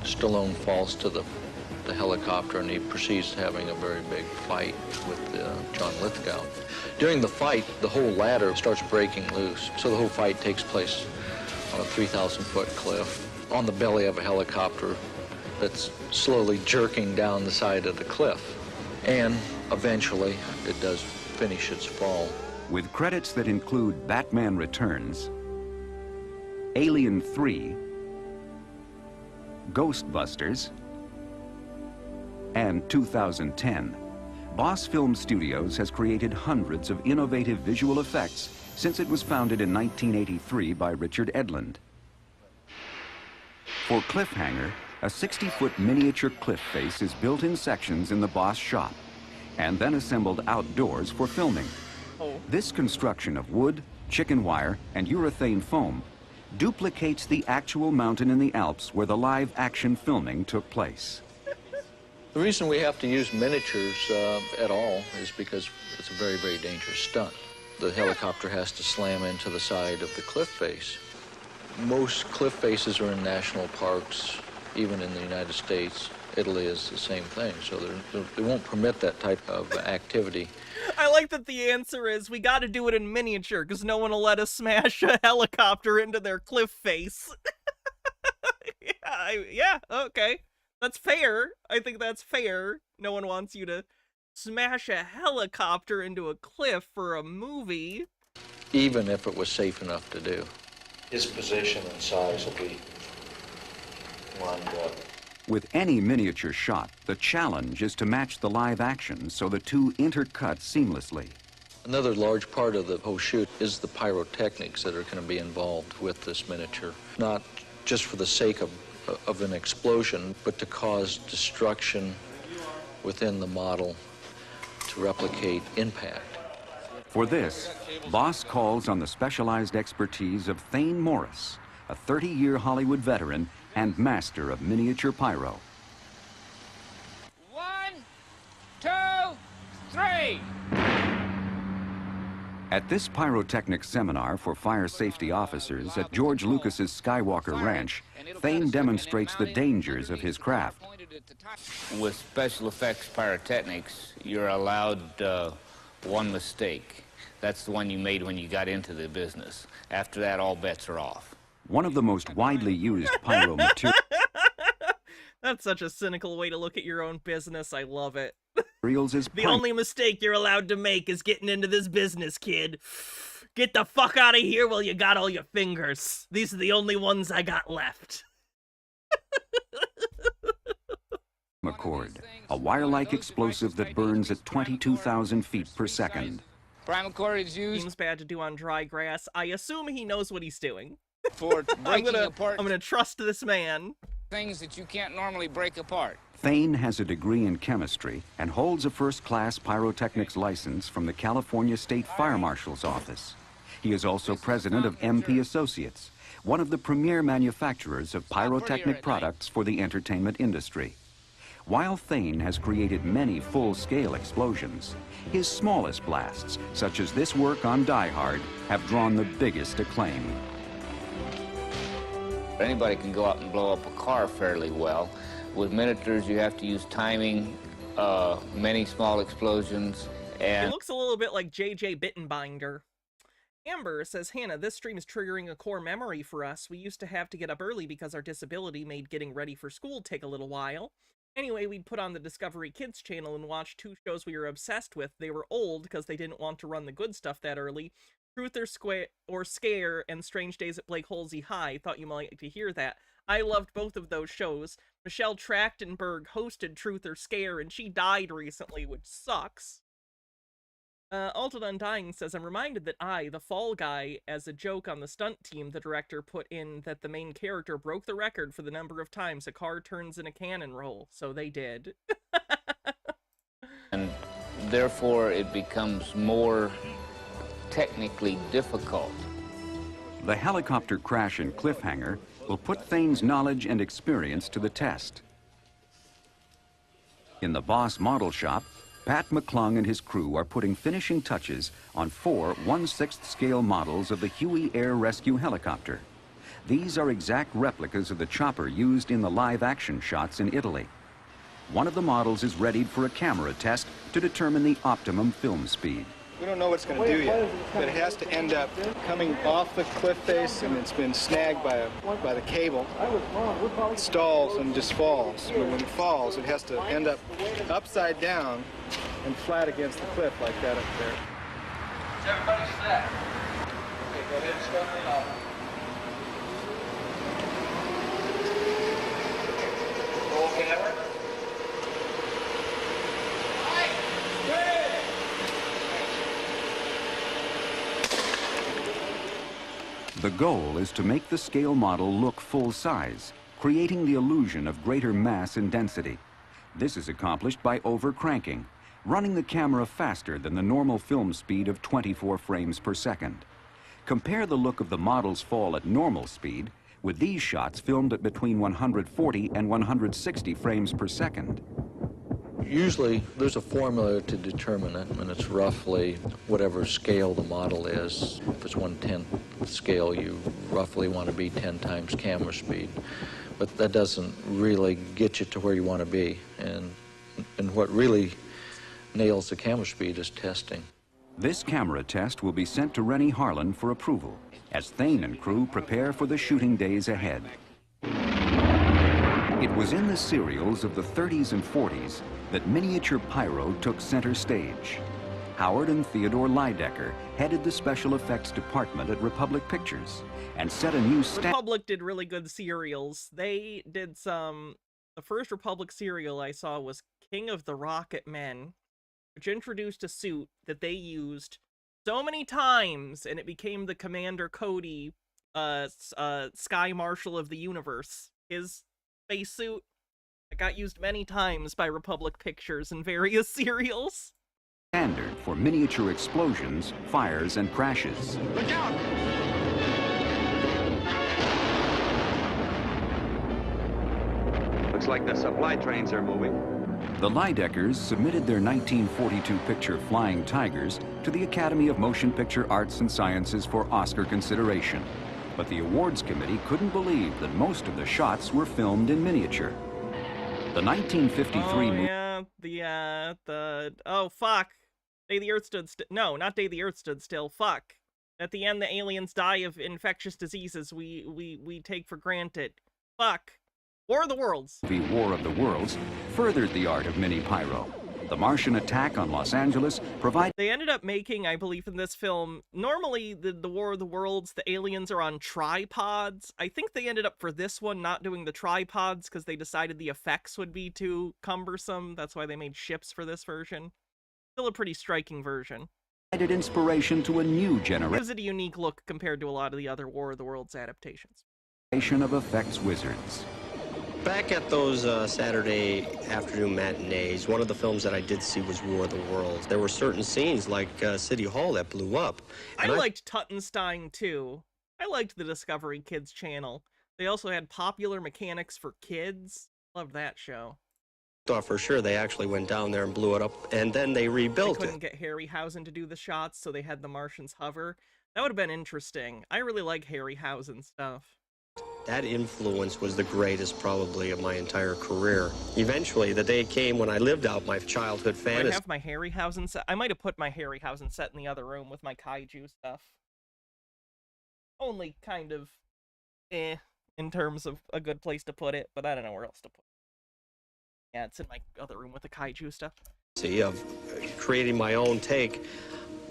S20: Stallone falls to the helicopter and he proceeds having a very big fight with John Lithgow. During the fight, the whole ladder starts breaking loose, so the whole fight takes place on a 3,000-foot cliff on the belly of a helicopter that's slowly jerking down the side of the cliff. And eventually, it does finish its fall.
S2: With credits that include Batman Returns, Alien 3, Ghostbusters, and 2010, Boss Film Studios has created hundreds of innovative visual effects since it was founded in 1983 by Richard Edlund. For Cliffhanger, a 60-foot miniature cliff face is built in sections in the Boss shop and then assembled outdoors for filming. This construction of wood, chicken wire, and urethane foam duplicates the actual mountain in the Alps where the live-action filming took place.
S20: The reason we have to use miniatures at all is because it's a very, very dangerous stunt. The helicopter has to slam into the side of the cliff face. Most cliff faces are in national parks, even in the United States. Italy is the same thing, so they won't permit that type of activity.
S1: I like that the answer is we got to do it in miniature because no one will let us smash a helicopter into their cliff face. Yeah, okay. That's fair. I think that's fair. No one wants you to smash a helicopter into a cliff for a movie.
S20: Even if it was safe enough to do.
S5: His position and size will be lined up.
S2: With any miniature shot, the challenge is to match the live action so the two intercut seamlessly.
S20: Another large part of the whole shoot is the pyrotechnics that are going to be involved with this miniature. Not just for the sake of an explosion, but to cause destruction within the model to replicate impact.
S2: For this, Boss calls on the specialized expertise of Thane Morris, a 30-year Hollywood veteran and master of miniature pyro.
S18: 1, 2, 3.
S2: At this pyrotechnics seminar for fire safety officers at George Lucas's Skywalker Ranch, Thane demonstrates the dangers of his craft.
S21: With special effects pyrotechnics, you're allowed one mistake. That's the one you made when you got into the business. After that, all bets are off.
S2: One of the most widely used pyro materials.
S1: That's such a cynical way to look at your own business. I love it.
S2: Is
S1: the only mistake you're allowed to make is getting into this business, kid. Get the fuck out of here while you got all your fingers. These are the only ones I got left.
S2: Primacord, a wire-like explosive that burns at 22,000 feet per second.
S18: Primacord is used.
S1: Seems bad to do on dry grass. I assume he knows what he's doing.
S18: For breaking apart.
S1: I'm gonna trust this man.
S18: Things that you can't normally break apart.
S2: Thane has a degree in chemistry and holds a first-class pyrotechnics license from the California State Fire Marshal's Office. He is also president of MP Associates, one of the premier manufacturers of pyrotechnic products for the entertainment industry. While Thane has created many full-scale explosions, his smallest blasts, such as this work on Die Hard, have drawn the biggest acclaim.
S21: Anybody can go out and blow up a car fairly well. With miniatures, you have to use timing, many small explosions, and...
S1: It looks a little bit like J.J. Bittenbinder. Amber says, Hannah, this stream is triggering a core memory for us. We used to have to get up early because our disability made getting ready for school take a little while. Anyway, we'd put on the Discovery Kids channel and watch two shows we were obsessed with. They were old because they didn't want to run the good stuff that early. Truth or Scare and Strange Days at Blake Halsey High. Thought you might like to hear that. I loved both of those shows. Michelle Trachtenberg hosted Truth or Scare, and she died recently, which sucks. Alton Undying says, I'm reminded that the fall guy, as a joke on the stunt team, the director put in that the main character broke the record for the number of times a car turns in a cannon roll. So they did.
S21: And therefore, it becomes more technically difficult.
S2: The helicopter crash in Cliffhanger will put Thane's knowledge and experience to the test. In the Boss model shop, Pat McClung and his crew are putting finishing touches on 4 1/6 scale models of the Huey Air Rescue helicopter. These are exact replicas of the chopper used in the live-action shots in Italy. One of the models is readied for a camera test to determine the optimum film speed.
S3: We don't know what it's going to do yet, but it has to end up coming off the cliff face, and it's been snagged by the cable. It stalls and just falls. But when it falls, it has to end up upside down and flat against the cliff like that up there.
S7: Is everybody set? Okay, go ahead and start it off. Roll camera.
S2: The goal is to make the scale model look full size, creating the illusion of greater mass and density. This is accomplished by over-cranking, running the camera faster than the normal film speed of 24 frames per second. Compare the look of the model's fall at normal speed with these shots filmed at between 140 and 160 frames per second.
S20: Usually there's a formula to determine it, and it's roughly whatever scale the model is. If it's 1/10 scale, you roughly want to be 10 times camera speed. But that doesn't really get you to where you want to be. And what really nails the camera speed is testing.
S2: This camera test will be sent to Rennie Harlan for approval as Thane and crew prepare for the shooting days ahead. It was in the serials of the 30s and 40s that miniature pyro took center stage. Howard and Theodore Lydecker headed the special effects department at Republic Pictures and set a new standard.
S1: Republic did really good serials. They did some... The first Republic serial I saw was King of the Rocket Men, which introduced a suit that they used so many times, and it became the Commander Cody, Sky Marshal of the Universe. His spacesuit that got used many times by Republic Pictures in various serials.
S2: Standard for miniature explosions, fires, and crashes.
S3: Look out!
S13: Looks like the supply trains are moving.
S2: The Lydeckers submitted their 1942 picture Flying Tigers to the Academy of Motion Picture Arts and Sciences for Oscar consideration. But the awards committee couldn't believe that most of the shots were filmed in miniature. The 1953
S1: oh fuck. Day the Earth Stood Still. No, not Day the Earth Stood Still. Fuck. At the end, the aliens die of infectious diseases we take for granted. Fuck. War of the Worlds.
S2: The War of the Worlds furthered the art of mini pyro. The Martian attack on Los Angeles provided...
S1: They ended up making, I believe, in this film, normally the War of the Worlds, the aliens are on tripods. I think they ended up for this one not doing the tripods because they decided the effects would be too cumbersome. That's why they made ships for this version. Still a pretty striking version.
S2: Provided inspiration to a new
S1: Gives
S2: generation
S1: it a unique look compared to a lot of the other War of the Worlds adaptations.
S2: of effects wizards.
S22: Back at those Saturday afternoon matinees, one of the films that I did see was War of the Worlds. There were certain scenes like City Hall that blew up.
S1: I liked Tuttenstein too. I liked the Discovery Kids channel. They also had Popular Mechanics for Kids. Loved that show.
S22: Thought for sure they actually went down there and blew it up, and then they rebuilt
S1: They couldn't get Harryhausen to do the shots, so they had the Martians hover. That would have been interesting. I really like Harryhausen stuff.
S22: That influence was the greatest, probably, of my entire career. Eventually, the day came when I lived out my childhood
S1: I
S22: fantasy.
S1: have my Harryhausen set. I might have put my Harryhausen set in the other room with my kaiju stuff. Only kind of in terms of a good place to put it, but I don't know where else to put it. Yeah, it's in my other room with the kaiju stuff.
S22: Of creating my own take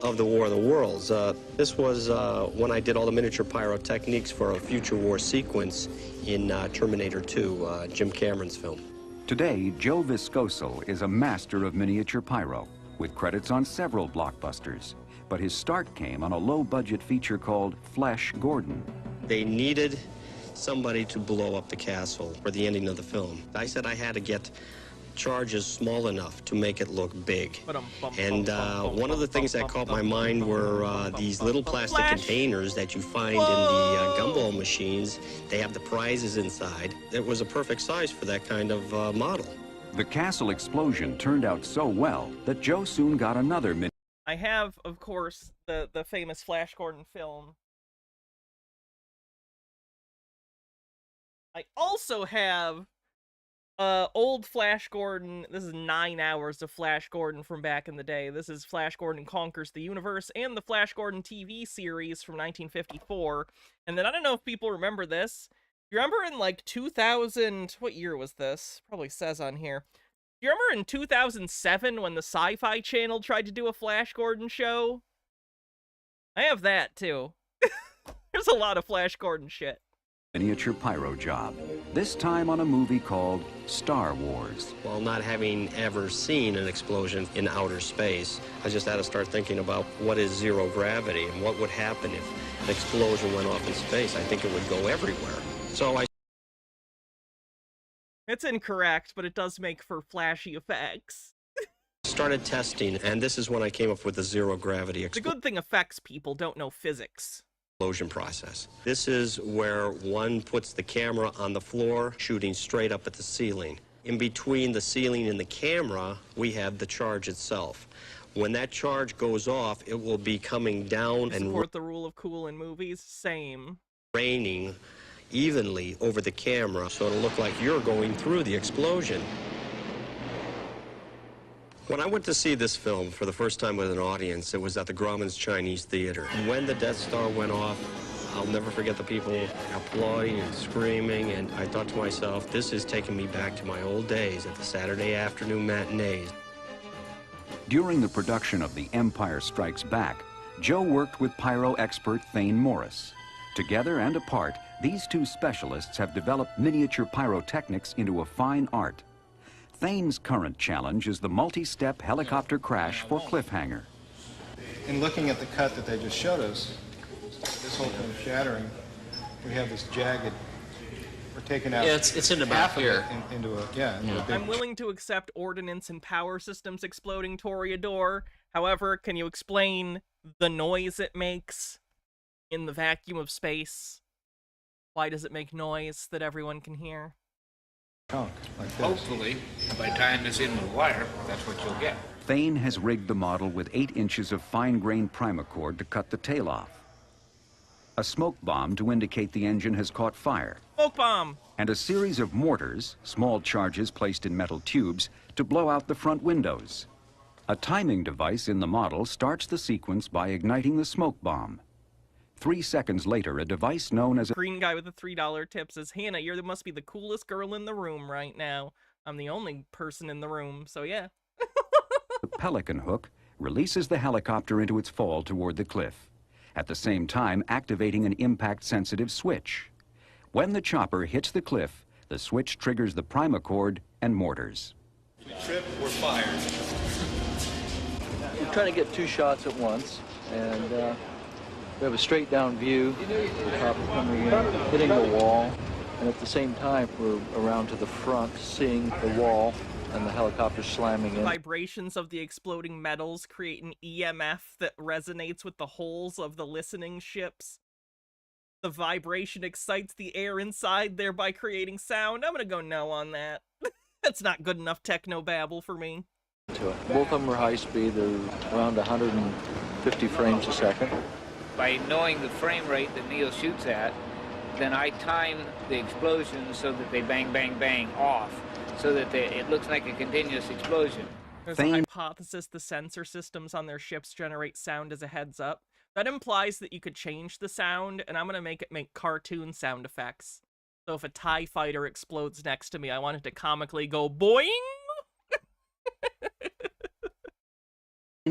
S22: of the War of the Worlds. This was when I did all the miniature pyrotechnics for a future war sequence in Terminator 2, Jim Cameron's film.
S2: Today, Joe Viscoso is a master of miniature pyro, with credits on several blockbusters. But his start came on a low-budget feature called Flash Gordon.
S22: They needed somebody to blow up the castle for the ending of the film. I said I had to get charges small enough to make it look big. And one of the things that caught my mind were these little plastic containers that you find in the gumball machines. They have the prizes inside. It was a perfect size for that kind of model.
S2: The castle explosion turned out so well that Joe soon got another
S1: I have, of course, the famous Flash Gordon film. I also have Old Flash Gordon. This is 9 hours of Flash Gordon from back in the day. This is Flash Gordon Conquers the Universe and the Flash Gordon TV series from 1954. And then I don't know if people remember this. You remember in like 2000, what year was this? Probably says on here. You remember in 2007 when the Sci-Fi Channel tried to do a Flash Gordon show? I have that too. There's a lot of Flash Gordon shit.
S2: Miniature pyro job, this time on a movie called Star Wars.
S22: While not having ever seen an explosion in outer space, I just had to start thinking about what is zero gravity and what would happen if an explosion went off in space. I think it would go everywhere. So
S1: It's incorrect, but it does make for flashy effects.
S22: started testing, and this is when I came up with the zero gravity
S1: The good thing effects people don't know physics.
S22: explosion process. This is where one puts the camera on the floor, shooting straight up at the ceiling. In between the ceiling and the camera, we have the charge itself. When that charge goes off, it will be coming down and
S1: Support the rule of cool in movies? Same.
S22: raining evenly over the camera, so it'll look like you're going through the explosion. When I went to see this film for the first time with an audience, it was at the Grauman's Chinese Theater. When the Death Star went off, I'll never forget the people applauding and screaming, and I thought to myself, this is taking me back to my old days at the Saturday afternoon matinees.
S2: During the production of The Empire Strikes Back, Joe worked with pyro expert Thane Morris. Together and apart, these two specialists have developed miniature pyrotechnics into a fine art. Thane's current challenge is the multi-step helicopter crash for Cliffhanger.
S3: In looking at the cut that they just showed us, this whole thing shattering, we have this jagged, we're taking out
S22: it's in about
S3: half of
S22: here.
S3: it into a, into a big
S1: I'm willing to accept ordnance and power systems exploding Toreador. However, can you explain the noise it makes in the vacuum of space? Why does it make noise that everyone can hear?
S3: chunk like this.
S21: Hopefully, by the time it's in the wire, that's what you'll get.
S2: Thane has rigged the model with 8 inches of fine-grained primacord to cut the tail off, a smoke bomb to indicate the engine has caught fire,
S1: Smoke bomb!
S2: and a series of mortars, small charges placed in metal tubes, to blow out the front windows. A timing device in the model starts the sequence by igniting the smoke bomb. 3 seconds later, a device known as a
S1: Green guy with the $3 tip says, Hannah, you must be the coolest girl in the room right now. I'm the only person in the room, so yeah.
S2: pelican hook releases the helicopter into its fall toward the cliff, at the same time activating an impact-sensitive switch. When the chopper hits the cliff, the switch triggers the primacord and mortars.
S22: We trip, we're fired.
S4: We're trying to get 2 shots at once, and we have a straight down view, the chopper coming in, hitting the wall, and at the same time we're around to the front, seeing the wall and the helicopter slamming in.
S1: Vibrations of the exploding metals create an EMF that resonates with the hulls of the listening ships. The vibration excites the air inside, thereby creating sound. I'm gonna go no on that. That's not good enough techno-babble for me.
S4: Both of them are high speed, they're around 150 frames a second.
S21: By knowing the frame rate that Neil shoots at, then I time the explosions so that they bang, bang, bang off, so that it looks like a continuous explosion.
S1: There's a hypothesis the sensor systems on their ships generate sound as a heads up. That implies that you could change the sound, and I'm gonna make it make cartoon sound effects. So if a TIE fighter explodes next to me, I want it to comically go boing!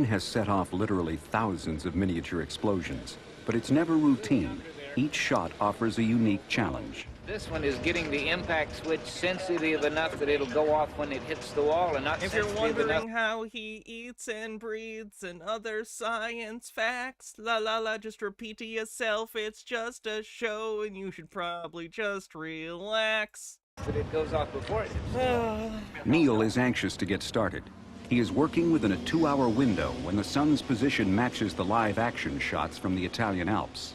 S2: Has set off literally thousands of miniature explosions, but it's never routine. Each shot offers a unique challenge.
S21: This one is getting the impact switch sensitive enough that it'll go off when it hits the wall, and not
S1: If you're
S21: sensitive
S1: wondering
S21: enough.
S1: how he eats and breathes and other science facts, la la la, just repeat to yourself, it's just a show and you should probably just relax.
S21: But it goes off before it hits.
S2: Neil is anxious to get started. He is working within a 2-hour window when the sun's position matches the live action shots from the Italian Alps.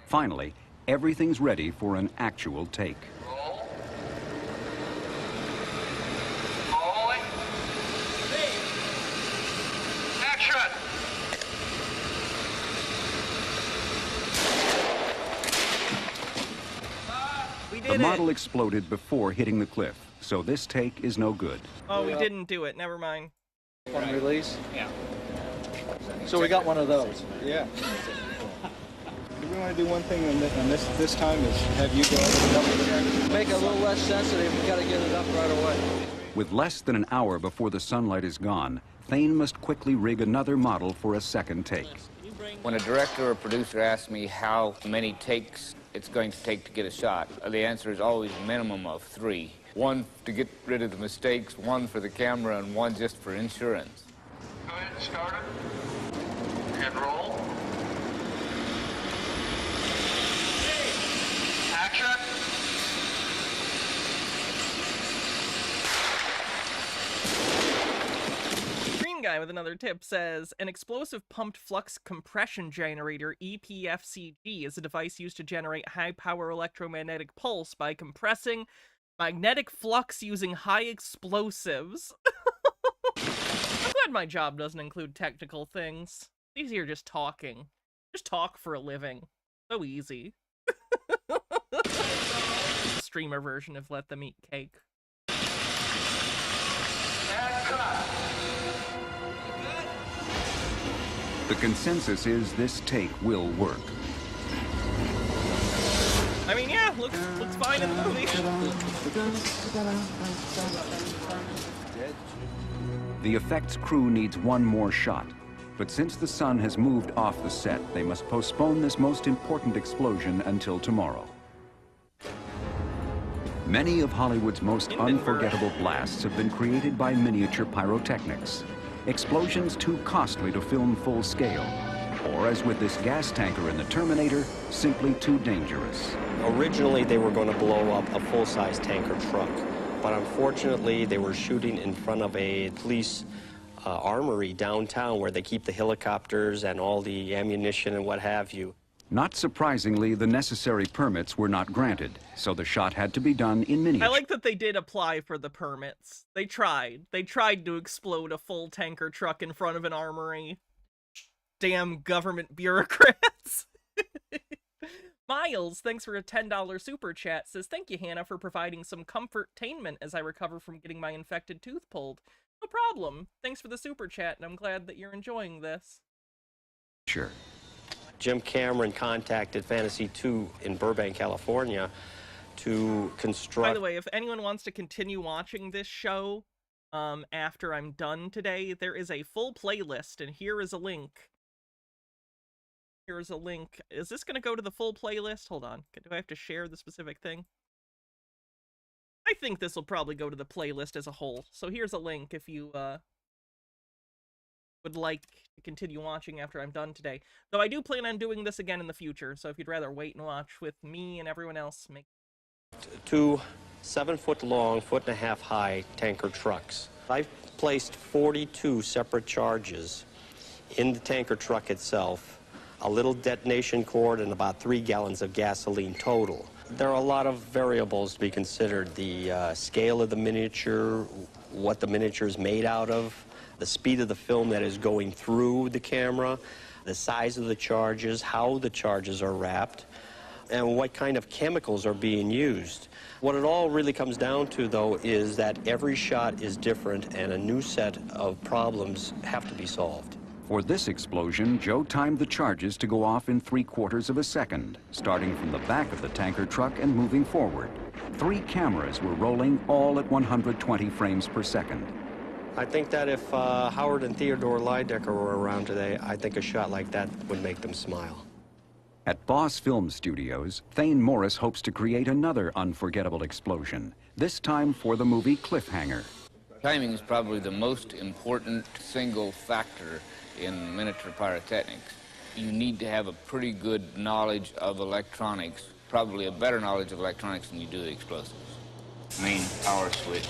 S2: Finally, everything's ready for an actual take.
S18: Action!
S1: We
S2: The
S1: did
S2: model
S1: it!
S2: exploded before hitting the cliff. so this take is no good.
S1: Oh, we didn't do it. Never mind.
S4: One release?
S1: Yeah.
S4: So we got one of those.
S3: Yeah. Do we want to do one thing on this time is have you go over
S4: Make it a little less sensitive. We got to get it up right away.
S2: With less than an hour before the sunlight is gone, Thane must quickly rig another model for a second take.
S21: When a director or producer asks me how many takes it's going to take to get a shot, the answer is always a minimum of 3. 1 to get rid of the mistakes, 1 for the camera, and 1 just for insurance.
S7: Go ahead and start it. And roll. Action.
S1: Green Guy with another tip says, an explosive pumped flux compression generator, EPFCG, is a device used to generate high-power electromagnetic pulse by compressing magnetic flux using high explosives. I'm glad my job doesn't include technical things. It's easier just talking. Just talk for a living. So easy. Streamer version of Let Them Eat Cake.
S2: The consensus is this take will work.
S1: I mean, yeah, looks fine in the movie.
S2: The effects crew needs one more shot, but since the sun has moved off the set, they must postpone this most important explosion until tomorrow. Many of Hollywood's most unforgettable blasts have been created by miniature pyrotechnics. Explosions too costly to film full scale, or as with this gas tanker in the Terminator, simply too dangerous.
S22: Originally, they were going to blow up a full-size tanker truck, but unfortunately, they were shooting in front of a police armory downtown where they keep the helicopters and all the ammunition and what have you.
S2: Not surprisingly, the necessary permits were not granted, so the shot had to be done in miniature.
S1: I like that they did apply for the permits. They tried. They tried to explode a full tanker truck in front of an armory. Damn government bureaucrats. Miles, thanks for a $10 super chat, says, thank you, Hannah, for providing some comfortainment as I recover from getting my infected tooth pulled. No problem. Thanks for the super chat, and I'm glad that you're enjoying this.
S2: Sure.
S22: Jim Cameron contacted Fantasy 2 in Burbank, California to construct...
S1: By the way, if anyone wants to continue watching this show after I'm done today, there is a full playlist, and here is a link. Here's a link. Is this going to go to the full playlist? Hold on. Do I have to share the specific thing? I think this will probably go to the playlist as a whole. So here's a link if you would like to continue watching after I'm done today. Though I do plan on doing this again in the future, so if you'd rather wait and watch with me and everyone else, make...
S22: 2 7-foot-long, 1.5-foot-high tanker trucks. I've placed 42 separate charges in the tanker truck itself, a little detonation cord, and about 3 gallons of gasoline total. There are a lot of variables to be considered. The scale of the miniature, what the miniature is made out of, the speed of the film that is going through the camera, the size of the charges, how the charges are wrapped, and what kind of chemicals are being used. What it all really comes down to, though, is that every shot is different and a new set of problems have to be solved.
S2: For this explosion, Joe timed the charges to go off in 3/4 of a second, starting from the back of the tanker truck and moving forward. 3 cameras were rolling, all at 120 frames per second.
S22: I think that if Howard and Theodore Lydecker were around today, I think a shot like that would make them smile.
S2: At Boss Film Studios, Thane Morris hopes to create another unforgettable explosion, this time for the movie Cliffhanger.
S21: Timing is probably the most important single factor in miniature pyrotechnics. You need to have a pretty good knowledge of electronics, probably a better knowledge of electronics than you do explosives. Main power switch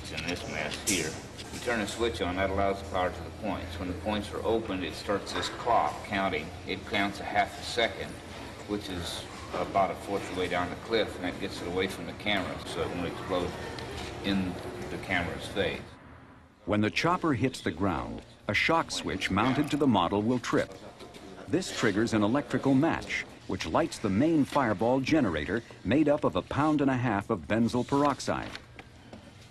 S21: is in this mess here. You turn a switch on, that allows the power to the points. When the points are opened, it starts this clock counting. It counts a half a second, which is about 1/4 of the way down the cliff, and that gets it away from the camera, so it won't explode in the camera's face.
S2: When the chopper hits the ground, a shock switch mounted to the model will trip. This triggers an electrical match, which lights the main fireball generator made up of 1.5 pounds of benzyl peroxide.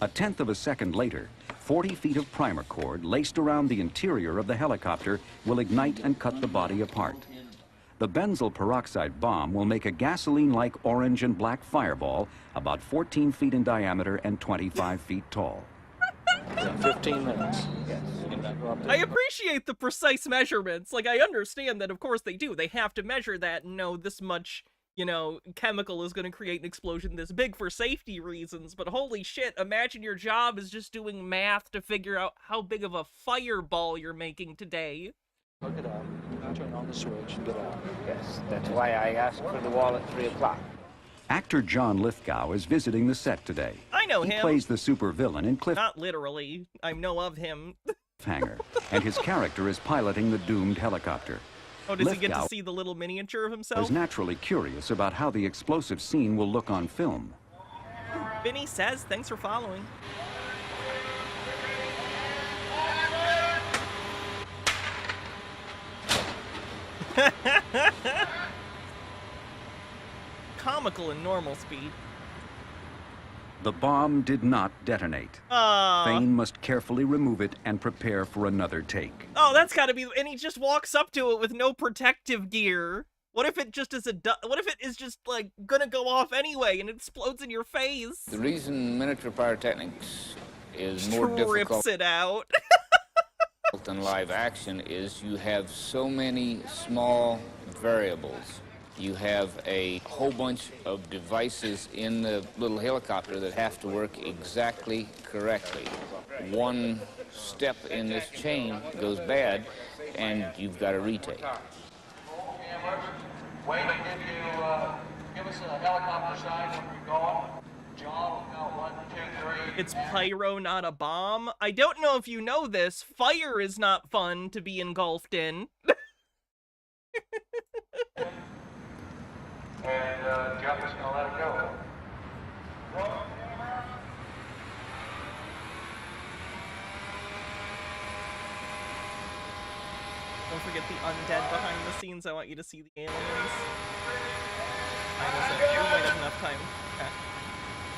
S2: A tenth of a second later, 40 feet of primer cord laced around the interior of the helicopter will ignite and cut the body apart. The benzyl peroxide bomb will make a gasoline-like orange and black fireball about 14 feet in diameter and 25 feet tall.
S4: 15 minutes. Yes.
S1: I appreciate the precise measurements. Like, I understand that, of course, they do. They have to measure that and know this much, you know, chemical is going to create an explosion this big for safety reasons. But holy shit, imagine your job is just doing math to figure out how big of a fireball you're making today.
S4: Hook it up, turn on the switch, and get out.
S21: Yes, that's why I asked for the wall at 3 o'clock.
S2: Actor John Lithgow is visiting the set today.
S1: I know him.
S2: He plays the supervillain in
S1: Not literally. I know of him.
S2: Cliffhanger, and his character is piloting the doomed helicopter.
S1: Oh, does he get
S2: Lithgow
S1: to see the little miniature of himself?
S2: is naturally curious about how the explosive scene will look on film.
S1: Vinny says, thanks for following. Comical in normal speed.
S2: The bomb did not detonate. Thane must carefully remove it and prepare for another take.
S1: Oh, that's gotta be, and he just walks up to it with no protective gear. What if it just is what if it is just, like, gonna go off anyway and it explodes in your face?
S21: The reason miniature pyrotechnics is more
S1: Rips
S21: difficult
S1: it out.
S21: than live action is you have so many small variables. You have a whole bunch of devices in the little helicopter that have to work exactly correctly. One step in this chain goes bad, and you've got to retake.
S7: Wait to give us a helicopter sign when we're going. John, we'll count 1, 2, 3.
S1: It's pyro, not a bomb. I don't know if you know this. Fire is not fun to be engulfed in.
S7: And Jeff is gonna let it go.
S1: Don't forget the undead behind the scenes. I want you to see the aliens. I almost said, we might have enough time. Okay.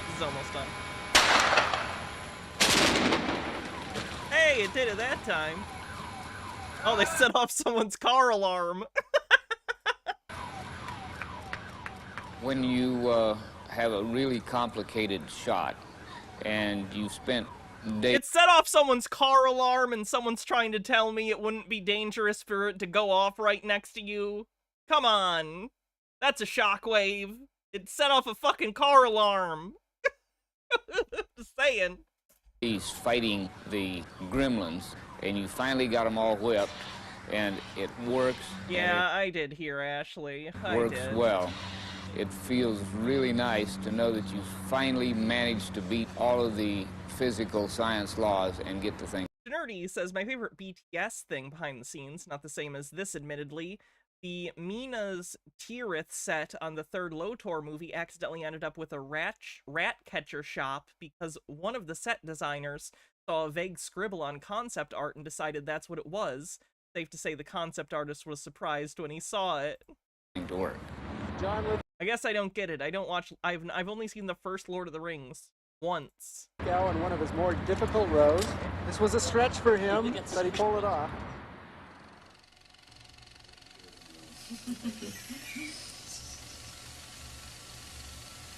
S1: This is almost done. Hey, it did it that time. Oh, they set off someone's car alarm.
S21: When you have a really complicated shot and you've spent days...
S1: It set off someone's car alarm and someone's trying to tell me it wouldn't be dangerous for it to go off right next to you. Come on. That's a shockwave. It set off a fucking car alarm. Just saying.
S21: He's fighting the gremlins, and you finally got them all whipped, and it works.
S1: Yeah, I did hear, Ashley.
S21: Works well. It feels really nice to know that you finally managed to beat all of the physical science laws and get the thing.
S1: Nerdy says, my favorite BTS thing behind the scenes, not the same as this admittedly, the Mina's Tirith set on the third LOTOR movie accidentally ended up with a rat catcher shop because one of the set designers saw a vague scribble on concept art and decided that's what it was. Safe to say the concept artist was surprised when he saw it.
S21: To work.
S1: I guess I don't get it. I don't watch. I've only seen the first Lord of the Rings once.
S8: In one of his more difficult rows. This was a stretch for him, but he pulled it off.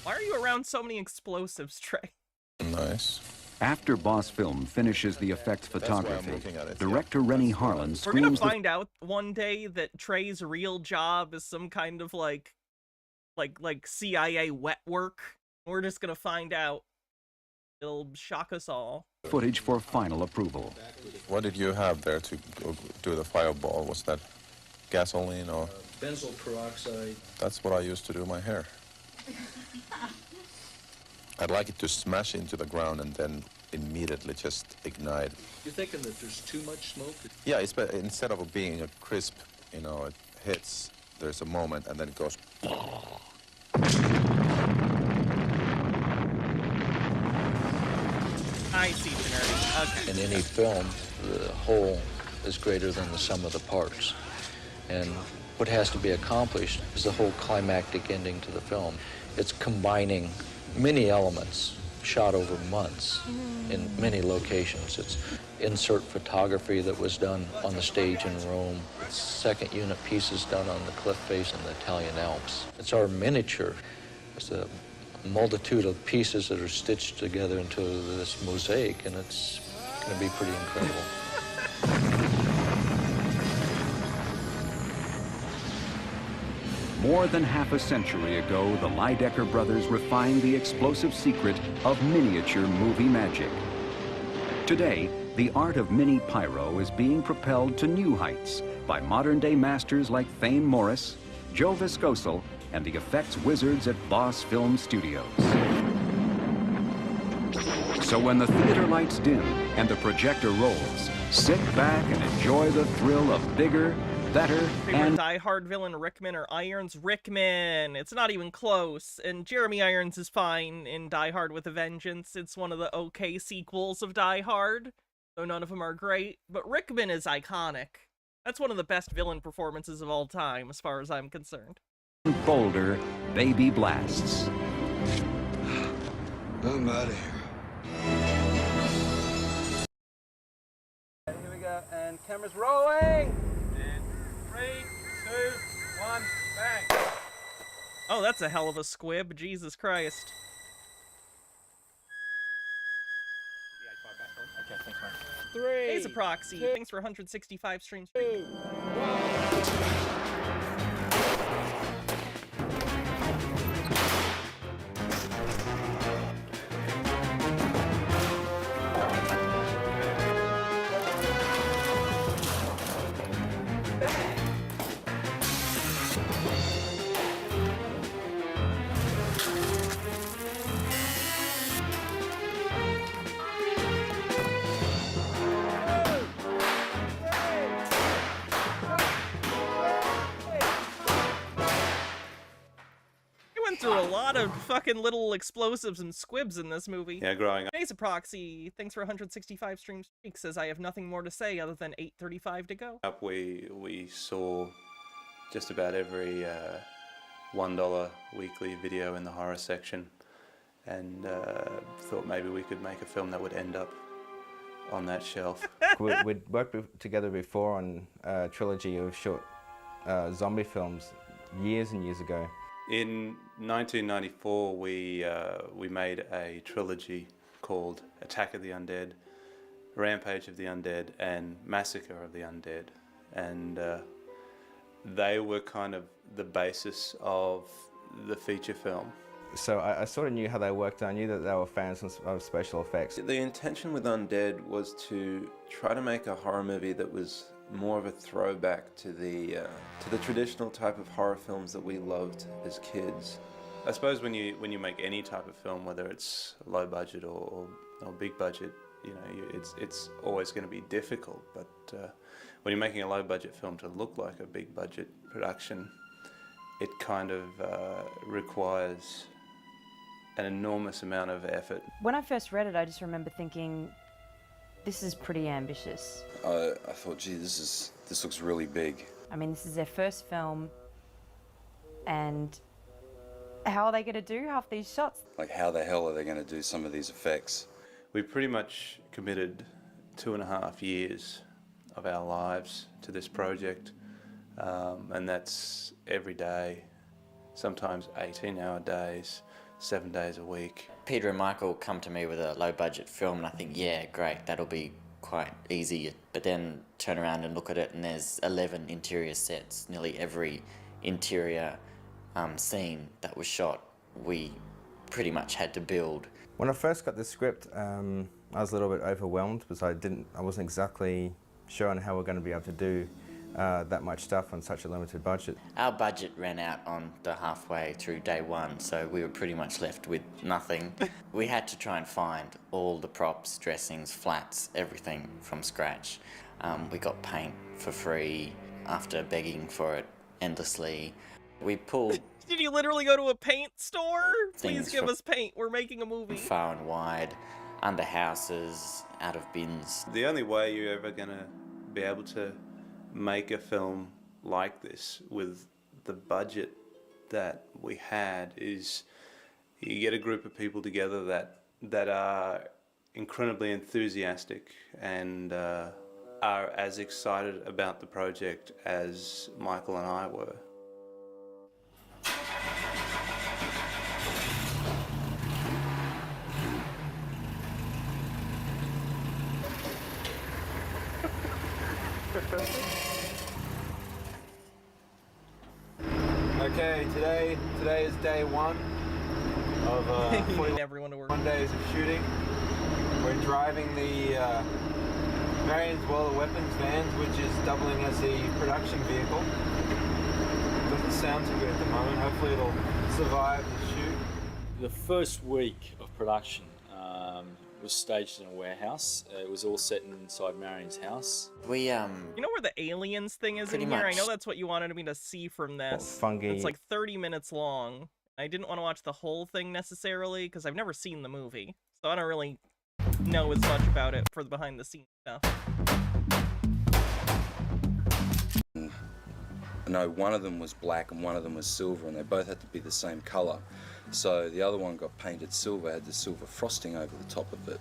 S1: Why are you around so many explosives, Trey?
S2: Nice. After Boss Film finishes the effects photography, director Rennie Harlan
S1: We're gonna
S2: screens
S1: find out one day that Trey's real job is some kind of like CIA wet work. We're just gonna find out. It'll shock us all.
S2: footage for final approval.
S19: What did you have there to do the fireball? Was that gasoline or?
S4: Benzyl peroxide.
S19: That's what I used to do my hair. I'd like it to smash into the ground and then immediately just ignite.
S4: You're thinking that there's too much smoke?
S19: Yeah, it's instead of being a crisp, you know, it hits, there's a moment and then it goes.
S1: I see, Nerdy. Okay.
S20: In any film, the whole is greater than the sum of the parts. And what has to be accomplished is the whole climactic ending to the film. It's combining many elements shot over months in many locations. It's insert photography that was done on the stage in Rome. It's second unit pieces done on the cliff face in the Italian Alps. It's our miniature. It's a multitude of pieces that are stitched together into this mosaic, and it's going to be pretty incredible.
S2: More than half a century ago, the Lydecker brothers refined the explosive secret of miniature movie magic. Today, the art of mini pyro is being propelled to new heights by modern-day masters like Thane Morris, Joe Viscoso, and the effects wizards at Boss Film Studios. So when the theater lights dim and the projector rolls, sit back and enjoy the thrill of bigger, better, and
S1: Die Hard villain Rickman or Irons? Rickman. It's not even close. And Jeremy Irons is fine in Die Hard with a Vengeance. It's one of the okay sequels of Die Hard, though none of them are great. But Rickman is iconic. That's one of the best villain performances of all time, as far as I'm concerned.
S2: bolder baby blasts.
S10: I'm out of here.
S8: Here we go, and camera's rolling.
S18: And 3, 2, 1, bang.
S1: Oh, that's a hell of a squib. Jesus Christ.
S18: Okay, thanks, man.
S8: 3.
S1: Hey, Proxy. Thanks for 165 streams.
S8: 2, 1.
S1: Through a lot of fucking little explosives and squibs in this movie.
S9: Yeah, growing up.
S1: Mesa Proxy, thanks for 165 stream streaks, says I have nothing more to say other than 8:35 to go.
S9: We saw just about every $1 weekly video in the horror section, and thought maybe we could make a film that would end up on that shelf.
S11: We'd worked together before on a trilogy of short zombie films years and years ago.
S9: In 1994, we made a trilogy called Attack of the Undead, Rampage of the Undead, and Massacre of the Undead, and they were kind of the basis of the feature film.
S11: So I sort of knew how they worked. I knew that they were fans of special effects.
S12: The intention with Undead was to try to make a horror movie that was more of a throwback to the traditional type of horror films that we loved as kids.
S9: I suppose when you make any type of film, whether it's low budget or big budget, you know, it's always going to be difficult. But when you're making a low budget film to look like a big budget production, it kind of requires an enormous amount of effort.
S24: When I first read it, I just remember thinking, this is pretty ambitious.
S12: I thought, gee, this looks really big.
S24: I mean, this is their first film, and how are they going to do half these shots?
S12: Like, how the hell are they going to do some of these effects?
S9: We pretty much committed 2.5 years of our lives to this project, and that's every day, sometimes 18-hour days, 7 days a week.
S25: Peter and Michael come to me with a low-budget film, and I think, yeah, great, that'll be quite easy. But then turn around and look at it, and there's 11 interior sets. Nearly every interior scene that was shot, we pretty much had to build.
S11: When I first got the script, I was a little bit overwhelmed because I wasn't exactly sure on how we're going to be able to do that much stuff on such a limited budget.
S25: Our budget ran out on the halfway through day one, so we were pretty much left with nothing. We had to try and find all the props, dressings, flats, everything from scratch. We got paint for free after begging for it endlessly. We pulled
S1: Did you literally go to a paint store? Please
S25: Things
S1: give
S25: for-
S1: us paint. We're making a movie.
S25: far and wide, under houses, out of bins.
S9: The only way you're ever going to be able to make a film like this with the budget that we had is you get a group of people together that
S6: that are incredibly enthusiastic and are as excited about the project as Michael and I were.
S10: Okay, today is day one of
S1: 41
S10: days of shooting. We're driving the Marion's World of Weapons vans, which is doubling as a production vehicle. Doesn't sound too good at the moment. Hopefully it'll survive the shoot.
S14: The first week of production was staged in a warehouse. It was all set inside Marion's house.
S25: We
S1: You know where the aliens thing is in
S25: Pretty
S1: here? I
S25: much.
S1: know that's what you wanted me to see from this.
S11: fungi.
S1: It's like 30 minutes long. I didn't want to watch the whole thing necessarily because I've never seen the movie, so I don't really know as much about it for the behind-the-scenes stuff.
S15: No, one of them was black and one of them was silver, and they both had to be the same color. So the other one got painted silver, had the silver frosting over the top of it.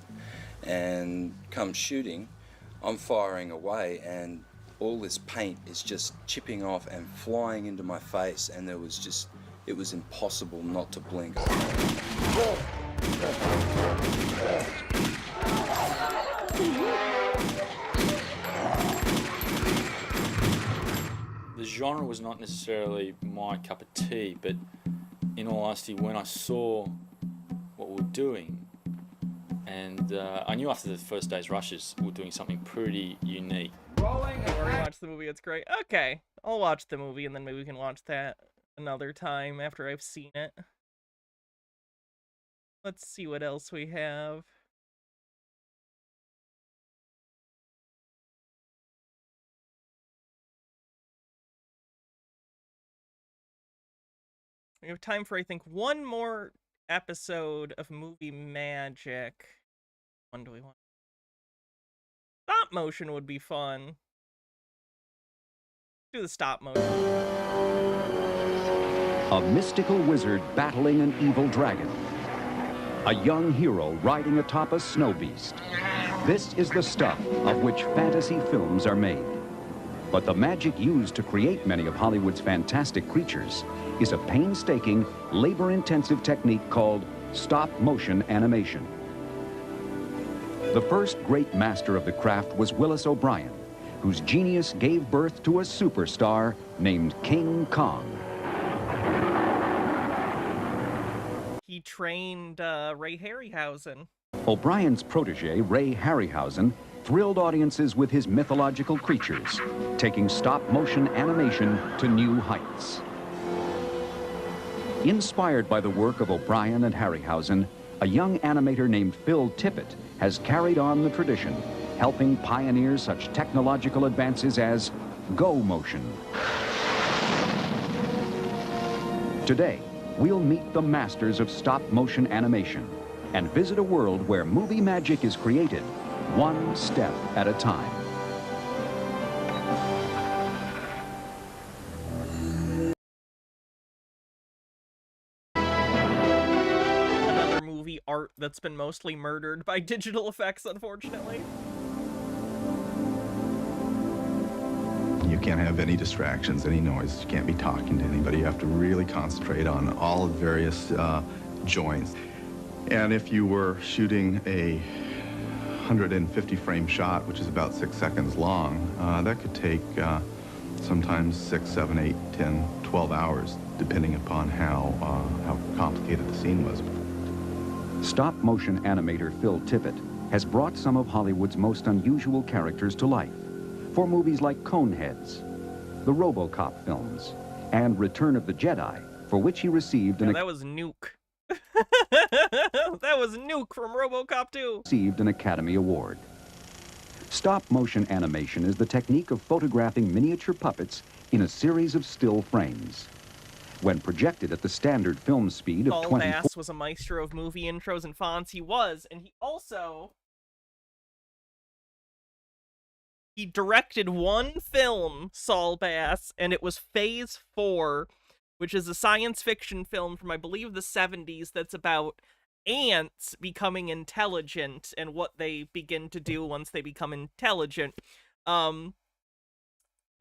S15: And come shooting, I'm firing away, and all this paint is just chipping off and flying into my face, and it was impossible not to blink.
S14: The genre was not necessarily my cup of tea, but in all honesty, when I saw what we were doing, and I knew after the first day's rushes we were doing something pretty unique.
S1: I've already watched the movie, it's great. Okay, I'll watch the movie and then maybe we can watch that another time after I've seen it. Let's see what else we have. We have time for, I think, one more episode of Movie Magic. When do we want? Stop motion would be fun. Do the stop motion.
S2: A mystical wizard battling an evil dragon. A young hero riding atop a snow beast. This is the stuff of which fantasy films are made. But the magic used to create many of Hollywood's fantastic creatures is a painstaking, labor-intensive technique called stop-motion animation. The first great master of the craft was Willis O'Brien, whose genius gave birth to a superstar named King Kong.
S1: He trained Ray Harryhausen.
S2: O'Brien's protege, Ray Harryhausen, thrilled audiences with his mythological creatures, taking stop-motion animation to new heights. Inspired by the work of O'Brien and Harryhausen, a young animator named Phil Tippett has carried on the tradition, helping pioneer such technological advances as go motion. Today, we'll meet the masters of stop-motion animation and visit a world where movie magic is created one step at a time.
S1: Another movie art that's been mostly murdered by digital effects, unfortunately.
S16: You can't have any distractions, any noise. You can't be talking to anybody. You have to really concentrate on all of the various joints. And if you were shooting a 150 frame shot, which is about 6 seconds long, that could take sometimes 6, 7, 8, 10, 12 hours, depending upon how complicated the scene was.
S2: Stop-motion animator Phil Tippett has brought some of Hollywood's most unusual characters to life for movies like Coneheads, the RoboCop films, and Return of the Jedi, for which he received
S1: that was Nuke. That was Nuke from RoboCop 2.
S2: Received an Academy Award. Stop-motion animation is the technique of photographing miniature puppets in a series of still frames. When projected at the standard film speed of
S1: Paul
S2: 24...
S1: Bass was a maestro of movie intros and fonts. He was, and he also... He directed one film, Saul Bass, and it was Phase 4, which is a science fiction film from, I believe, the 70s that's about ants becoming intelligent and what they begin to do once they become intelligent.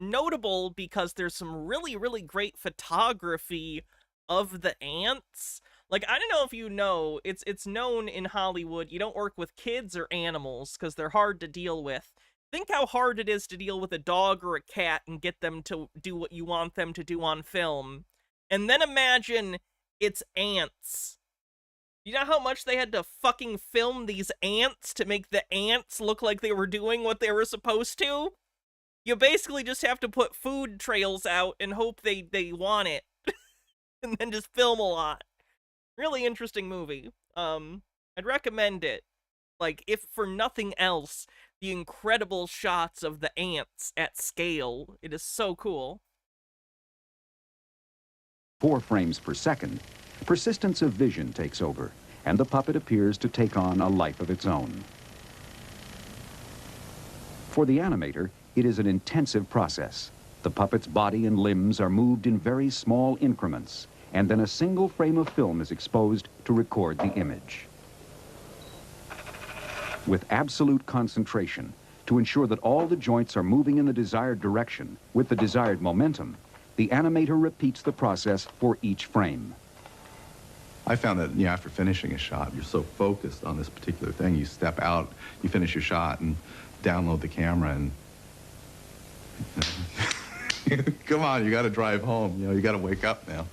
S1: Notable because there's some really, really great photography of the ants. Like, I don't know if you know, it's known in Hollywood, you don't work with kids or animals because they're hard to deal with. Think how hard it is to deal with a dog or a cat and get them to do what you want them to do on film. And then imagine it's ants. You know how much they had to fucking film these ants to make the ants look like they were doing what they were supposed to? You basically just have to put food trails out and hope they want it. And then just film a lot. Really interesting movie. I'd recommend it. Like, if for nothing else, the incredible shots of the ants at scale. It is so cool.
S2: 4 frames per second, persistence of vision takes over, and the puppet appears to take on a life of its own. For the animator, it is an intensive process. The puppet's body and limbs are moved in very small increments, and then a single frame of film is exposed to record the image. With absolute concentration, to ensure that all the joints are moving in the desired direction with the desired momentum, the animator repeats the process for each frame.
S16: I found that, after finishing a shot, you're so focused on this particular thing, you step out, you finish your shot, and download the camera, and come on, you got to drive home. You got to wake up now.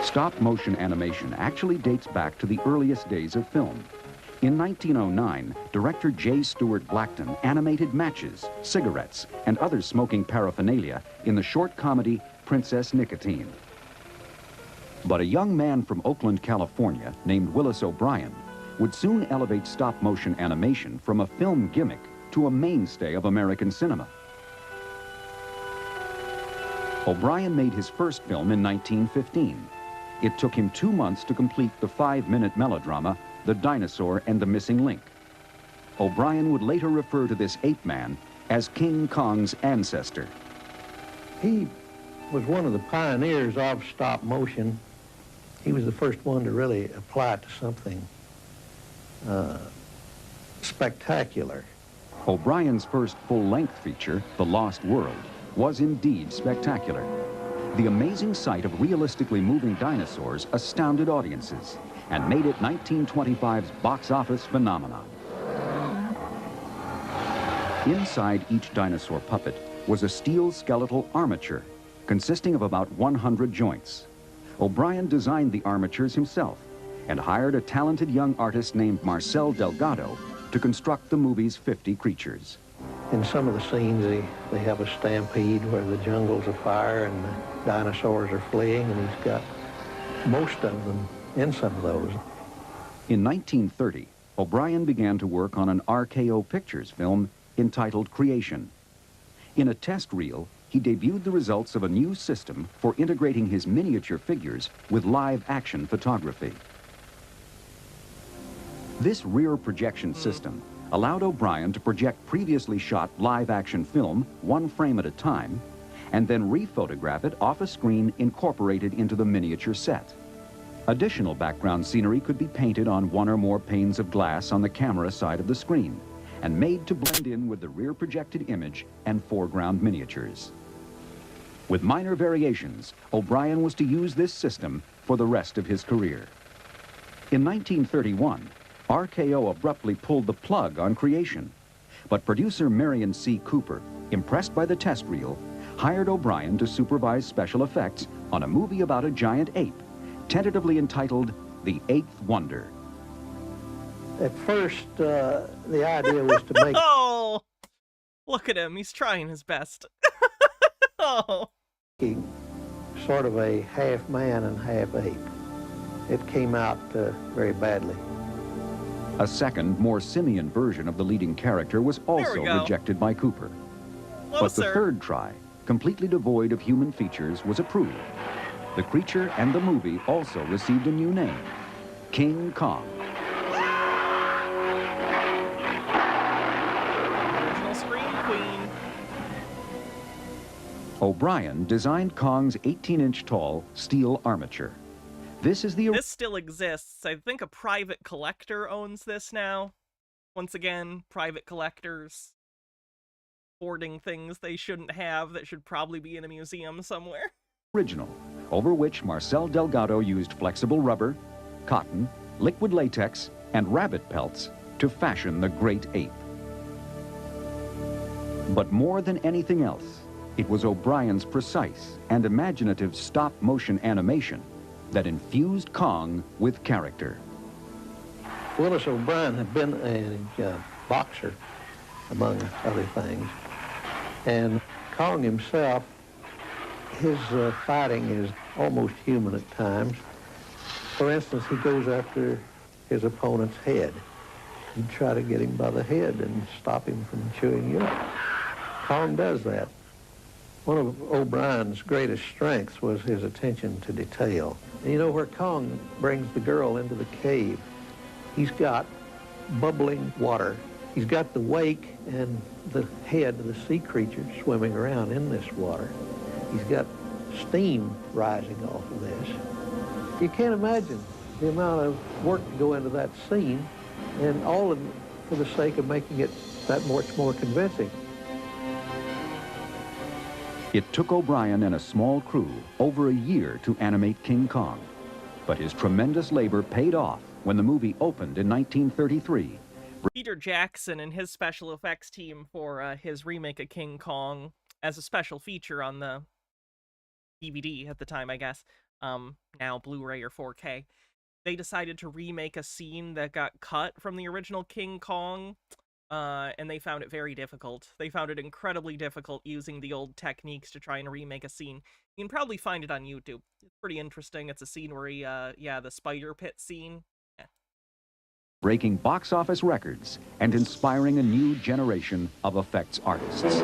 S2: Stop-motion animation actually dates back to the earliest days of film. In 1909, director J. Stuart Blackton animated matches, cigarettes, and other smoking paraphernalia in the short comedy Princess Nicotine. But a young man from Oakland, California, named Willis O'Brien, would soon elevate stop-motion animation from a film gimmick to a mainstay of American cinema. O'Brien made his first film in 1915. It took him 2 months to complete the 5-minute melodrama, The Dinosaur and the Missing Link. O'Brien would later refer to this ape man as King Kong's ancestor.
S3: He was one of the pioneers of stop motion. He was the first one to really apply it to something spectacular.
S2: O'Brien's first full-length feature, The Lost World, was indeed spectacular. The amazing sight of realistically moving dinosaurs astounded audiences and made it 1925's box office phenomenon. Inside each dinosaur puppet was a steel skeletal armature consisting of about 100 joints. O'Brien designed the armatures himself and hired a talented young artist named Marcel Delgado to construct the movie's 50 creatures.
S3: In some of the scenes, they have a stampede where the jungle's afire and the dinosaurs are fleeing, and he's got most of them in some of those.
S2: In 1930, O'Brien began to work on an RKO Pictures film entitled Creation. In a test reel, he debuted the results of a new system for integrating his miniature figures with live-action photography. This rear projection system allowed O'Brien to project previously shot live-action film 1 frame at a time and then rephotograph it off a screen incorporated into the miniature set. Additional background scenery could be painted on 1 or more panes of glass on the camera side of the screen and made to blend in with the rear projected image and foreground miniatures. With minor variations, O'Brien was to use this system for the rest of his career. In 1931, RKO abruptly pulled the plug on Creation, but producer Marion C. Cooper, impressed by the test reel, hired O'Brien to supervise special effects on a movie about a giant ape, tentatively entitled The Eighth Wonder.
S3: At first, the idea was to make...
S1: Oh! Look at him, he's trying his best. Oh!
S3: Sort of a half man and half ape. It came out very badly.
S2: A second, more simian version of the leading character was also rejected by Cooper. But the third try, completely devoid of human features, was approved. The creature and the movie also received a new name, King Kong.
S1: Original Scream Queen.
S2: O'Brien designed Kong's 18-inch tall steel armature. This is the...
S1: This still exists. I think a private collector owns this now. Once again, private collectors hoarding things they shouldn't have that should probably be in a museum somewhere.
S2: Original, over which Marcel Delgado used flexible rubber, cotton, liquid latex, and rabbit pelts to fashion the great ape. But more than anything else, it was O'Brien's precise and imaginative stop-motion animation that infused Kong with character.
S3: Willis O'Brien had been a boxer, among other things, and Kong himself, his fighting is almost human at times. For instance, he goes after his opponent's head. He'd try to get him by the head and stop him from chewing you up. Kong does that. One of O'Brien's greatest strengths was his attention to detail. And you know, where Kong brings the girl into the cave, he's got bubbling water. He's got the wake and the head of the sea creature swimming around in this water. He's got steam rising off of this. You can't imagine the amount of work to go into that scene, and all of it for the sake of making it that much more convincing.
S2: It took O'Brien and a small crew over a year to animate King Kong, but his tremendous labor paid off when the movie opened in 1933.
S1: Peter Jackson and his special effects team for his remake of King Kong as a special feature on the DVD at the time, I guess, now Blu-ray or 4K. They decided to remake a scene that got cut from the original King Kong, and they found it very difficult. They found it incredibly difficult using the old techniques to try and remake a scene. You can probably find it on YouTube. It's pretty interesting. It's a scene where he, the spider pit scene.
S2: Breaking box office records and inspiring a new generation of effects artists.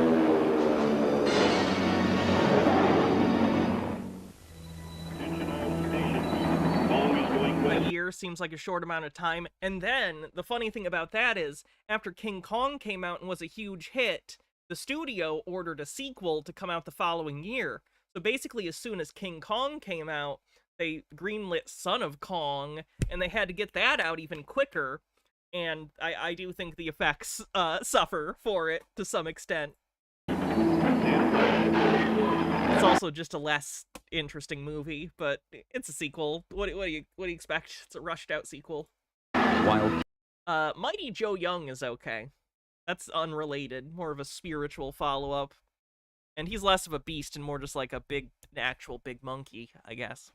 S1: A year seems like a short amount of time, and then the funny thing about that is, after King Kong came out and was a huge hit, the studio ordered a sequel to come out the following year. So basically, as soon as King Kong came out, they greenlit Son of Kong, and they had to get that out even quicker, and I do think the effects suffer for it to some extent. It's also just a less interesting movie, but it's a sequel. What do you expect? It's a rushed out sequel.
S2: While
S1: Mighty Joe Young is okay. That's unrelated, more of a spiritual follow-up. And he's less of a beast and more just like a actual big monkey, I guess.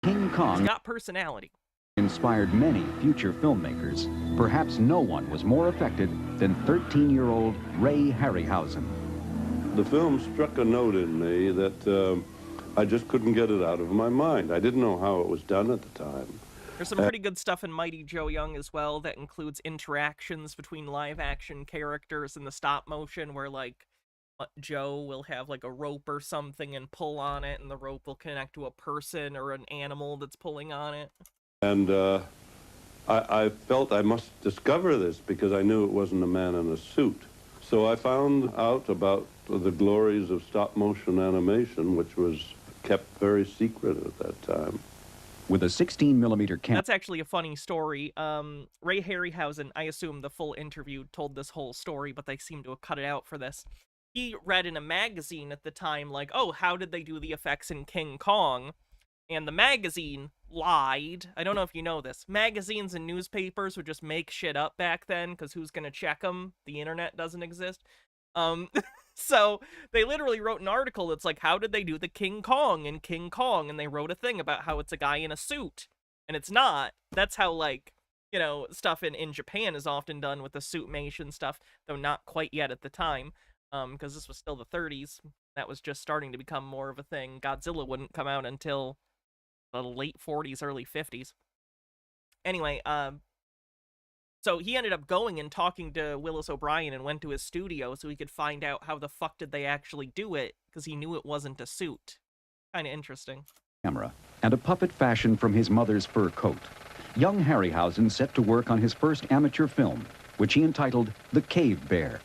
S2: King Kong
S1: He's got personality.
S2: Inspired many future filmmakers. Perhaps no one was more affected than 13-year-old Ray Harryhausen.
S5: The film struck a note in me that I just couldn't get it out of my mind. I didn't know how it was done at the time.
S1: There's some pretty good stuff in Mighty Joe Young as well that includes interactions between live-action characters and the stop-motion where, like, Joe will have, like, a rope or something and pull on it, and the rope will connect to a person or an animal that's pulling on it.
S5: And I felt I must discover this because I knew it wasn't a man in a suit. So I found out about the glories of stop-motion animation, which was kept very secret at that time.
S2: With a 16mm camera.
S1: That's actually a funny story. Ray Harryhausen, I assume the full interview told this whole story, but they seem to have cut it out for this. He read in a magazine at the time, like, oh, how did they do the effects in King Kong? And the magazine lied. I don't know if you know this. Magazines and newspapers would just make shit up back then, because who's going to check them? The internet doesn't exist. So they literally wrote an article that's like, how did they do the King Kong in King Kong? And they wrote a thing about how it's a guy in a suit. And it's not. That's how, like, you know, stuff in Japan is often done with the suitmation stuff, though not quite yet at the time, because this was still the 30s. That was just starting to become more of a thing. Godzilla wouldn't come out until the late 40s, early 50s. Anyway, so he ended up going and talking to Willis O'Brien and went to his studio so he could find out how the fuck did they actually do it, because he knew it wasn't a suit. Kind of interesting.
S2: Camera and a puppet fashioned from his mother's fur coat. Young Harryhausen set to work on his first amateur film, which he entitled The Cave Bear.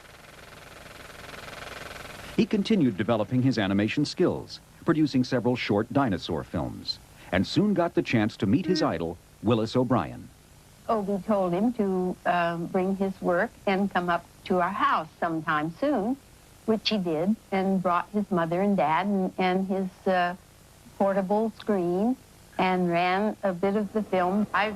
S2: He continued developing his animation skills, producing several short dinosaur films. and soon got the chance to meet his idol, Willis O'Brien.
S7: Obie told him to bring his work and come up to our house sometime soon, which he did, and brought his mother and dad and his portable screen and ran a bit of the film. I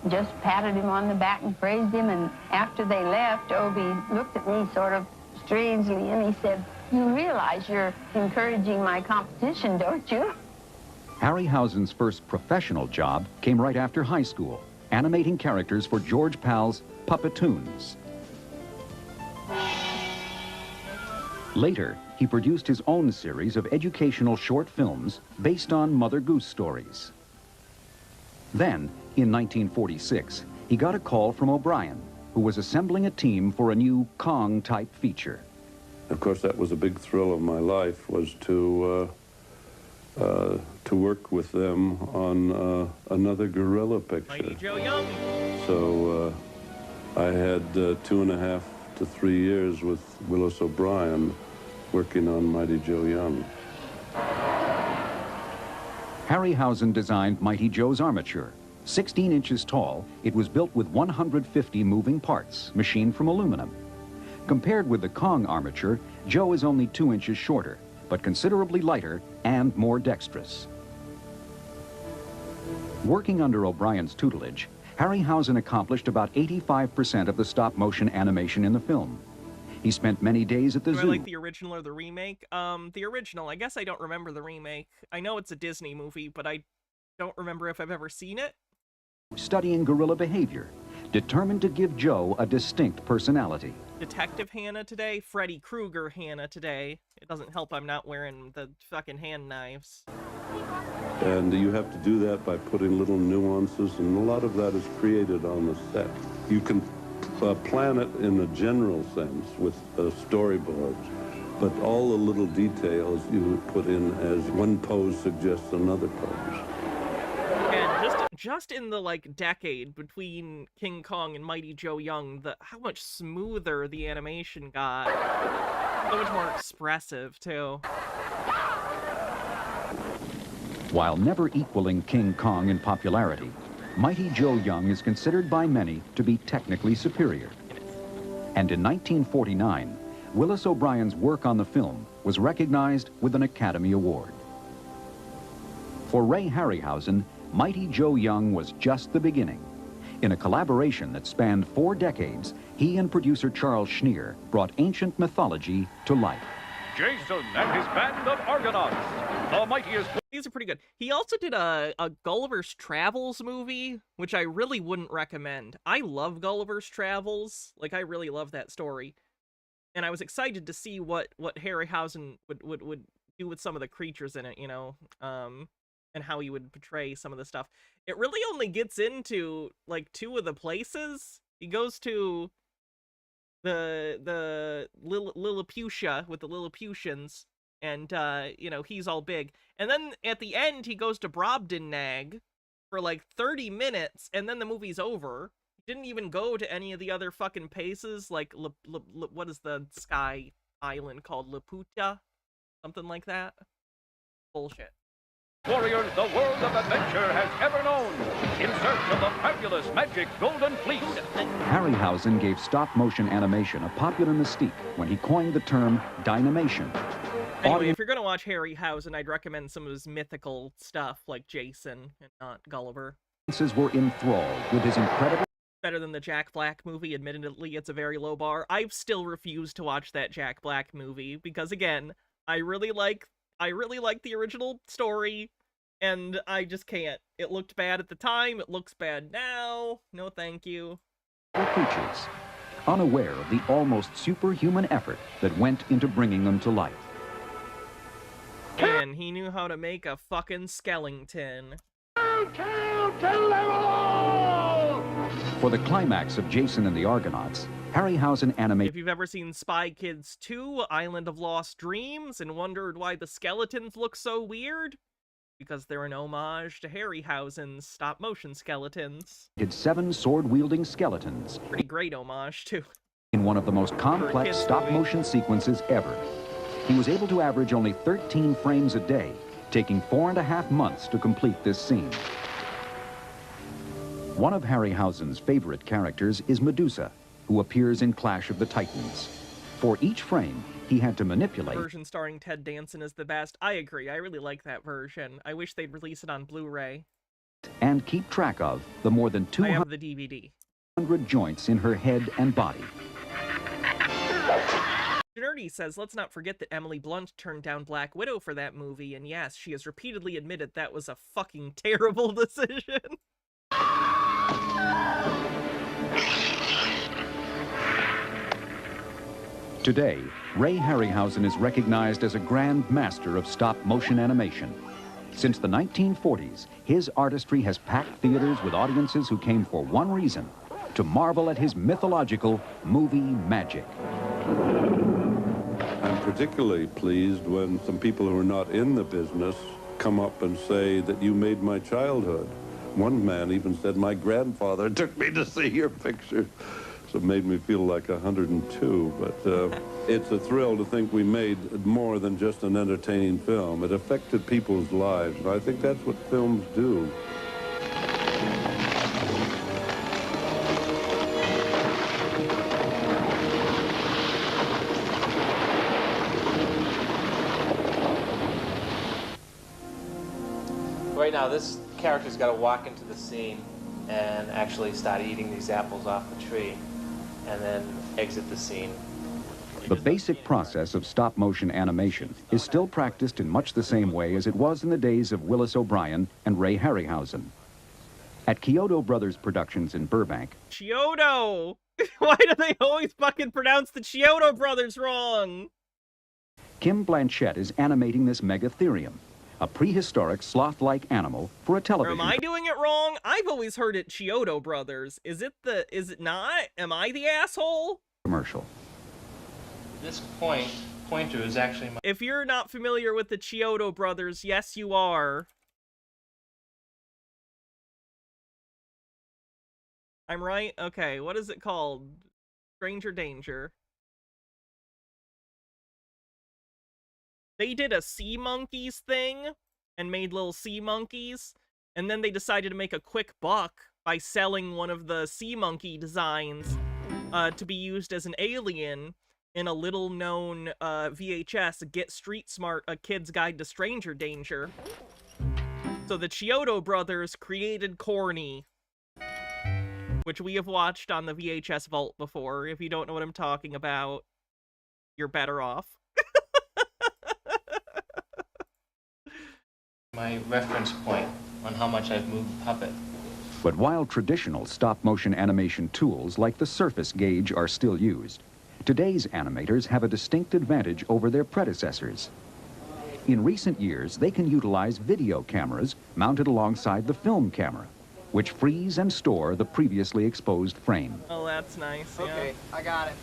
S7: just patted him on the back and praised him, and after they left, Obie looked at me sort of strangely, and he said, "You realize you're encouraging my competition, don't you?"
S2: Harryhausen's first professional job came right after high school, animating characters for George Pal's Puppetoons. Later, he produced his own series of educational short films based on Mother Goose stories. Then, in 1946, he got a call from O'Brien, who was assembling a team for a new Kong-type feature.
S5: Of course, that was a big thrill of my life, was to work with them on another gorilla picture.
S1: Mighty Joe Young.
S5: So I had 2.5 to 3 years with Willis O'Brien working on Mighty Joe Young.
S2: Harryhausen designed Mighty Joe's armature. 16 inches tall, it was built with 150 moving parts, machined from aluminum. Compared with the Kong armature, Joe is only 2 inches shorter, but considerably lighter and more dexterous. Working under O'Brien's tutelage, Harryhausen accomplished about 85% of the stop-motion animation in the film. He spent many days at the zoo.
S1: Do I like the original or the remake? The original. I guess I don't remember the remake. I know it's a Disney movie, but I don't remember if I've ever seen it.
S2: Studying gorilla behavior, determined to give Joe a distinct personality.
S1: Detective Hannah today, Freddy Krueger Hannah today. It doesn't help I'm not wearing the fucking hand knives.
S5: And you have to do that by putting little nuances, and a lot of that is created on the set. You can plan it in a general sense with storyboards, but all the little details you put in as one pose suggests another pose.
S1: And just in the like decade between King Kong and Mighty Joe Young, how much smoother the animation got. So much more expressive too.
S2: While never equaling King Kong in popularity, Mighty Joe Young is considered by many to be technically superior. And in 1949, Willis O'Brien's work on the film was recognized with an Academy Award. For Ray Harryhausen, Mighty Joe Young was just the beginning. In a collaboration that spanned 4 decades, he and producer Charles Schneer brought ancient mythology to life.
S13: Jason and his band of Argonauts, the mightiest...
S1: These are pretty good. He also did a Gulliver's Travels movie, which I really wouldn't recommend. I love Gulliver's Travels. Like, I really love that story. And I was excited to see what Harryhausen would do with some of the creatures in it, you know, and how he would portray some of the stuff. It really only gets into, like, 2 of the places. He goes to the Lilliputian with the Lilliputians, and, you know, he's all big. And then at the end, he goes to Brobdingnag for, like, 30 minutes, and then the movie's over. He didn't even go to any of the other fucking places, like, what is the sky island called? Laputa? Something like that? Bullshit.
S13: Warriors the world of adventure has ever known, in search of the fabulous magic golden fleece.
S2: Harryhausen gave stop-motion animation a popular mystique when he coined the term dynamation.
S1: Anyway, if you're going to watch Harryhausen, I'd recommend some of his mythical stuff, like Jason and not Gulliver.
S2: Audiences were enthralled with his incredible...
S1: Better than the Jack Black movie. Admittedly, it's a very low bar. I still refuse to watch that Jack Black movie because, again, I really like the original story, and I just can't. It looked bad at the time. It looks bad now. No, thank you.
S2: Creatures, unaware of the almost superhuman effort that went into bringing them to life.
S1: And he knew how to make a fucking skeleton.
S2: For the climax of Jason and the Argonauts, Harryhausen animated...
S1: If you've ever seen Spy Kids 2, Island of Lost Dreams, and wondered why the skeletons look so weird, because they're an homage to Harryhausen's stop-motion skeletons.
S2: ...did 7 sword-wielding skeletons.
S1: Pretty great homage, too.
S2: In one of the most complex stop-motion sequences ever. He was able to average only 13 frames a day, taking 4.5 months to complete this scene. One of Harryhausen's favorite characters is Medusa, who appears in Clash of the Titans. For each frame, he had to manipulate...
S1: The version starring Ted Danson is the best. I agree. I really like that version. I wish they'd release it on Blu-ray.
S2: ...and keep track of the more than
S1: I have the DVD.
S2: 200 joints in her head and body.
S1: Nerdy says, let's not forget that Emily Blunt turned down Black Widow for that movie, and yes, she has repeatedly admitted that was a fucking terrible decision.
S2: Today, Ray Harryhausen is recognized as a grand master of stop-motion animation. Since the 1940s, his artistry has packed theaters with audiences who came for one reason: to marvel at his mythological movie magic.
S5: I'm particularly pleased when some people who are not in the business come up and say that you made my childhood. One man even said, my grandfather took me to see your picture. So it made me feel like 102, but it's a thrill to think we made more than just an entertaining film. It affected people's lives, and I think that's what films do.
S4: Right now, this character's got to walk into the scene and actually start eating these apples off the tree, and then exit the scene.
S2: The basic process of stop-motion animation is still practiced in much the same way as it was in the days of Willis O'Brien and Ray Harryhausen. At Chiodo Brothers Productions in Burbank,
S1: Chiodo! Why do they always fucking pronounce the Chiodo Brothers wrong?
S2: Kim Blanchett is animating this Megatherium, a prehistoric sloth-like animal for a
S1: Or
S2: television.
S1: am I doing it wrong? I've always heard it Chiodo Brothers. Is it not? Am I the asshole?
S2: Commercial.
S4: This pointer is actually my...
S1: If you're not familiar with the Chiodo Brothers, yes you are. I'm right? Okay, what is it called? Stranger Danger. They did a sea monkeys thing and made little sea monkeys, and then they decided to make a quick buck by selling one of the sea monkey designs to be used as an alien in a little-known VHS, Get Street Smart, A Kid's Guide to Stranger Danger. So the Chiodo Brothers created Corny, which we have watched on the VHS Vault before. If you don't know what I'm talking about, you're better off.
S4: my reference point on how much I've moved the puppet.
S2: But while traditional stop-motion animation tools like the surface gauge are still used, today's animators have a distinct advantage over their predecessors. In recent years, they can utilize video cameras mounted alongside the film camera, which freeze and store the previously exposed frame.
S1: Oh, that's nice, yeah.
S8: Okay, I got it.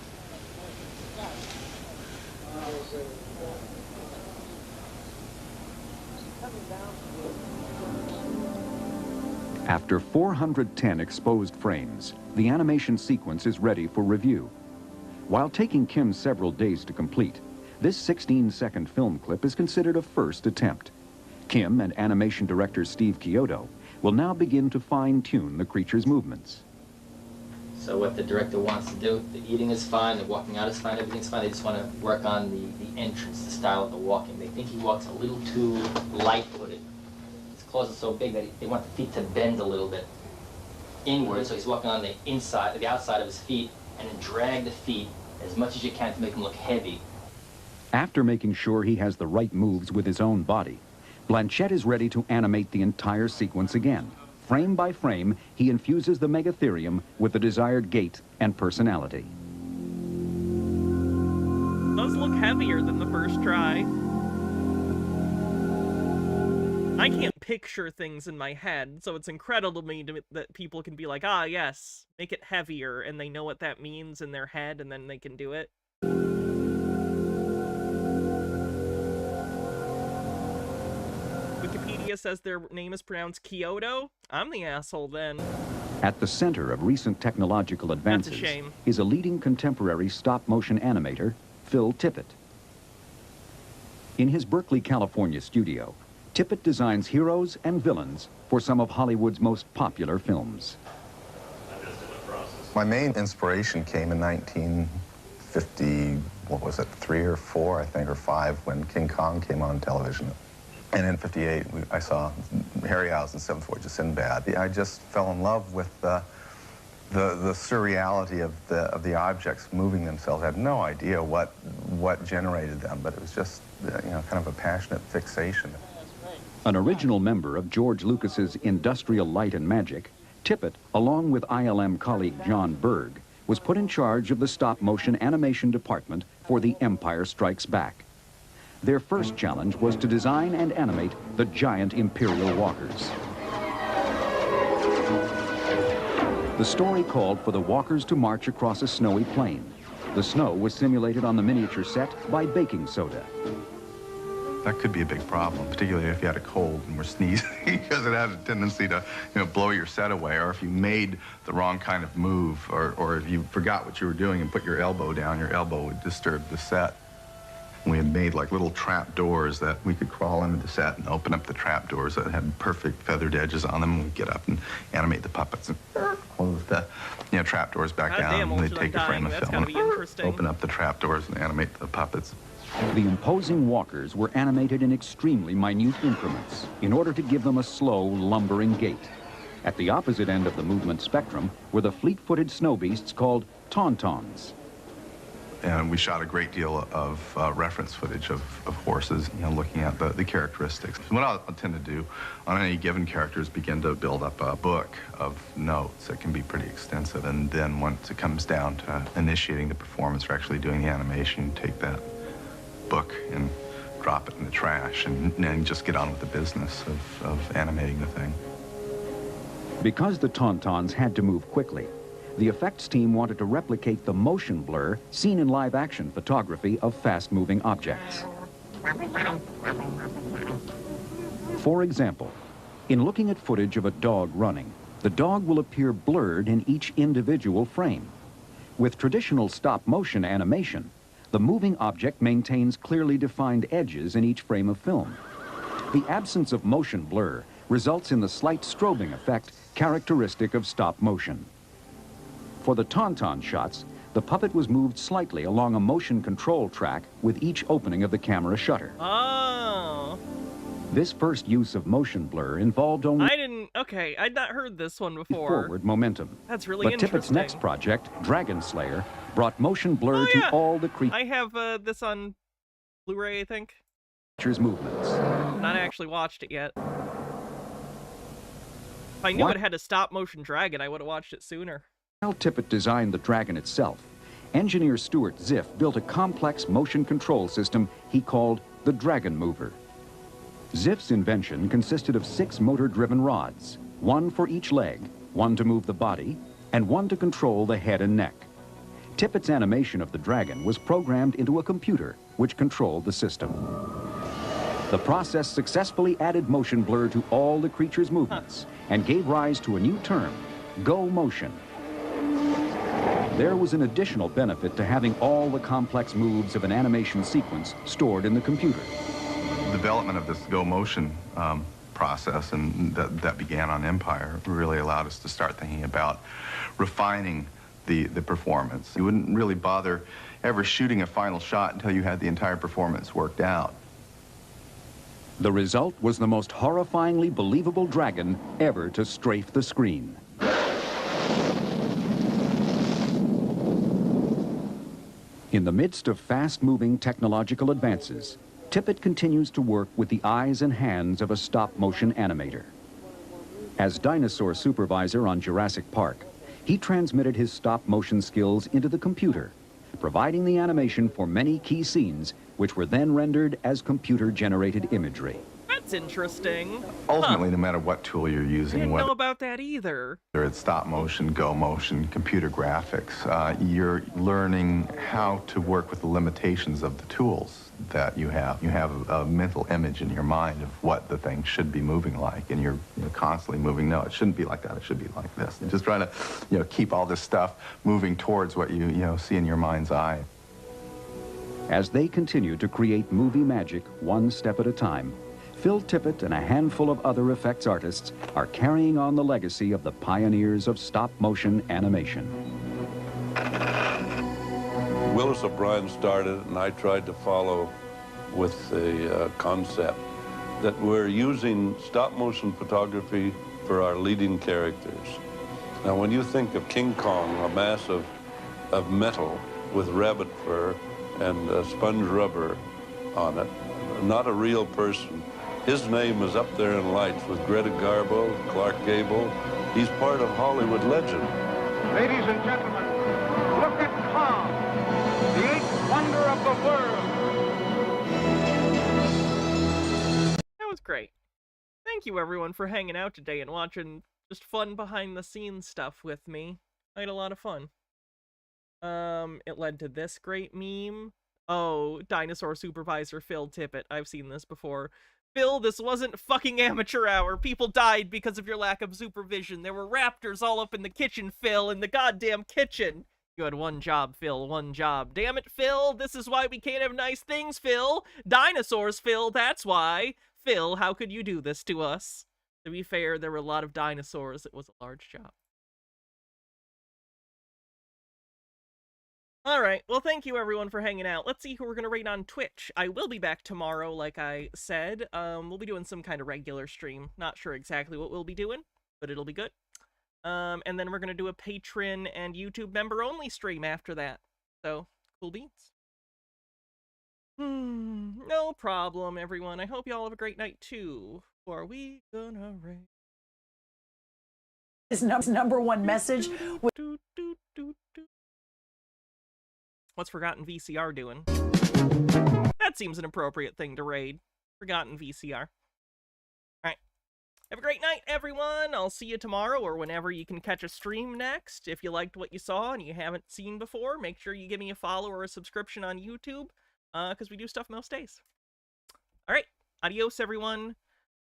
S2: After 410 exposed frames, the animation sequence is ready for review. While taking Kim several days to complete, this 16-second film clip is considered a first attempt. Kim and animation director Steve Chiodo will now begin to fine-tune the creature's movements.
S17: So what the director wants to do, the eating is fine, the walking out is fine, everything's fine. They just want to work on the entrance, the style of the walking. They think he walks a little too light-footed. His claws are so big that they want the feet to bend a little bit inward, so he's walking on the inside, the outside of his feet, and then drag the feet as much as you can to make them look heavy.
S2: After making sure he has the right moves with his own body, Blanchett is ready to animate the entire sequence again. Frame by frame, he infuses the Megatherium with the desired gait and personality.
S1: Those look heavier than the first try. I can't picture things in my head, so it's incredible to me that people can be like, ah, yes, make it heavier, and they know what that means in their head, and then they can do it. Wikipedia says their name is pronounced Chiodo. I'm the asshole then.
S2: At the center of recent technological advances is a leading contemporary stop-motion animator, Phil Tippett. In his Berkeley, California studio, Tippett designs heroes and villains for some of Hollywood's most popular films.
S16: My main inspiration came in 1950, what was it, 3 or 4, I think, or 5, when King Kong came on television. And in 58, I saw Harryhausen's Seventh Voyage of Sinbad. I just fell in love with the surreality of the objects moving themselves. I had no idea what generated them, but it was just, you know, kind of a passionate fixation.
S2: An original member of George Lucas's Industrial Light and Magic, Tippett, along with ILM colleague John Berg, was put in charge of the stop-motion animation department for The Empire Strikes Back. Their first challenge was to design and animate the giant Imperial walkers. The story called for the walkers to march across a snowy plain. The snow was simulated on the miniature set by baking soda.
S16: That could be a big problem, particularly if you had a cold and were sneezing, because it had a tendency to, you know, blow your set away, or if you made the wrong kind of move, or if you forgot what you were doing and put your elbow down, your elbow would disturb the set. We had made like little trap doors that we could crawl into the set and open up the trap doors that had perfect feathered edges on them. We'd get up and animate the puppets and close the, you know, trap doors back down. And they'd take a frame of film and open up the trap doors and animate the puppets.
S2: The imposing walkers were animated in extremely minute increments in order to give them a slow, lumbering gait. At the opposite end of the movement spectrum were the fleet-footed snow beasts called tauntauns.
S16: And we shot a great deal of reference footage of horses, you know, looking at the characteristics. What I'll tend to do on any given character is begin to build up a book of notes that can be pretty extensive. And then once it comes down to initiating the performance or actually doing the animation, take that book and drop it in the trash and then just get on with the business of animating the thing.
S2: Because the tauntauns had to move quickly, the effects team wanted to replicate the motion blur seen in live-action photography of fast-moving objects. For example, in looking at footage of a dog running, the dog will appear blurred in each individual frame. With traditional stop-motion animation, the moving object maintains clearly defined edges in each frame of film. The absence of motion blur results in the slight strobing effect characteristic of stop motion. For the tauntaun shots, the puppet was moved slightly along a motion control track with each opening of the camera shutter.
S1: Oh.
S2: This first use of motion blur involved only
S1: I'd not heard this one before.
S2: Forward momentum.
S1: That's really
S2: but
S1: interesting.
S2: Tippett's next project, Dragon Slayer, brought motion blur to all the creatures'
S1: I have this on Blu-ray, I think.
S2: movements.
S1: Not actually watched it yet. If I knew it had a stop-motion dragon, I would have watched it sooner.
S2: While Tippett designed the dragon itself, engineer Stuart Ziff built a complex motion control system he called the Dragon Mover. Ziff's invention consisted of 6 motor-driven rods, 1 for each leg, 1 to move the body, and 1 to control the head and neck. Tippett's animation of the dragon was programmed into a computer, which controlled the system. The process successfully added motion blur to all the creature's movements and gave rise to a new term, go motion. There was an additional benefit to having all the complex moves of an animation sequence stored in the computer.
S16: The development of this go motion process, and that began on Empire, really allowed us to start thinking about refining the performance. You wouldn't really bother ever shooting a final shot until you had the entire performance worked out.
S2: The result was the most horrifyingly believable dragon ever to strafe the screen. In the midst of fast-moving technological advances, Tippett continues to work with the eyes and hands of a stop-motion animator. As dinosaur supervisor on Jurassic Park, he transmitted his stop-motion skills into the computer, providing the animation for many key scenes, which were then rendered as computer-generated imagery.
S1: That's interesting.
S16: Ultimately, no matter what tool you're
S1: I
S16: using,
S1: didn't
S16: whether
S1: know about that either.
S16: it's stop motion, go motion, computer graphics, you're learning how to work with the limitations of the tools that you have. You have a mental image in your mind of what the thing should be moving like, and you're constantly moving. No, it shouldn't be like that. It should be like this. And just trying to, keep all this stuff moving towards what you see in your mind's eye.
S2: As they continue to create movie magic one step at a time, Phil Tippett and a handful of other effects artists are carrying on the legacy of the pioneers of stop-motion animation.
S5: Willis O'Brien started it, and I tried to follow with the concept that we're using stop-motion photography for our leading characters. Now, when you think of King Kong, a mass of metal with rabbit fur and sponge rubber on it, not a real person. His name is up there in lights with Greta Garbo, Clark Gable. He's part of Hollywood legend.
S18: Ladies and gentlemen, look at Kong, the eighth wonder of the world.
S1: That was great. Thank you everyone for hanging out today and watching just fun behind the scenes stuff with me. I had a lot of fun. It led to this great meme. Oh, Dinosaur Supervisor Phil Tippett. I've seen this before. Phil, this wasn't fucking amateur hour. People died because of your lack of supervision. There were raptors all up in the kitchen, Phil, in the goddamn kitchen. You had one job, Phil, one job. Damn it, Phil, this is why we can't have nice things, Phil. Dinosaurs, Phil, that's why. Phil, how could you do this to us? To be fair, there were a lot of dinosaurs. It was a large job. Alright, well thank you everyone for hanging out. Let's see who we're gonna rate on Twitch. I will be back tomorrow, like I said. We'll be doing some kind of regular stream. Not sure exactly what we'll be doing, but it'll be good. And then we're gonna do a patron and YouTube member only stream after that. So, cool beans. No problem, everyone. I hope y'all have a great night too. Or we gonna rate
S19: His number one message.
S1: What's Forgotten VCR doing? That seems an appropriate thing to raid. Forgotten VCR. Alright. Have a great night, everyone! I'll see you tomorrow or whenever you can catch a stream next. If you liked what you saw and you haven't seen before, make sure you give me a follow or a subscription on YouTube, because we do stuff most days. Alright. Adios, everyone.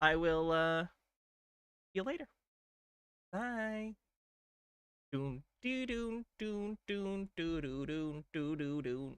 S1: I will, see you later. Bye. Doon doo doon doon doon doo doo doon doo doo doon.